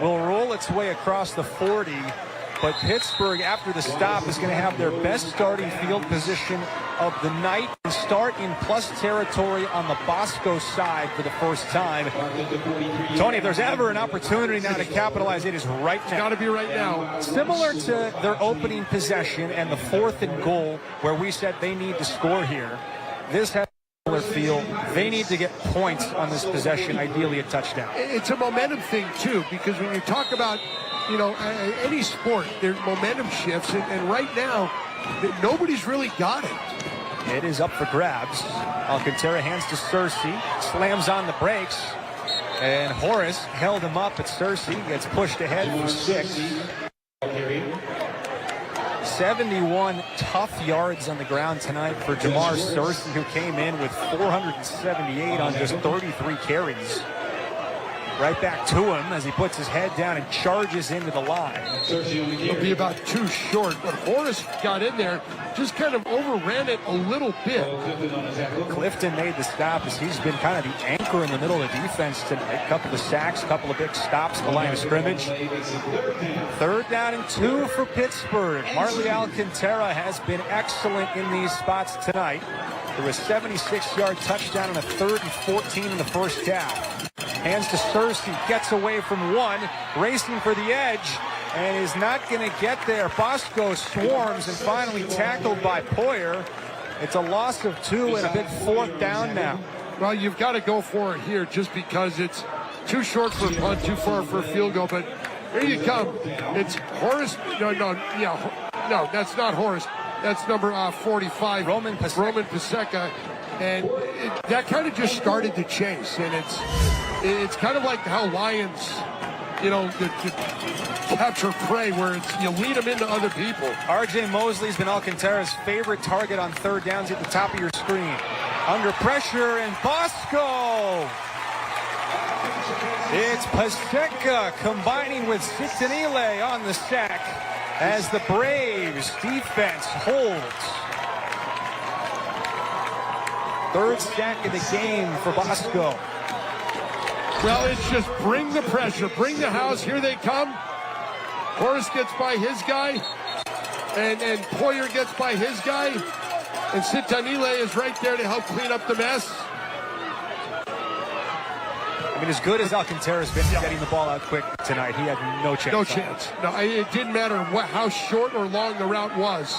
S2: will roll its way across the 40, but Pittsburgh, after the stop, is going to have their best starting field position of the night and start in plus territory on the Bosco side for the first time. Tony, if there's ever an opportunity now to capitalize, it is right now.
S1: It's got to be right now.
S2: Similar to their opening possession and the 4th and goal, where we said they need to score here. This has a feel. They need to get points on this possession, ideally a touchdown.
S1: It's a momentum thing, too, because when you talk about, you know, any sport, there's momentum shifts, and right now, nobody's really got it.
S2: It is up for grabs. Alcantara hands to Cersei, slams on the brakes, and Horace held him up, but Cersei gets pushed ahead for 6. 71 tough yards on the ground tonight for Jamar Cersei, who came in with 478 on just 33 carries. Right back to him as he puts his head down and charges into the line.
S1: He'll be about too short, but Horace got in there, just kind of overran it a little bit.
S2: Clifton made the stop as he's been kind of the anchor in the middle of the defense tonight. A couple of sacks, a couple of big stops at the line of scrimmage. 3rd down and 2 for Pittsburgh. Marley Alcantara has been excellent in these spots tonight. There was a 76-yard touchdown and a 3rd and 14 in the first half. Hands to Cersei, gets away from one, racing for the edge, and is not going to get there. Bosco swarms and finally tackled by Poyer. It's a loss of 2 and a big 4th down now.
S1: Well, you've got to go for it here just because it's too short for a punt, too far for a field goal. But here you come. It's Horace. No, that's not Horace. That's number 45, Roman Paseka. And that kind of just started the chase. And it's kind of like how lions, capture prey, where you lead them into other people.
S2: R.J. Mosley's been Alcantara's favorite target on 3rd downs at the top of your screen. Under pressure, and Bosco! It's Paseka combining with Sitanile on the sack as the Braves defense holds. 3rd sack of the game for Bosco.
S1: Well, it's just bring the pressure, bring the house. Here they come. Horace gets by his guy, and Poyer gets by his guy, and Sitanile is right there to help clean up the mess.
S2: I mean, as good as Alcantara's been getting the ball out quick tonight, he had no chance.
S1: No chance. No, it didn't matter how short or long the route was.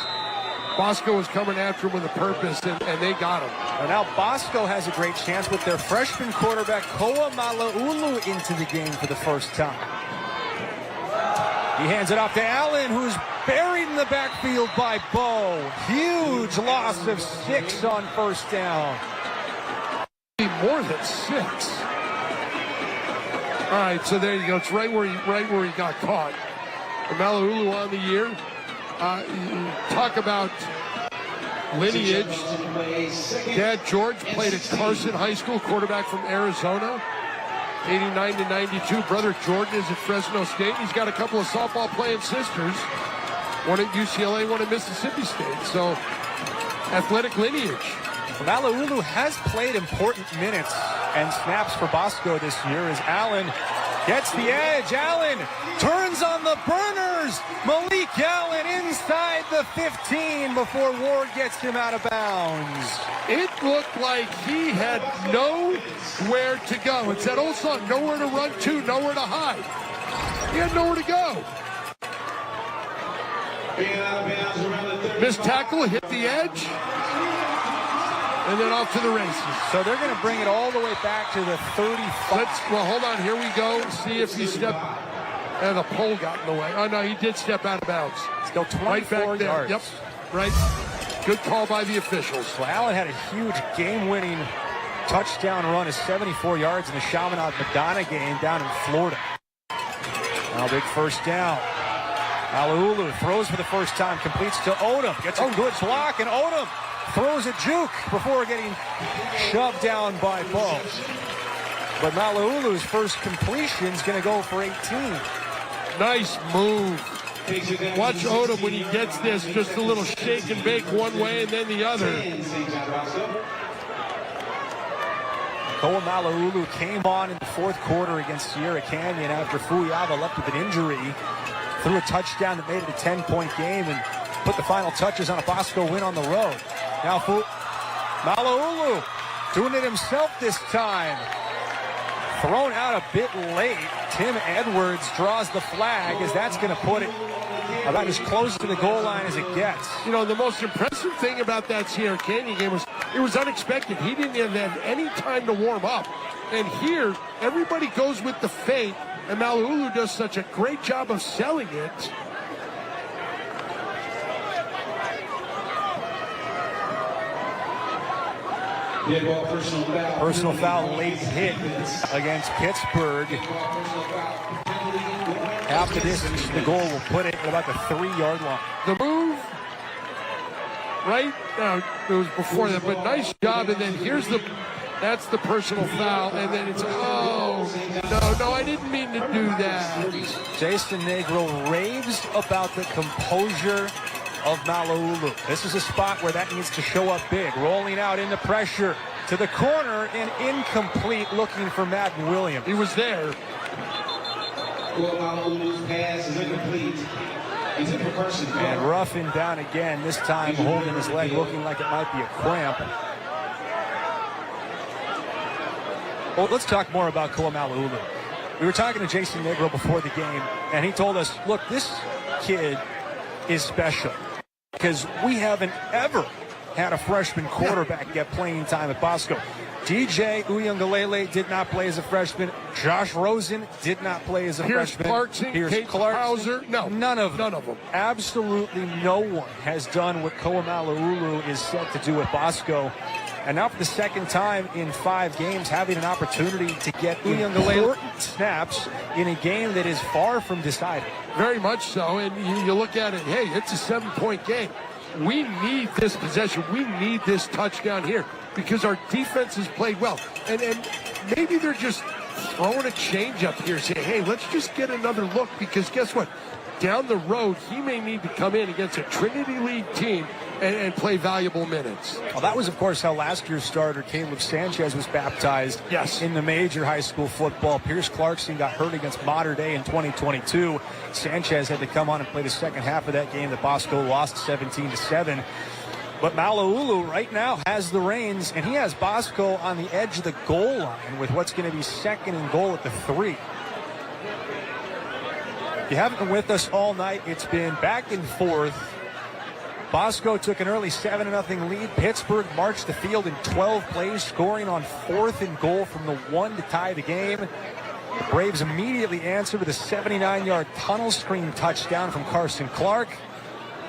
S1: Bosco was coming after him with a purpose, and they got him.
S2: And now Bosco has a great chance with their freshman quarterback, Koa Mala'ulu, into the game for the first time. He hands it off to Allen, who's buried in the backfield by Bo. Huge loss of 6 on 1st down.
S1: More than 6. All right, so there you go. It's right where he got caught. Mala'ulu on the year. Talk about lineage. Dad George played at Carson High School, quarterback from Arizona, 89 to 92. Brother Jordan is at Fresno State. He's got a couple of softball playing sisters, one at UCLA, one at Mississippi State. So athletic lineage.
S2: Mala'ulu has played important minutes and snaps for Bosco this year as Allen gets the edge. Allen turns on the burners. Malik Allen inside the 15 before Ward gets him out of bounds.
S1: It looked like he had nowhere to go. It's that old song, nowhere to run to, nowhere to hide. He had nowhere to go. Missed tackle, hit the edge, and then off to the races.
S2: So they're going to bring it all the way back to the 35.
S1: Well, hold on. Here we go. See if he stepped. And the pole got in the way. Oh, no, he did step out of bounds.
S2: Still 24
S1: right back there.
S2: yards.
S1: Yep, right. Good call by the officials.
S2: Well, Allen had a huge game-winning touchdown run of 74 yards in the Chaminade Madonna game down in Florida. Now big first down. Mala'ulu throws for the first time, completes to Odom. Gets a good block, and Odom throws a juke before getting shoved down by Bo. But Mala'ulu's first completion is going to go for 18.
S1: Nice move. Watch Odom when he gets this, just a little shake and bake one way and then the other.
S2: Koa Mala'ulu came on in the 4th quarter against Sierra Canyon after Fuyava left with an injury. Threw a touchdown that made it a 10-point game and put the final touches on a Bosco win on the road. Now Mala'ulu doing it himself this time. Thrown out a bit late. Tim Edwards draws the flag as that's going to put it about as close to the goal line as it gets.
S1: You know, the most impressive thing about that Sierra Canyon game was it was unexpected. He didn't even have any time to warm up. And here, everybody goes with the fake, and Mala'ulu does such a great job of selling it.
S2: Personal foul late hit against Pittsburgh. Half the distance to the goal will put it at about the 3-yard line.
S1: The move, right? No, it was before that, but nice job. And then that's the personal foul. And then it's, no, I didn't mean to do that.
S2: Jason Negro raves about the composure of Mala'ulu. This is a spot where that needs to show up big. Rolling out into pressure to the corner and incomplete, looking for Madden Williams.
S1: He was there.
S15: Mala'ulu's pass is incomplete. He's in for person.
S2: And roughing down again, this time holding his leg, looking like it might be a cramp. Well, let's talk more about Mala'ulu. We were talking to Jason Negro before the game, and he told us, look, this kid is special because we haven't ever had a freshman quarterback get playing time at Bosco. DJ Uyunglele did not play as a freshman. Josh Rosen did not play as a freshman.
S1: Pierce Clarkson, no,
S2: none of them. Absolutely no one has done what Mala'ulu is set to do at Bosco. And now for the second time in 5 games, having an opportunity to get important snaps in a game that is far from decided.
S1: Very much so. And you look at it, hey, it's a 7-point game. We need this possession. We need this touchdown here because our defense has played well. And maybe they're just throwing a change up here, saying, hey, let's just get another look because guess what? Down the road, he may need to come in against a Trinity League team and play valuable minutes.
S2: Well, that was, of course, how last year's starter, Caleb Sanchez, was baptized in the major high school football. Pierce Clarkson got hurt against Mater Dei in 2022. Sanchez had to come on and play the second half of that game that Bosco lost 17-7. But Mala'ulu right now has the reins, and he has Bosco on the edge of the goal line with what's going to be second and goal at the 3. If you haven't been with us all night, it's been back and forth. Bosco took an early 7-0 lead. Pittsburgh marched the field in 12 plays, scoring on 4th and goal from the 1 to tie the game. The Braves immediately answered with a 79-yard tunnel screen touchdown from Carson Clark.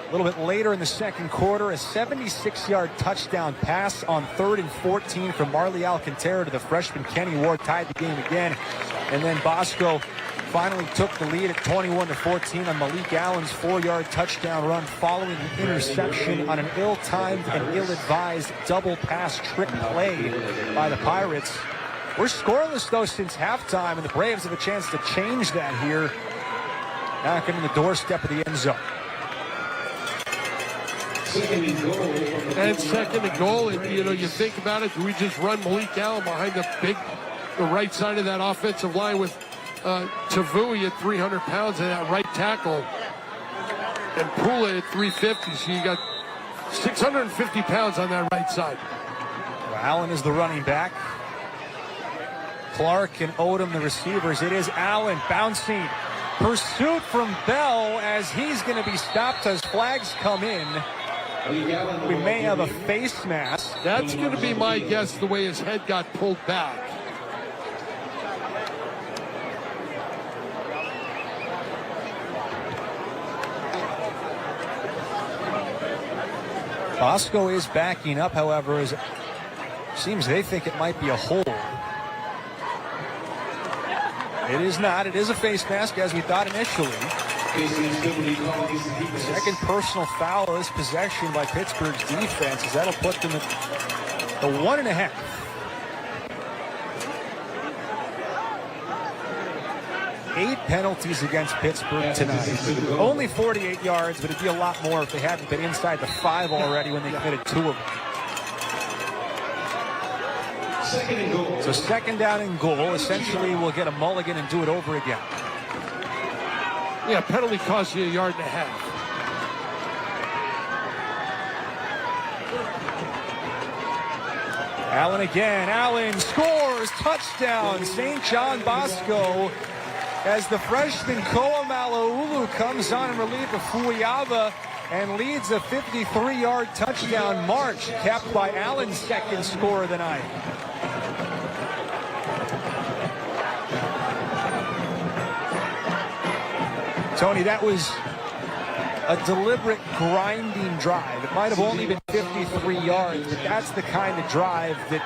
S2: A little bit later in the second quarter, a 76-yard touchdown pass on 3rd and 14 from Marley Alcantara to the freshman Kenny Ward tied the game again. And then Bosco finally took the lead at 21-14 on Malik Allen's 4-yard touchdown run following an interception on an ill-timed and ill-advised double pass trick play by the Pirates. We're scoreless, though, since halftime, and the Braves have a chance to change that here. Knocking on the doorstep of the end zone.
S1: And second and goal, and you think about it, do we just run Malik Allen behind the right side of that offensive line with Tavui at 300 pounds and that right tackle, and Pula at 350, so you got 650 pounds on that right side.
S2: Well, Allen is the running back. Clark and Odom the receivers. It is Allen bouncing. Pursuit from Bell as he's going to be stopped as flags come in. We may have a face mask.
S1: That's going to be my guess, the way his head got pulled back.
S2: Bosco is backing up, however, as it seems they think it might be a hold. It is not. It is a face mask, as we thought initially. Second personal foul of this possession by Pittsburgh's defense, as that'll put them at the 1.5. Eight penalties against Pittsburgh tonight. Only 48 yards, but it'd be a lot more if they hadn't been inside the 5 already when they committed 2 of them.
S15: Second and goal.
S2: So second down and goal. Essentially, we'll get a mulligan and do it over again.
S1: Yeah, penalty costs you 1.5 yards.
S2: Allen again. Allen scores. Touchdown. St. John Bosco. As the freshman Koa Mala'ulu comes on in relief of Fuiava and leads a 53-yard touchdown march, capped by Allen's second score of the night. Tony, that was
S4: a deliberate grinding drive. It might have only been 53 yards, but that's the kind of drive that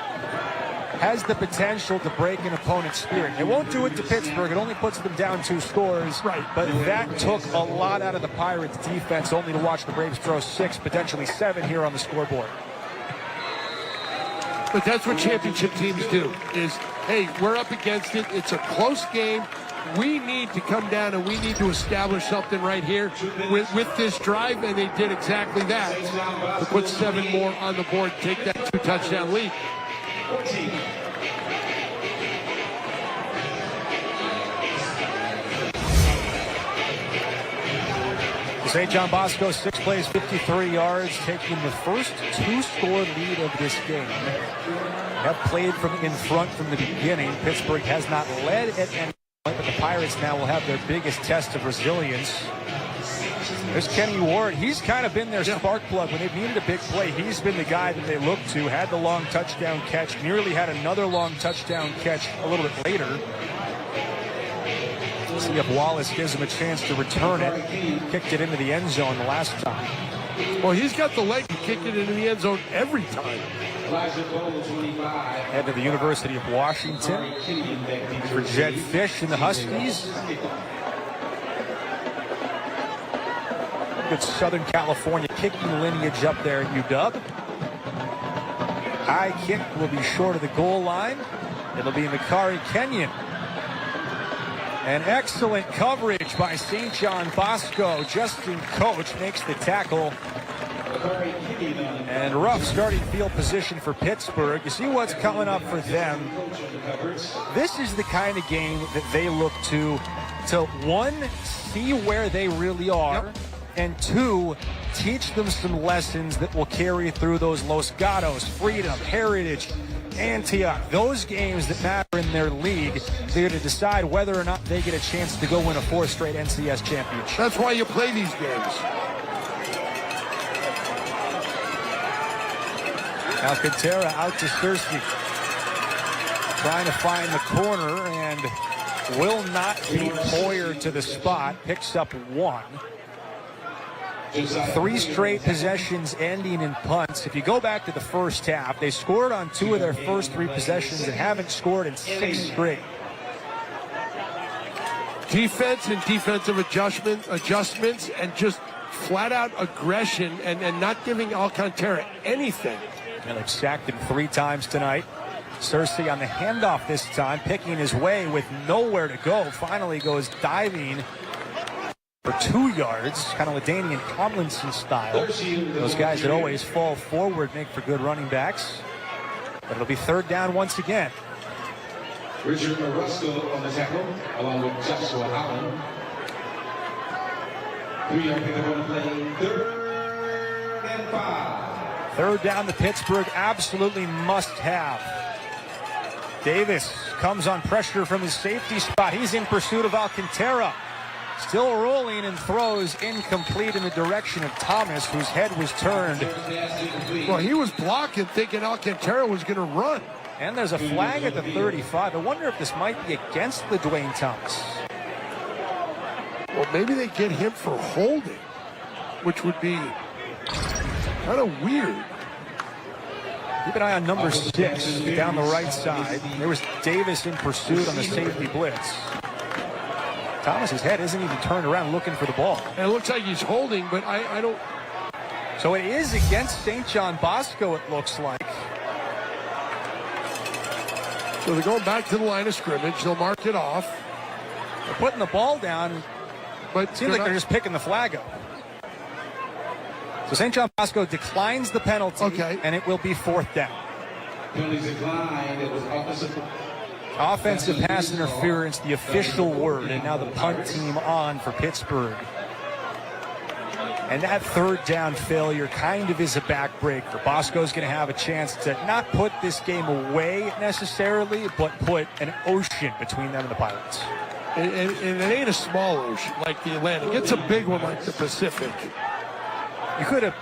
S4: has the potential to break an opponent's spirit. It won't do it to Pittsburgh. It only puts them down 2 scores.
S1: Right.
S4: But that took a lot out of the Pirates' defense, only to watch the Braves throw 6, potentially 7 here on the scoreboard.
S1: But that's what championship teams do, is, hey, we're up against it. It's a close game. We need to come down and we need to establish something right here with this drive, and they did exactly that to put 7 more on the board, take that 2-touchdown lead.
S4: St. John Bosco, 6 plays, 53 yards, taking the first 2-score lead of this game. Have played from in front from the beginning. Pittsburgh has not led at any point, but the Pirates now will have their biggest test of resilience. There's Kenny Ward. He's kind of been their spark plug. When they've needed a big play, he's been the guy that they look to. Had the long touchdown catch, nearly had another long touchdown catch a little bit later. See if Wallace gives him a chance to return it. Kicked it into the end zone the last time.
S1: Well, he's got the leg to kick it into the end zone every time.
S4: Head to the University of Washington for Jed Fish and the Huskies. Good Southern California kicking lineage up there at UW. High kick will be short of the goal line. It'll be Makari Kenyon. An excellent coverage by St. John Bosco. Justin Coach makes the tackle. And rough starting field position for Pittsburgh. You see what's coming up for them. This is the kind of game that they look to one, see where they really are, and 2, teach them some lessons that will carry through those Los Gatos, Freedom, Heritage, Antioch. Those games that matter in their league, they're to decide whether or not they get a chance to go win a 4th straight NCS championship.
S1: That's why you play these games.
S4: Alcantara out to Searcy. Trying to find the corner and will not beat Poyer to the spot. Picks up 1. 3 straight possessions ending in punts. If you go back to the first half, they scored on 2 of their first 3 possessions and haven't scored in 6 straight.
S1: Defense and defensive adjustments and just flat out aggression and not giving Alcantara anything.
S4: And they've sacked him 3 times tonight. Searcy on the handoff this time, picking his way with nowhere to go. Finally goes diving for 2 yards, kind of LaDainian Tomlinson style. Those guys that always fall forward make for good running backs. But it'll be 3rd down once again.
S15: Richard Marusco on the tackle, along with Joshua Allen. 3-yard pickup on the play, 3rd and 5.
S4: 3rd down to Pittsburgh, absolutely must have. Davis comes on pressure from his safety spot. He's in pursuit of Alcantara. Still rolling and throws incomplete in the direction of Thomas, whose head was turned.
S1: Well, he was blocking, thinking Alcantara was going to run.
S4: And there's a flag at the 35. I wonder if this might be against LaDwayne Thomas.
S1: Well, maybe they get him for holding, which would be kind of weird.
S4: Keep an eye on number 6 down the right side. There was Davis in pursuit on the safety blitz. Thomas's head isn't even turned around looking for the ball.
S1: And it looks like he's holding, but I don't.
S4: So it is against St. John Bosco, it looks like.
S1: So they're going back to the line of scrimmage. They'll mark it off.
S4: They're putting the ball down, but it seems like they're just picking the flag up. So St. John Bosco declines the penalty, and it will be 4th down.
S15: Penalties declined. It was
S4: offensive pass interference, the official word, and now the punt team on for Pittsburgh. And that 3rd down failure kind of is a backbreaker. Bosco's going to have a chance to not put this game away necessarily, but put an ocean between them and the Pirates.
S1: And it ain't a small ocean like the Atlantic. It's a big one like the Pacific.
S4: You could have...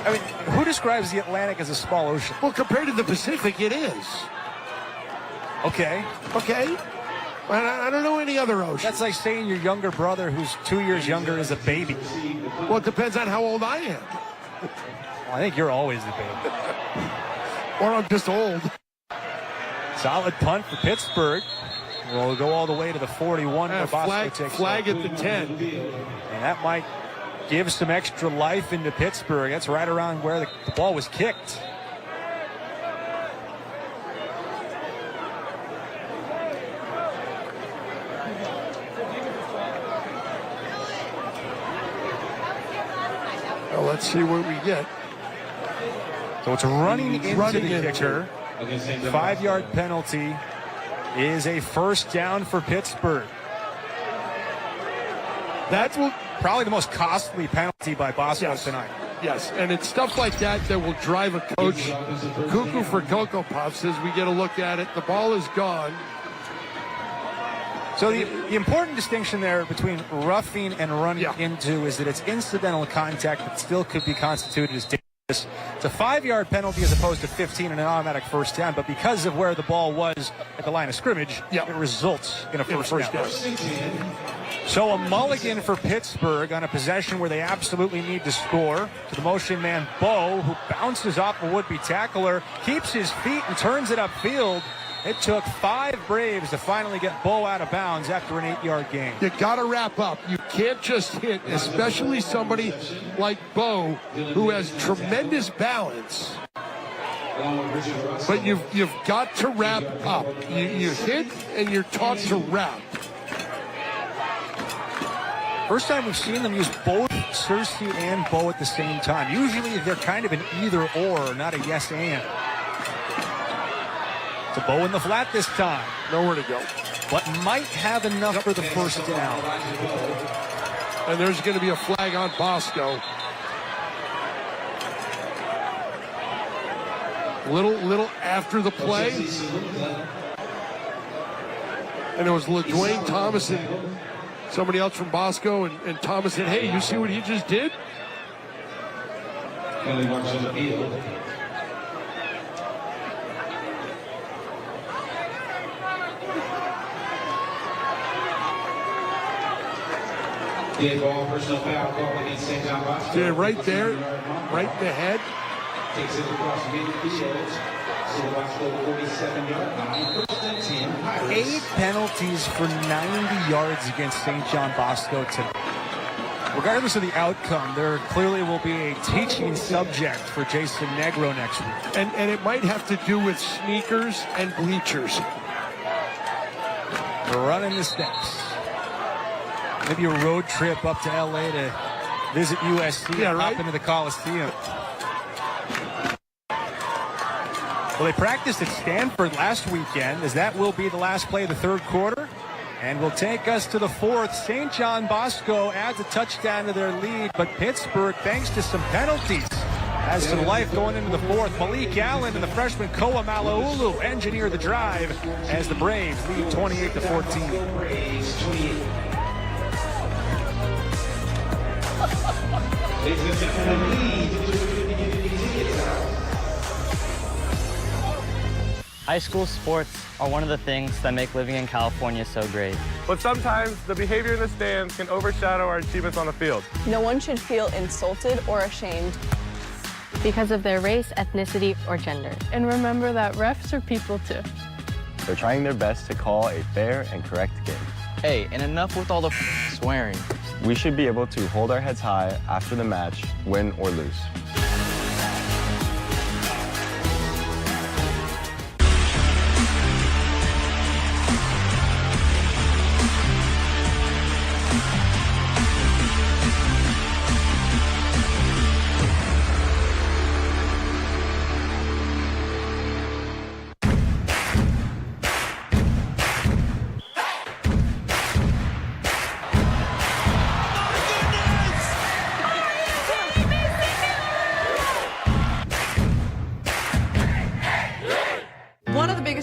S4: I mean, who describes the Atlantic as a small ocean?
S1: Well, compared to the Pacific, it is.
S4: Okay.
S1: I don't know any other ocean.
S4: That's like saying your younger brother, who's 2 years younger, is a baby.
S1: Well, it depends on how old I am.
S4: Well, I think you're always the baby.
S1: Or I'm just old.
S4: Solid punt for Pittsburgh. We'll go all the way to the 41.
S1: Flag at the 10.
S4: And that might give some extra life into Pittsburgh. That's right around where the ball was kicked.
S1: Well, let's see what we get.
S4: So it's running into the kicker. 5-yard penalty is a first down for Pittsburgh.
S1: That will
S4: probably the most costly penalty by Bosco tonight.
S1: Yes, and it's stuff like that will drive a coach cuckoo for Cocoa Puffs as we get a look at it. The ball is gone.
S4: So the important distinction there between roughing and running into is that it's incidental contact that still could be constituted as dangerous. It's a 5-yard penalty as opposed to 15 and an automatic first down, but because of where the ball was at the line of scrimmage, it results in a first down. So a mulligan for Pittsburgh on a possession where they absolutely need to score. To the motion man, Bo, who bounces off a would-be tackler, keeps his feet and turns it upfield. It took 5 Braves to finally get Bo out of bounds after an 8-yard gain.
S1: You got to wrap up. You can't just hit, especially somebody like Bo, who has tremendous balance. But you've got to wrap up. You hit and you're taught to wrap.
S4: First time we've seen them use both Cersei and Bo at the same time. Usually they're kind of an either or, not a yes and. It's a Bo in the flat this time.
S1: Nowhere to go.
S4: But might have enough for the first down.
S1: And there's going to be a flag on Bosco. Little after the play. And it was LaDwayne Thomas and somebody else from Bosco, and Thomas said, hey, you see what he just did?
S15: Penalty marks on the field. Dead ball, personal foul call against St. John Bosco.
S1: Yeah, right there, right in the head.
S15: Takes it across midfield. St. Bosco 47-yard line.
S4: 8 penalties for 90 yards against St. John Bosco today. Regardless of the outcome, there clearly will be a teaching subject for Jason Negro next week.
S1: And it might have to do with sneakers and bleachers.
S4: Running the steps. Maybe a road trip up to LA to visit USC and hop into the Coliseum. Well, they practiced at Stanford last weekend, as that will be the last play of the third quarter. And will take us to the fourth. St. John Bosco adds a touchdown to their lead, but Pittsburgh, thanks to some penalties, has some life going into the fourth. Malik Allen and the freshman Koa Malaulu engineer the drive as the Braves lead 28-14.
S15: Ladies and gentlemen,
S5: high school sports are one of the things that make living in California so great.
S7: But sometimes the behavior in the stands can overshadow our achievements on the field.
S9: No one should feel insulted or ashamed
S13: because of their race, ethnicity, or gender.
S9: And remember that refs are people too.
S20: They're trying their best to call a fair and correct game.
S5: Hey, and enough with all the swearing.
S20: We should be able to hold our heads high after the match, win or lose.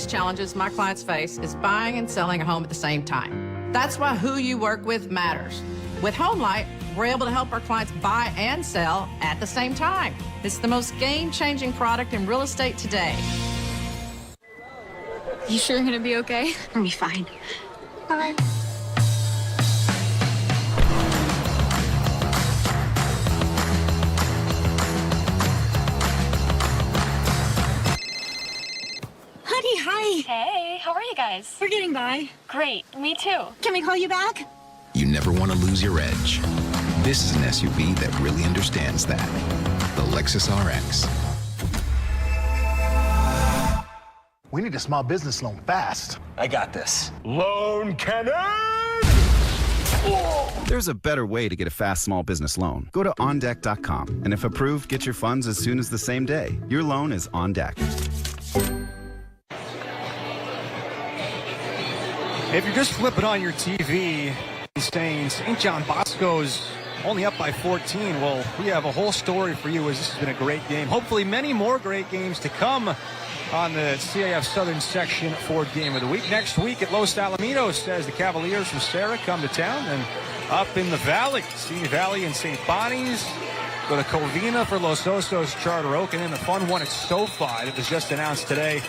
S23: Challenges my clients face is buying and selling a home at the same time. That's why who you work with matters. With HomeLight, we're able to help our clients buy and sell at the same time. It's the most game-changing product in real estate today.
S24: You sure you're gonna be okay?
S25: I'll be fine.
S10: Bye.
S6: Honey, hi.
S13: Hey, how are you guys?
S6: We're getting by.
S13: Great, me too.
S6: Can we call you back?
S8: You never want to lose your edge. This is an SUV that really understands that. The Lexus RX.
S19: We need a small business loan fast.
S8: I got this.
S19: Loan cannon!
S24: There's a better way to get a fast small business loan. Go to OnDeck.com, and if approved, get your funds as soon as the same day. Your loan is on deck.
S2: If you're just flipping on your TV, saying St. John Bosco's only up by 14, well, we have a whole story for you as this has been a great game. Hopefully many more great games to come on the CAF Southern Section Ford Game of the Week. Next week at Los Alamitos, as the Cavaliers from Sarah come to town. And up in the Valley, Simi Valley and St. Bonnie's. Go to Covina for Los Osos, Charter Oak. And then the fun one at SoFi that was just announced today,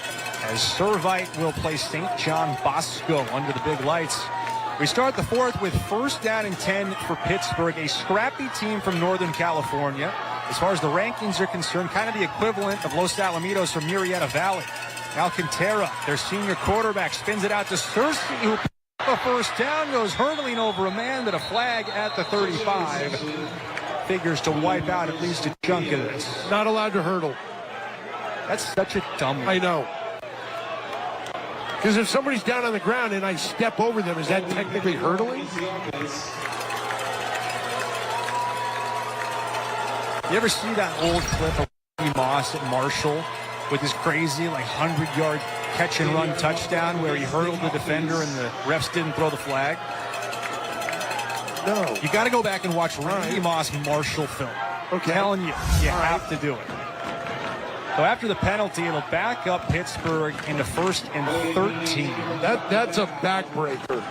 S2: as Servite will play St. John Bosco under the big lights. We start the fourth with first down and 10 for Pittsburgh, a scrappy team from Northern California. As far as the rankings are concerned, kind of the equivalent of Los Alamitos or Murrieta Valley. Alcantara, their senior quarterback, spins it out to Cersei, who picks up a first down, goes hurdling over a man, but a flag at the 35. Figures to wipe out at least a chunk of this.
S1: Not allowed to hurdle.
S2: That's such a dumb one.
S1: I know. Because if somebody's down on the ground and I step over them, is that technically hurdling?
S2: You ever see that old clip of Randy Moss at Marshall with his crazy, 100-yard catch and run touchdown where he hurdled the defender and the refs didn't throw the flag?
S1: No.
S2: You got to go back and watch Randy Moss Marshall film.
S1: Okay.
S2: I'm telling you, you have to do it. So after the penalty, it'll back up Pittsburgh into 1st and 13.
S1: That's a backbreaker.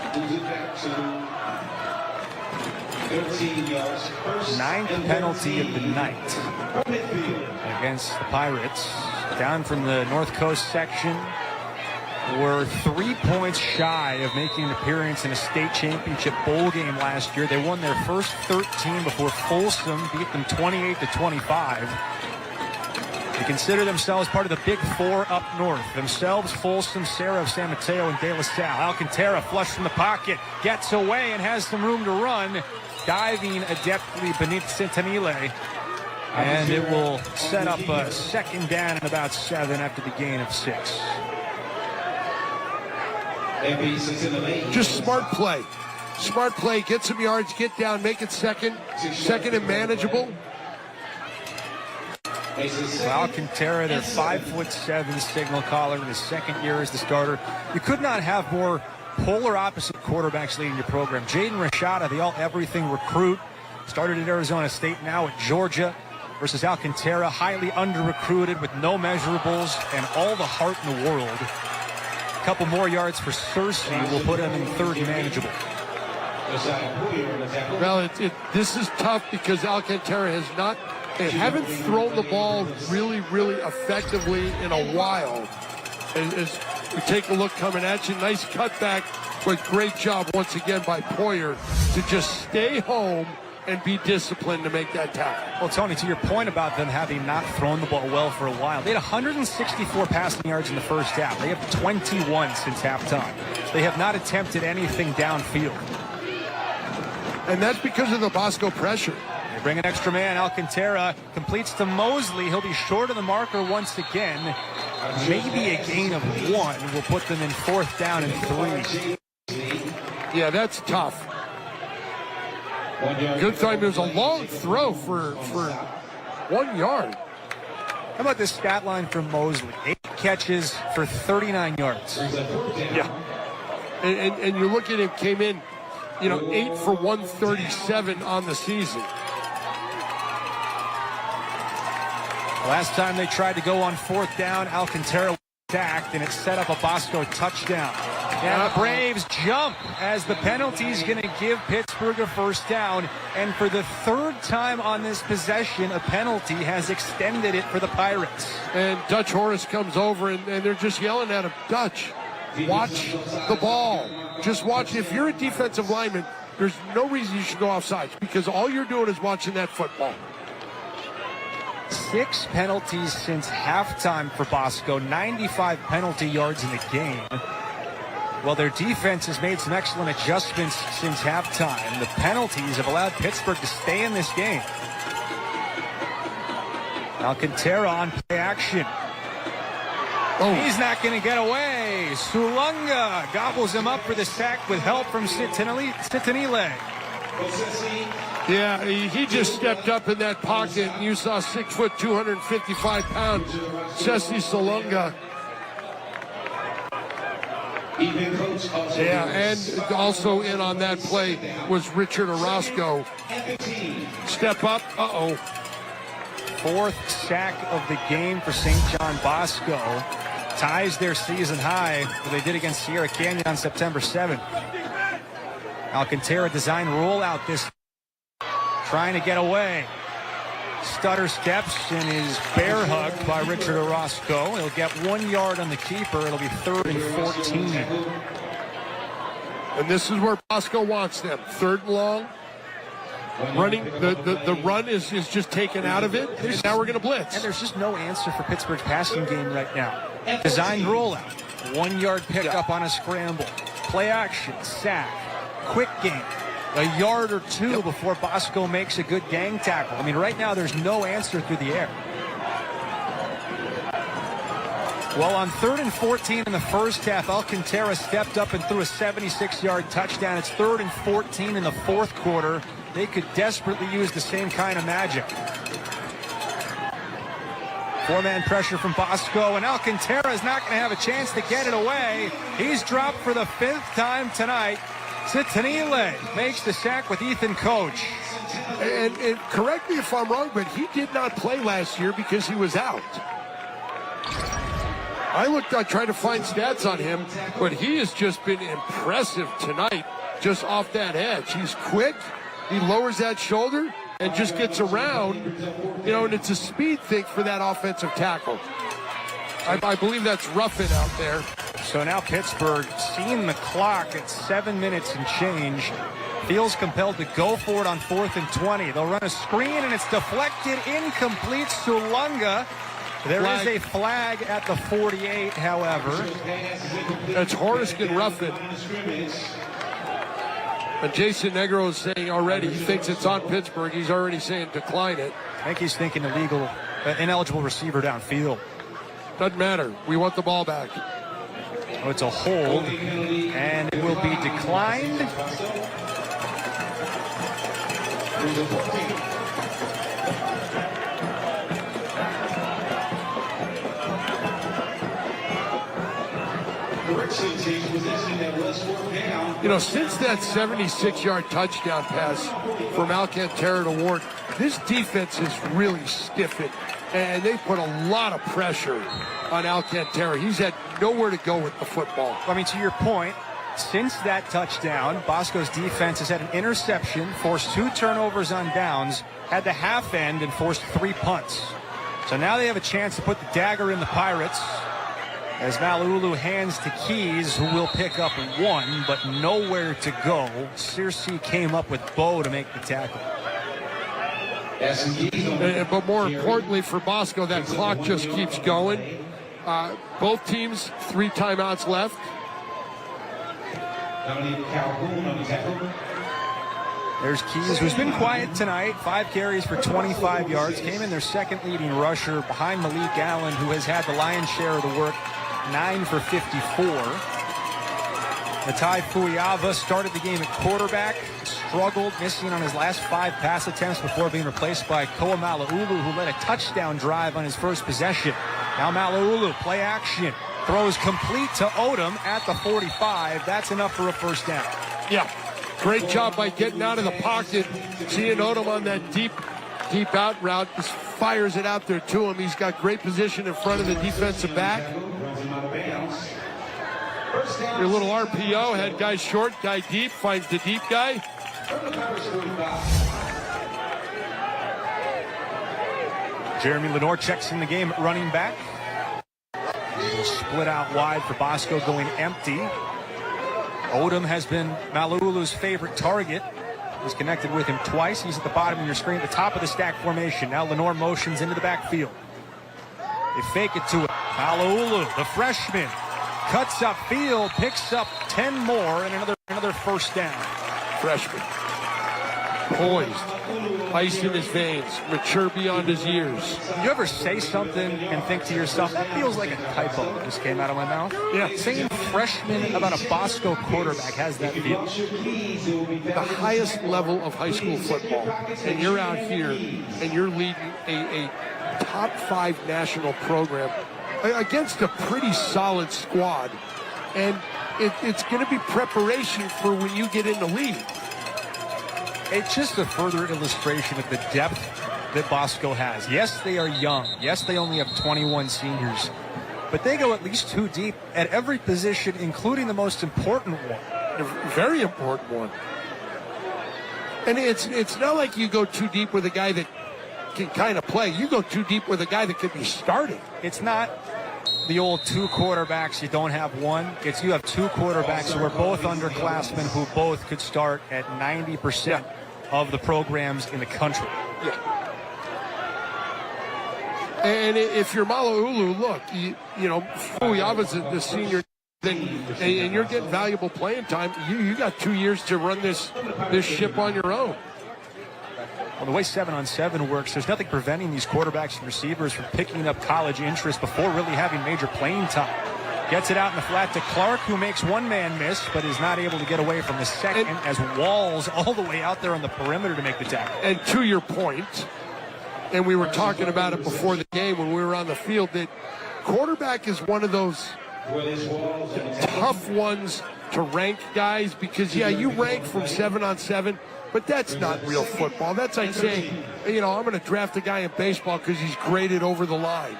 S2: 9th penalty of the night against the Pirates. Down from the North Coast section. Were 3 points shy of making an appearance in a state championship bowl game last year. They won their first 13 before Folsom beat them 28-25. They consider themselves part of the Big Four up north. Themselves, Folsom, Sarah of San Mateo, and De La Salle. Alcantara flush from the pocket, gets away and has some room to run. Diving adeptly beneath Centinile. And it will set up a second down and about 7 after the gain of 6.
S1: Just smart play. Smart play, get some yards, get down, make it second and manageable.
S2: Alcantara, their 5'7" signal caller in his second year as the starter. You could not have more polar opposite quarterbacks leading your program. Jaden Rashada, the all-everything recruit, started at Arizona State, now at Georgia, versus Alcantara, highly under-recruited with no measurables and all the heart in the world. A couple more yards for Cersei will put him in 3rd and manageable.
S1: Well, this is tough because Alcantara they haven't thrown the ball really effectively in a while. As we take a look coming at you, nice cutback, but great job once again by Poyer to just stay home and be disciplined to make that tackle.
S2: Well, Tony, to your point about them having not thrown the ball well for a while, they had 164 passing yards in the first half. They have 21 since halftime. They have not attempted anything downfield.
S1: And that's because of the Bosco pressure.
S2: They bring an extra man. Alcantara completes to Mosley. He'll be short of the marker once again. Maybe a gain of 1 will put them in 4th down and 3.
S1: Yeah, that's tough. Good time. There's a long throw for 1 yard.
S2: How about this stat line from Mosley? 8 catches for 39 yards.
S1: Yeah. And you look at him, came in, 8 for 137 on the season.
S2: Last time they tried to go on 4th down, Alcantara was sacked, and it set up a Bosco touchdown. And the Braves jump as the penalty is going to give Pittsburgh a 1st down. And for the 3rd time on this possession, a penalty has extended it for the Pirates.
S1: And Dutch Horace comes over, and they're just yelling at him, Dutch, watch the ball. Just watch. If you're a defensive lineman, there's no reason you should go offsides because all you're doing is watching that football.
S2: 6 penalties since halftime for Bosco, 95 penalty yards in the game. Well, their defense has made some excellent adjustments since halftime. The penalties have allowed Pittsburgh to stay in this game. Alcantara on play action. Oh, he's not going to get away. Sulunga gobbles him up for the sack with help from Sitanile.
S1: Yeah, he just stepped up in that pocket, and you saw 6 foot, 255 pounds, Sesi Sulunga. Yeah, and also in on that play was Richard Orozco. Step up, uh-oh.
S2: 4th sack of the game for St. John Bosco. Ties their season high that they did against Sierra Canyon on September 7th. Alcantara design rollout this, trying to get away. Stutter steps and is bear hugged by Richard Orozco. He'll get 1 yard on the keeper. It'll be 3rd and 14.
S1: And this is where Bosco wants them. 3rd and long. Running, the run is just taken out of it, and now we're going to blitz.
S2: And there's just no answer for Pittsburgh's passing game right now. Designed rollout, 1 yard pickup on a scramble, play action, sack, quick game, a yard or 2 before Bosco makes a good gang tackle. I mean, right now there's no answer through the air. Well, on 3rd and 14 in the first half, Alcantara stepped up and threw a 76-yard touchdown. It's 3rd and 14 in the 4th quarter. They could desperately use the same kind of magic. 4-man pressure from Bosco, and Alcantara is not going to have a chance to get it away. He's dropped for the 5th time tonight. Sitanile makes the sack with Ethan Coach.
S1: And correct me if I'm wrong, but he did not play last year because he was out. I tried to find stats on him, but he has just been impressive tonight, just off that edge. He's quick. He lowers that shoulder and just gets around, and it's a speed thing for that offensive tackle. I believe that's Ruffin out there.
S2: So now Pittsburgh, seeing the clock at 7 minutes and change, feels compelled to go for it on 4th and 20. They'll run a screen, and it's deflected, incomplete. Sulunga. There is a flag at the 48, however.
S1: That's Horace Ruffin. And Jason Negro is saying already he thinks it's on Pittsburgh. He's already saying decline it.
S2: I think he's thinking ineligible receiver downfield.
S1: Doesn't matter. We want the ball back.
S2: Oh, it's a hold, and it will be declined.
S1: Since that 76-yard touchdown pass from Alcantara to Ward, this defense has really stiffened, and they put a lot of pressure on Alcantara. He's had nowhere to go with the football.
S2: I mean, to your point, since that touchdown, Bosco's defense has had an interception, forced 2 turnovers on downs, had the half end, and forced 3 punts. So now they have a chance to put the dagger in the Pirates, as Malulu hands to Keys, who will pick up 1, but nowhere to go. Searcy came up with Bo to make the tackle.
S1: But more importantly for Bosco, that clock just keeps going. Both teams, 3 timeouts left.
S2: There's Keys, who's been quiet tonight. 5 carries for 25 yards. Came in their second leading rusher behind Malik Allen, who has had the lion's share of the work. 9 for 54. Matai Fuiava started the game at quarterback, struggled, missing on his last 5 pass attempts before being replaced by Koa Mala'ulu, who led a touchdown drive on his first possession. Now Mala'ulu, play action, throws complete to Odom at the 45. That's enough for a first down.
S1: Yeah, great job by getting out of the pocket. Seeing Odom on that deep out route, just fires it out there to him. He's got great position in front of the defensive back. Your little RPO, had guy short, guy deep, finds the deep guy.
S2: Jeremy Lenore checks in the game at running back.
S4: Split out wide for Bosco going empty. Odom has been Malulu's favorite target. He's connected with him twice. He's at the bottom of your screen, at the top of the stack formation. Now Lenore motions into the backfield. They fake it to it. Malulu, the freshman, cuts up field, picks up 10 more, and another first down.
S1: Freshman. Poised. Ice in his veins. Mature beyond his years.
S4: You ever say something and think to yourself, that feels like a typo that just came out of my mouth?
S1: Yeah.
S4: Saying freshman about a Bosco quarterback has that feel.
S1: The highest level of high school football. And you're out here and you're leading a top 5 national program against a pretty solid squad. And it's going to be preparation for when you get in the league.
S4: It's just a further illustration of the depth that Bosco has. Yes, they are young. Yes, they only have 21 seniors. But they go at least 2 deep at every position, including the most important one.
S1: A very important one. And it's not like you go too deep with a guy that can kind of play. You go too deep with a guy that could be starting.
S4: It's not the old 2 quarterbacks, you don't have one. It's you have 2 quarterbacks who are both underclassmen who both could start at 90% of the programs in the country.
S1: Yeah. And if you're Malulu, look, you know, Fuiava's the senior, and you're getting valuable playing time. You got 2 years to run this ship on your own.
S4: Well, the way 7-on-7 works, there's nothing preventing these quarterbacks and receivers from picking up college interest before really having major playing time. Gets it out in the flat to Clark, who makes one man miss, but is not able to get away from the second as Walls all the way out there on the perimeter to make the tackle.
S1: And to your point, and we were talking about it before the game when we were on the field, that quarterback is one of those tough ones to rank guys because, yeah, you rank from 7-on-7, but that's not real football. That's like saying, you know, I'm going to draft a guy in baseball because he's graded over the line.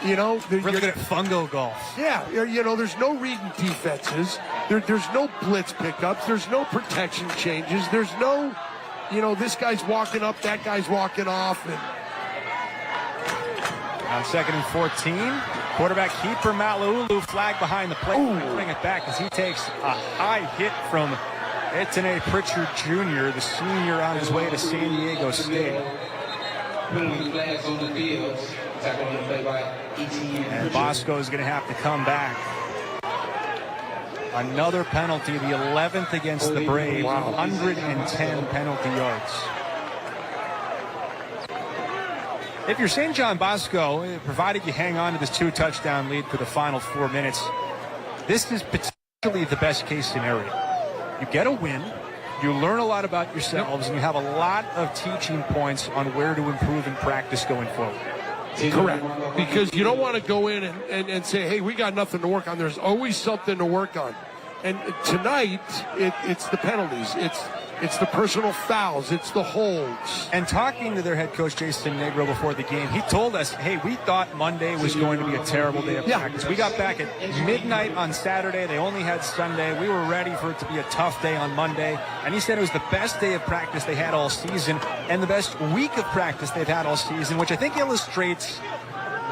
S1: You know,
S4: really good at fungo golf.
S1: Yeah, you know, there's no reading defenses. There's no blitz pickups. There's no protection changes. There's no, you know, this guy's walking up, that guy's walking off. And
S4: on 2nd and 14, quarterback keeper Malulu flag behind the plate. Bring it back as he takes a high hit from Etene Pritchard Jr., the senior on his way to San Diego State.
S15: Flags on the field.
S4: And Bosco is going to have to come back. Another penalty, the 11th against the Braves. 110 penalty yards. If you're St. John Bosco, provided you hang on to this 2-touchdown lead for the final 4 minutes, this is potentially the best case scenario. You get a win, you learn a lot about yourselves, and you have a lot of teaching points on where to improve in practice going forward.
S1: Correct. Because you don't want to go in and say, hey, we got nothing to work on. There's always something to work on. And tonight, it's the penalties. It's the personal fouls. It's the holds.
S4: And talking to their head coach, Jason Negro, before the game, he told us, hey, we thought Monday was going to be a terrible day of practice. We got back at midnight on Saturday. They only had Sunday. We were ready for it to be a tough day on Monday. And he said it was the best day of practice they had all season and the best week of practice they've had all season, which I think illustrates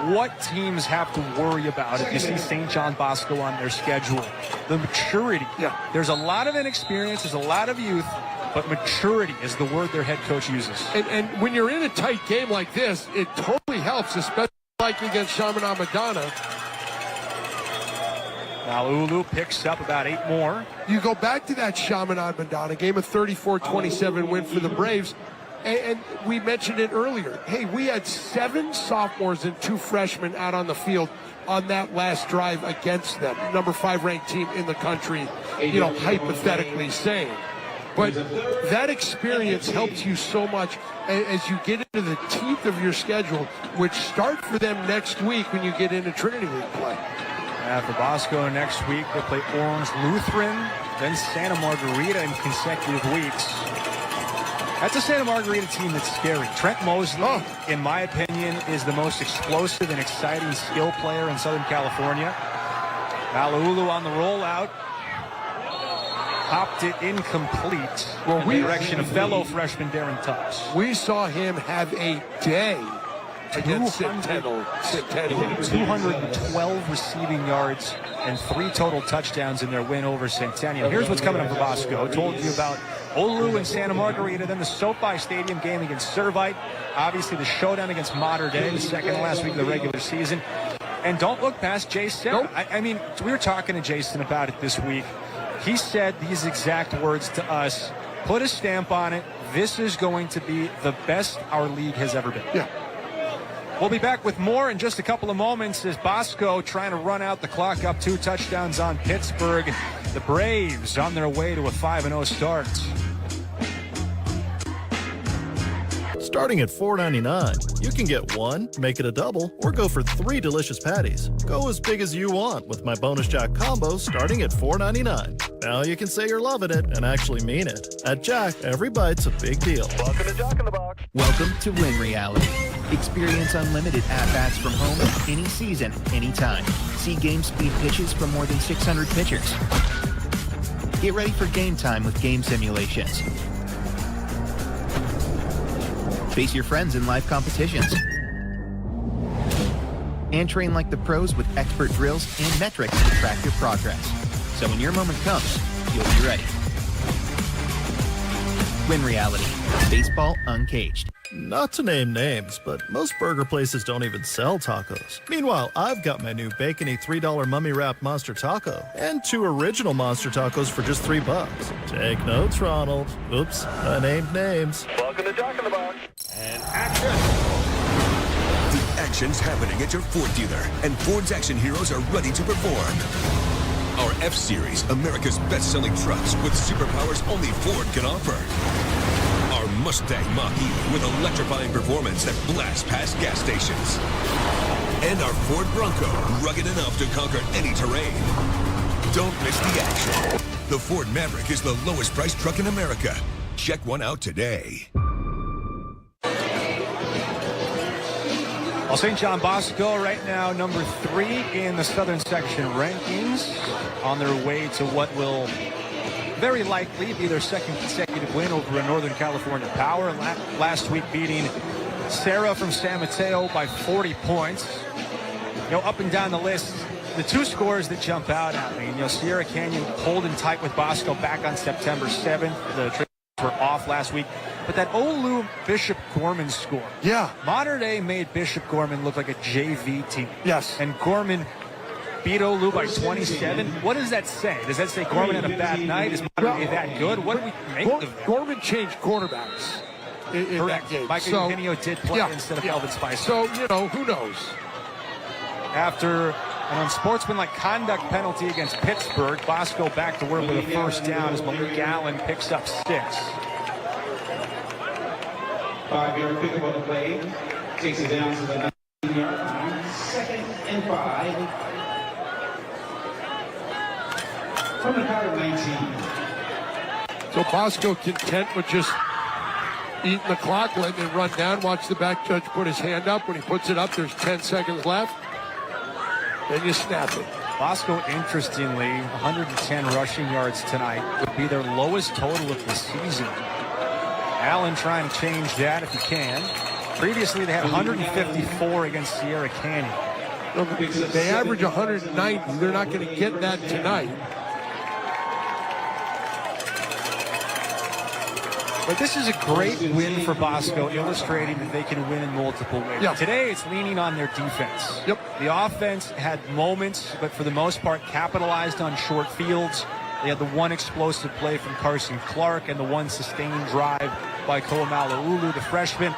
S4: what teams have to worry about if you see St. John Bosco on their schedule. The maturity. Yeah. There's a lot of inexperience. There's a lot of youth. But maturity is the word their head coach uses.
S1: And when you're in a tight game like this, it totally helps, especially like against Chaminade Madonna.
S4: Malulu picks up about 8 more.
S1: You go back to that Chaminade Madonna game, a 34-27 win for the Braves. And we mentioned it earlier. Hey, we had 7 sophomores and 2 freshmen out on the field on that last drive against them. Number 5 ranked team in the country, you know, hypothetically saying. But that experience helps you so much as you get into the teeth of your schedule, which start for them next week when you get into Trinity League play.
S4: For Bosco next week, they play Orange Lutheran, then Santa Margarita in consecutive weeks. That's a Santa Margarita team that's scary. Trent Mosley, in my opinion, is the most explosive and exciting skill player in Southern California. Malulu on the rollout. Popped it incomplete in the direction of fellow freshman Darren Tubbs.
S1: We saw him have a day against Centennial.
S4: 212 receiving yards and 3 total touchdowns in their win over Centennial. Here's what's coming up for Bosco. I told you about Olu and Santa Margarita, then the SoFi Stadium game against Servite. Obviously the showdown against Mater Dei, the second to last week of the regular season. And don't look past Jay Serra. Nope. I mean, we were talking to Jason about it this week. He said these exact words to us: put a stamp on it. This is going to be the best our league has ever been.
S1: Yeah.
S4: We'll be back with more in just a couple of moments as Bosco trying to run out the clock, up 2 touchdowns on Pittsburgh. The Braves on their way to a 5-0 start.
S3: Starting at $4.99, you can get one, make it a double, or go for 3 delicious patties. Go as big as you want with my Bonus Jack combos starting at $4.99. Now you can say you're loving it and actually mean it. At Jack, every bite's a big deal.
S11: Welcome to Jack in the Box.
S12: Welcome to Win Reality. Experience unlimited at-bats from home any season, anytime. See game speed pitches from more than 600 pitchers. Get ready for game time with game simulations. Face your friends in live competitions. And train like the pros with expert drills and metrics to track your progress. So when your moment comes, you'll be ready. Win Reality. Baseball uncaged.
S3: Not to name names, but most burger places don't even sell tacos. Meanwhile, I've got my new bacony $3 mummy wrap monster taco and 2 original monster tacos for just $3. Take notes, Ronald. Oops, I named names.
S11: Welcome to Jack in the Box.
S14: And action! The action's happening at your Ford dealer, and Ford's action heroes are ready to perform. Our F-Series, America's best-selling trucks with superpowers only Ford can offer. Our Mustang Mach-E with electrifying performance that blasts past gas stations. And our Ford Bronco, rugged enough to conquer any terrain. Don't miss the action. The Ford Maverick is the lowest priced truck in America. Check one out today.
S4: Well, St. John Bosco right now number 3 in the Southern Section rankings, on their way to what will very likely be their second consecutive win over a Northern California Power. Last week beating Sarah from San Mateo by 40 points. You know, up and down the list, the 2 scores that jump out at me, you know, Sierra Canyon holding tight with Bosco back on September 7th. The trades were off last week. But that Olu Bishop Gorman score.
S1: Yeah.
S4: Mater Dei made Bishop Gorman look like a JV team.
S1: Yes.
S4: And Gorman beat Olu by 27. What does that say? Does that say Gorman had a bad night? Is Mater Dei that good? What do we make of that?
S1: Gorman changed quarterbacks in
S4: Correct.
S1: that game.
S4: Michael Eugenio did play instead of Elvin Spicer.
S1: So, you know, who knows?
S4: After an unsportsmanlike conduct penalty against Pittsburgh, Bosco back to work with a first down as Malik Allen picks up 6.
S15: 5-yard pickup on the play. Takes it down to the 19-yard line. 2nd and 5. From the card 19.
S1: So Bosco content with just eating the clock, letting it run down. Watch the back judge put his hand up. When he puts it up, there's 10 seconds left. Then you snap it.
S4: Bosco, interestingly, 110 rushing yards tonight would be their lowest total of the season. Allen trying to change that if he can. Previously, they had 154 against Sierra Canyon.
S1: They average 190. They're not going to get that tonight.
S4: But this is a great win for Bosco, illustrating that they can win in multiple ways.
S1: Yeah.
S4: Today, it's leaning on their defense.
S1: Yep.
S4: The offense had moments, but for the most part, capitalized on short fields. They had the one explosive play from Carson Clark and the one sustained drive by Koamala Ulu, the freshman.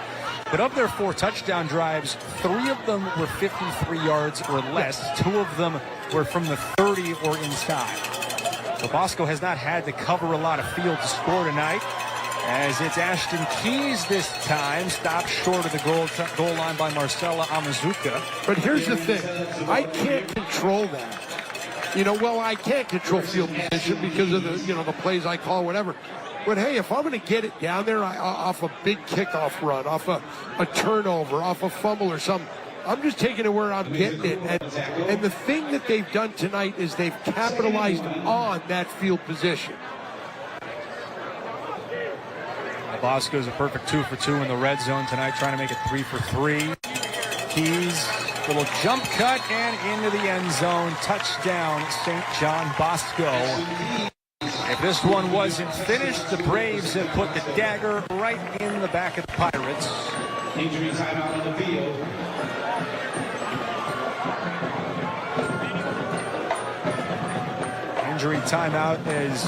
S4: But of their 4 touchdown drives, 3 of them were 53 yards or less. 2 of them were from the 30 or inside. So Bosco has not had to cover a lot of field to score tonight, as it's Ashton Keys this time, stopped short of the goal line by Marcella Amazuka.
S1: But here's the thing. I can't control that. You know, well, I can't control field position because of the, you know, the plays I call, whatever. But hey, if I'm going to get it down there off a big kickoff run, off a turnover, off a fumble or something, I'm just taking it where I'm getting it. And the thing that they've done tonight is they've capitalized on that field position.
S4: Bosco's a perfect 2 for 2 in the red zone tonight, trying to make it 3 for 3. Keys, little jump cut and into the end zone. Touchdown, St. John Bosco. If this one wasn't finished, the Braves have put the dagger right in the back of the Pirates.
S15: Injury timeout on the field.
S4: Injury timeout as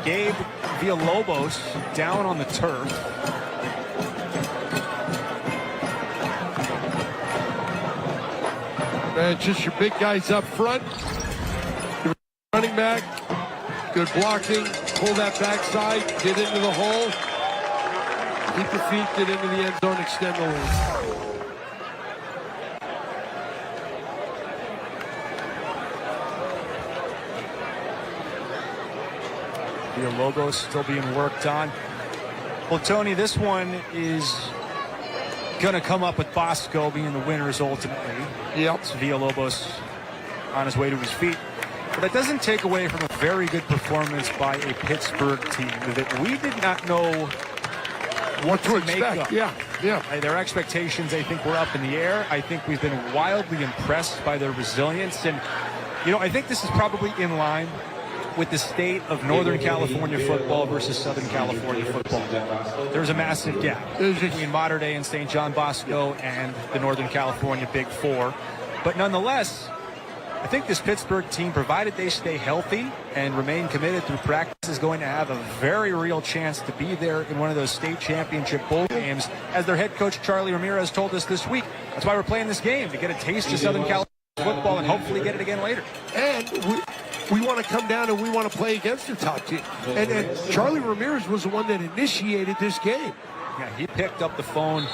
S4: Gabe Villalobos down on the turf.
S1: Just your big guys up front. Your running back, good blocking. Pull that backside, get into the hole. Keep your feet, get into the end zone, extend the lead.
S4: Villalobos still being worked on. Well, Tony, this one is going to come up with Bosco being the winners ultimately.
S1: Yep.
S4: It's Villalobos on his way to his feet. But that doesn't take away from a very good performance by a Pittsburgh team that we did not know what to make of.
S1: Yeah.
S4: Their expectations, I think, were up in the air. I think we've been wildly impressed by their resilience. And, I think this is probably in line with the state of Northern California football versus Southern California football. There's a massive gap between Mater Dei and St. John Bosco and the Northern California Big Four. But nonetheless, I think this Pittsburgh team, provided they stay healthy and remain committed through practice, is going to have a very real chance to be there in one of those state championship bowl games, as their head coach Charlie Ramirez told us this week. That's why we're playing this game, to get a taste of Southern California football and hopefully get it again later.
S1: And we want to come down and we want to play against the top team. And Charlie Ramirez was the one that initiated this game.
S4: Yeah, he picked up the phone.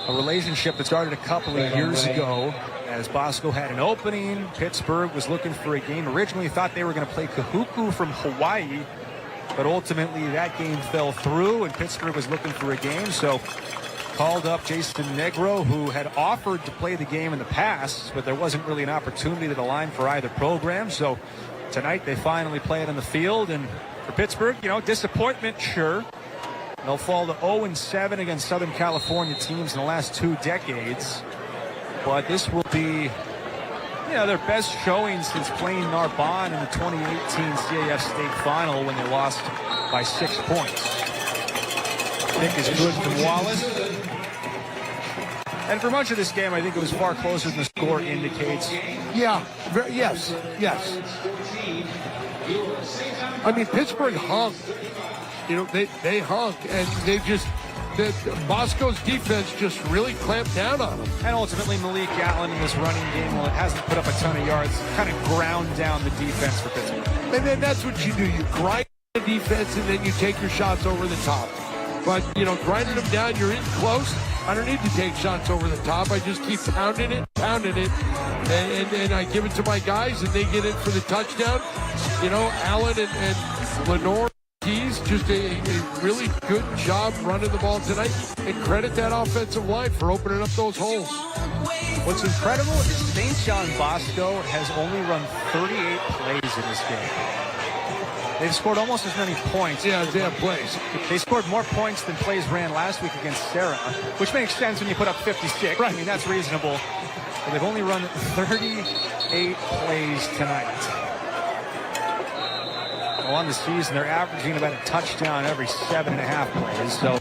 S4: A relationship that started a couple of years ago as Bosco had an opening. Pittsburgh was looking for a game. Originally thought they were going to play Kahuku from Hawaii, but ultimately that game fell through and Pittsburgh was looking for a game. So called up Jason Negro, who had offered to play the game in the past, but there wasn't really an opportunity that aligned for either program. So tonight they finally play it on the field. And for Pittsburgh, disappointment, sure. They'll fall to 0-7 against Southern California teams in the last 2 decades. But this will be, their best showing since playing Narbonne in the 2018 CAF State Final when they lost by 6 points. Kick is good from Wallace. And for much of this game, I think it was far closer than the score indicates.
S1: Yeah, yes. I mean, Pittsburgh hung. They hung, and they just, Bosco's defense just really clamped down on them.
S4: And ultimately, Malik Allen in this running game, while it hasn't put up a ton of yards, kind of ground down the defense for Pittsburgh.
S1: And then that's what you do. You grind the defense, and then you take your shots over the top. But, grinding them down, you're in close. I don't need to take shots over the top. I just keep pounding it, and I give it to my guys, and they get it for the touchdown. Allen and Lenore, Keys, just a really good job running the ball tonight. And credit that offensive line for opening up those holes.
S4: What's incredible is St. John Bosco has only run 38 plays in this game. They've scored almost as many points.
S1: Yeah, they have plays.
S4: They scored more points than plays ran last week against Sarah, which makes sense when you put up 56.
S1: Right.
S4: I mean, that's reasonable. But they've only run 38 plays tonight. Well, on the season, they're averaging about a touchdown every 7.5 plays. So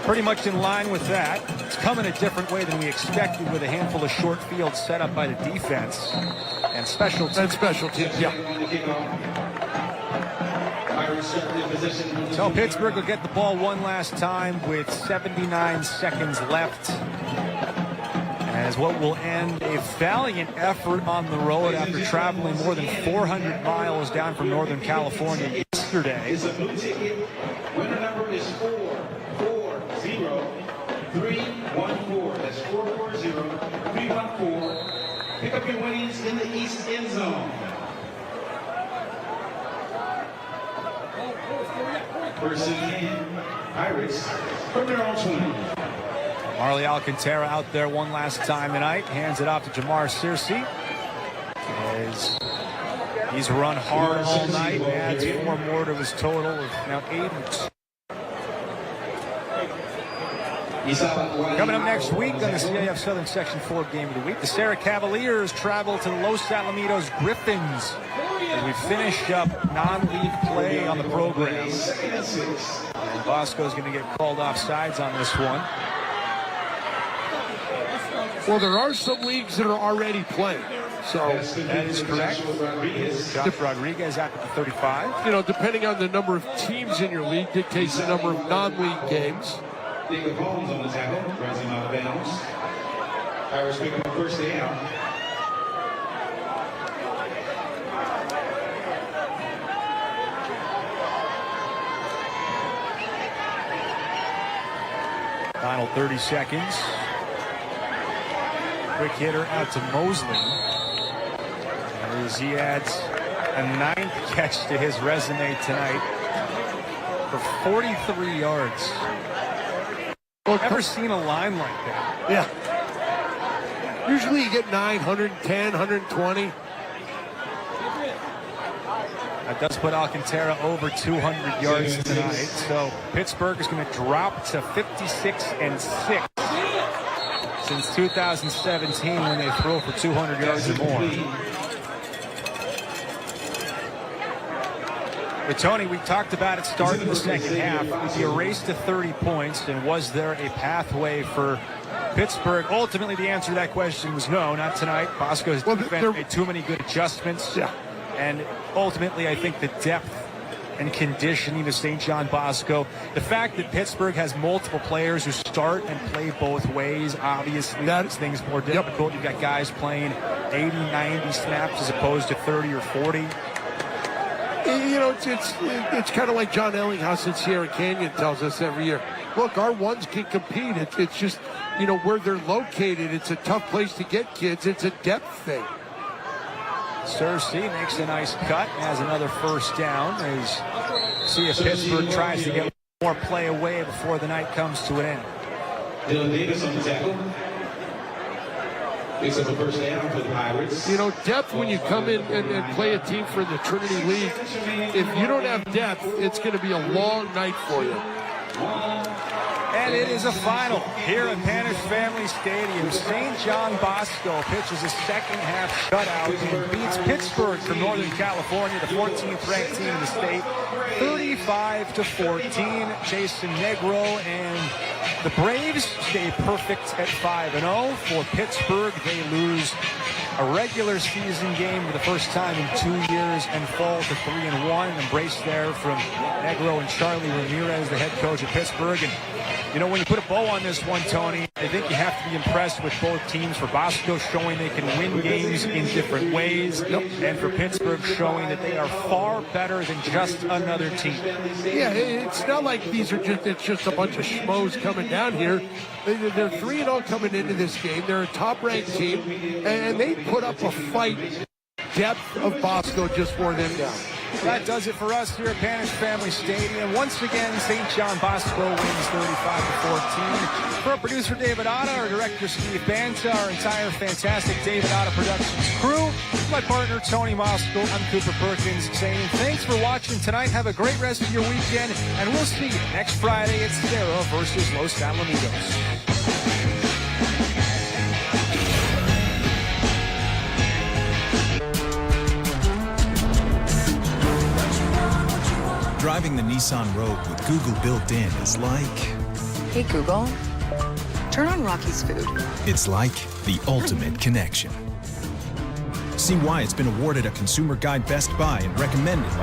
S4: pretty much in line with that. It's coming a different way than we expected, with a handful of short fields set up by the defense and special teams.
S1: Yeah.
S4: So Pittsburgh will get the ball one last time with 79 seconds left, as what will end a valiant effort on the road after traveling more than 400 miles down from Northern California yesterday.
S15: Winner number is 440-314. That's 440-314. Pick up your winnings in the east end zone. First and 10, Pirates from their own 20.
S4: Marley Alcantara out there one last time tonight. Hands it off to Jamar Searcy, as he's run hard all night. Adds 4 more to his total of now 8. Coming up next week on the CIF Southern Section 4 Game of the Week, the Sarah Cavaliers travel to the Los Alamitos Griffins as we finish up non-league play on the program. And Bosco's going to get called off sides on this one.
S1: Well, there are some leagues that are already playing. So
S4: that is correct. Josh Rodriguez at the 35.
S1: You know, depending on the number of teams in your league dictates the number of non-league games.
S15: Jacob Holmes on the tackle, rising out of bounds. Irish picking up first down.
S4: Final 30 seconds. Quick hitter out to Mosley. As he adds a 9th catch to his resume tonight for 43 yards. Never seen a line like that.
S1: Yeah. Usually you get 9, 110, 120.
S4: That does put Alcantara over 200 yards tonight. So Pittsburgh is going to drop to 56-6 since 2017 when they throw for 200 yards or more. But Tony, we talked about it starting the second half. You erased to 30 points, and was there a pathway for Pittsburgh? Ultimately, the answer to that question was no, not tonight. Bosco's defense made too many good adjustments.
S1: Yeah.
S4: And ultimately, I think the depth and conditioning of St. John Bosco, the fact that Pittsburgh has multiple players who start and play both ways, obviously makes things more difficult. You've got guys playing 80, 90 snaps as opposed to 30 or 40.
S1: You know, it's kind of like John Ellinghouse in Sierra Canyon tells us every year. Look, our ones can compete. It's just, you know, where they're located, it's a tough place to get kids. It's a depth thing.
S4: Cersei makes a nice cut, has another first down. As see if Pittsburgh tries to get more play away before the night comes to an end.
S15: Dylan Davis on the tackle. Picks up a first down for the Pirates.
S1: You know, depth when you come in and play a team for the Trinity League, if you don't have depth, it's going to be a long night for you.
S4: And it is a final here at Panish Family Stadium. St. John Bosco pitches a second-half shutout and beats Pittsburgh from Northern California, the 14th ranked team in the state, 35-14. Jason Negro and the Braves stay perfect at 5-0. For Pittsburgh, they lose a regular season game for the first time in 2 years and fall to 3-1. An embrace there from Negro and Charlie Ramirez, the head coach of Pittsburgh. And you know, when you put a bow on this one, Tony, I think you have to be impressed with both teams. For Bosco showing they can win games in different ways, and for Pittsburgh showing that they are far better than just another team.
S1: Yeah, it's not like it's just a bunch of schmoes coming down here. They're 3-0 coming into this game. They're a top-ranked team, and they put up a fight. Depth of Bosco just wore them down.
S4: That does it for us here at Panish Family Stadium. Once again, St. John Bosco wins 35-14. For our producer David Otta, our director Steve Banta, our entire fantastic David Otta Productions crew, my partner Tony Mosco, I'm Cooper Perkins saying thanks for watching tonight. Have a great rest of your weekend, and we'll see you next Friday at Sarah versus Los Alamitos.
S16: Driving the Nissan Rogue with Google built in is like...
S17: Hey, Google, turn on Rocky's food.
S16: It's like the ultimate connection. See why it's been awarded a Consumer Guide Best Buy and recommended by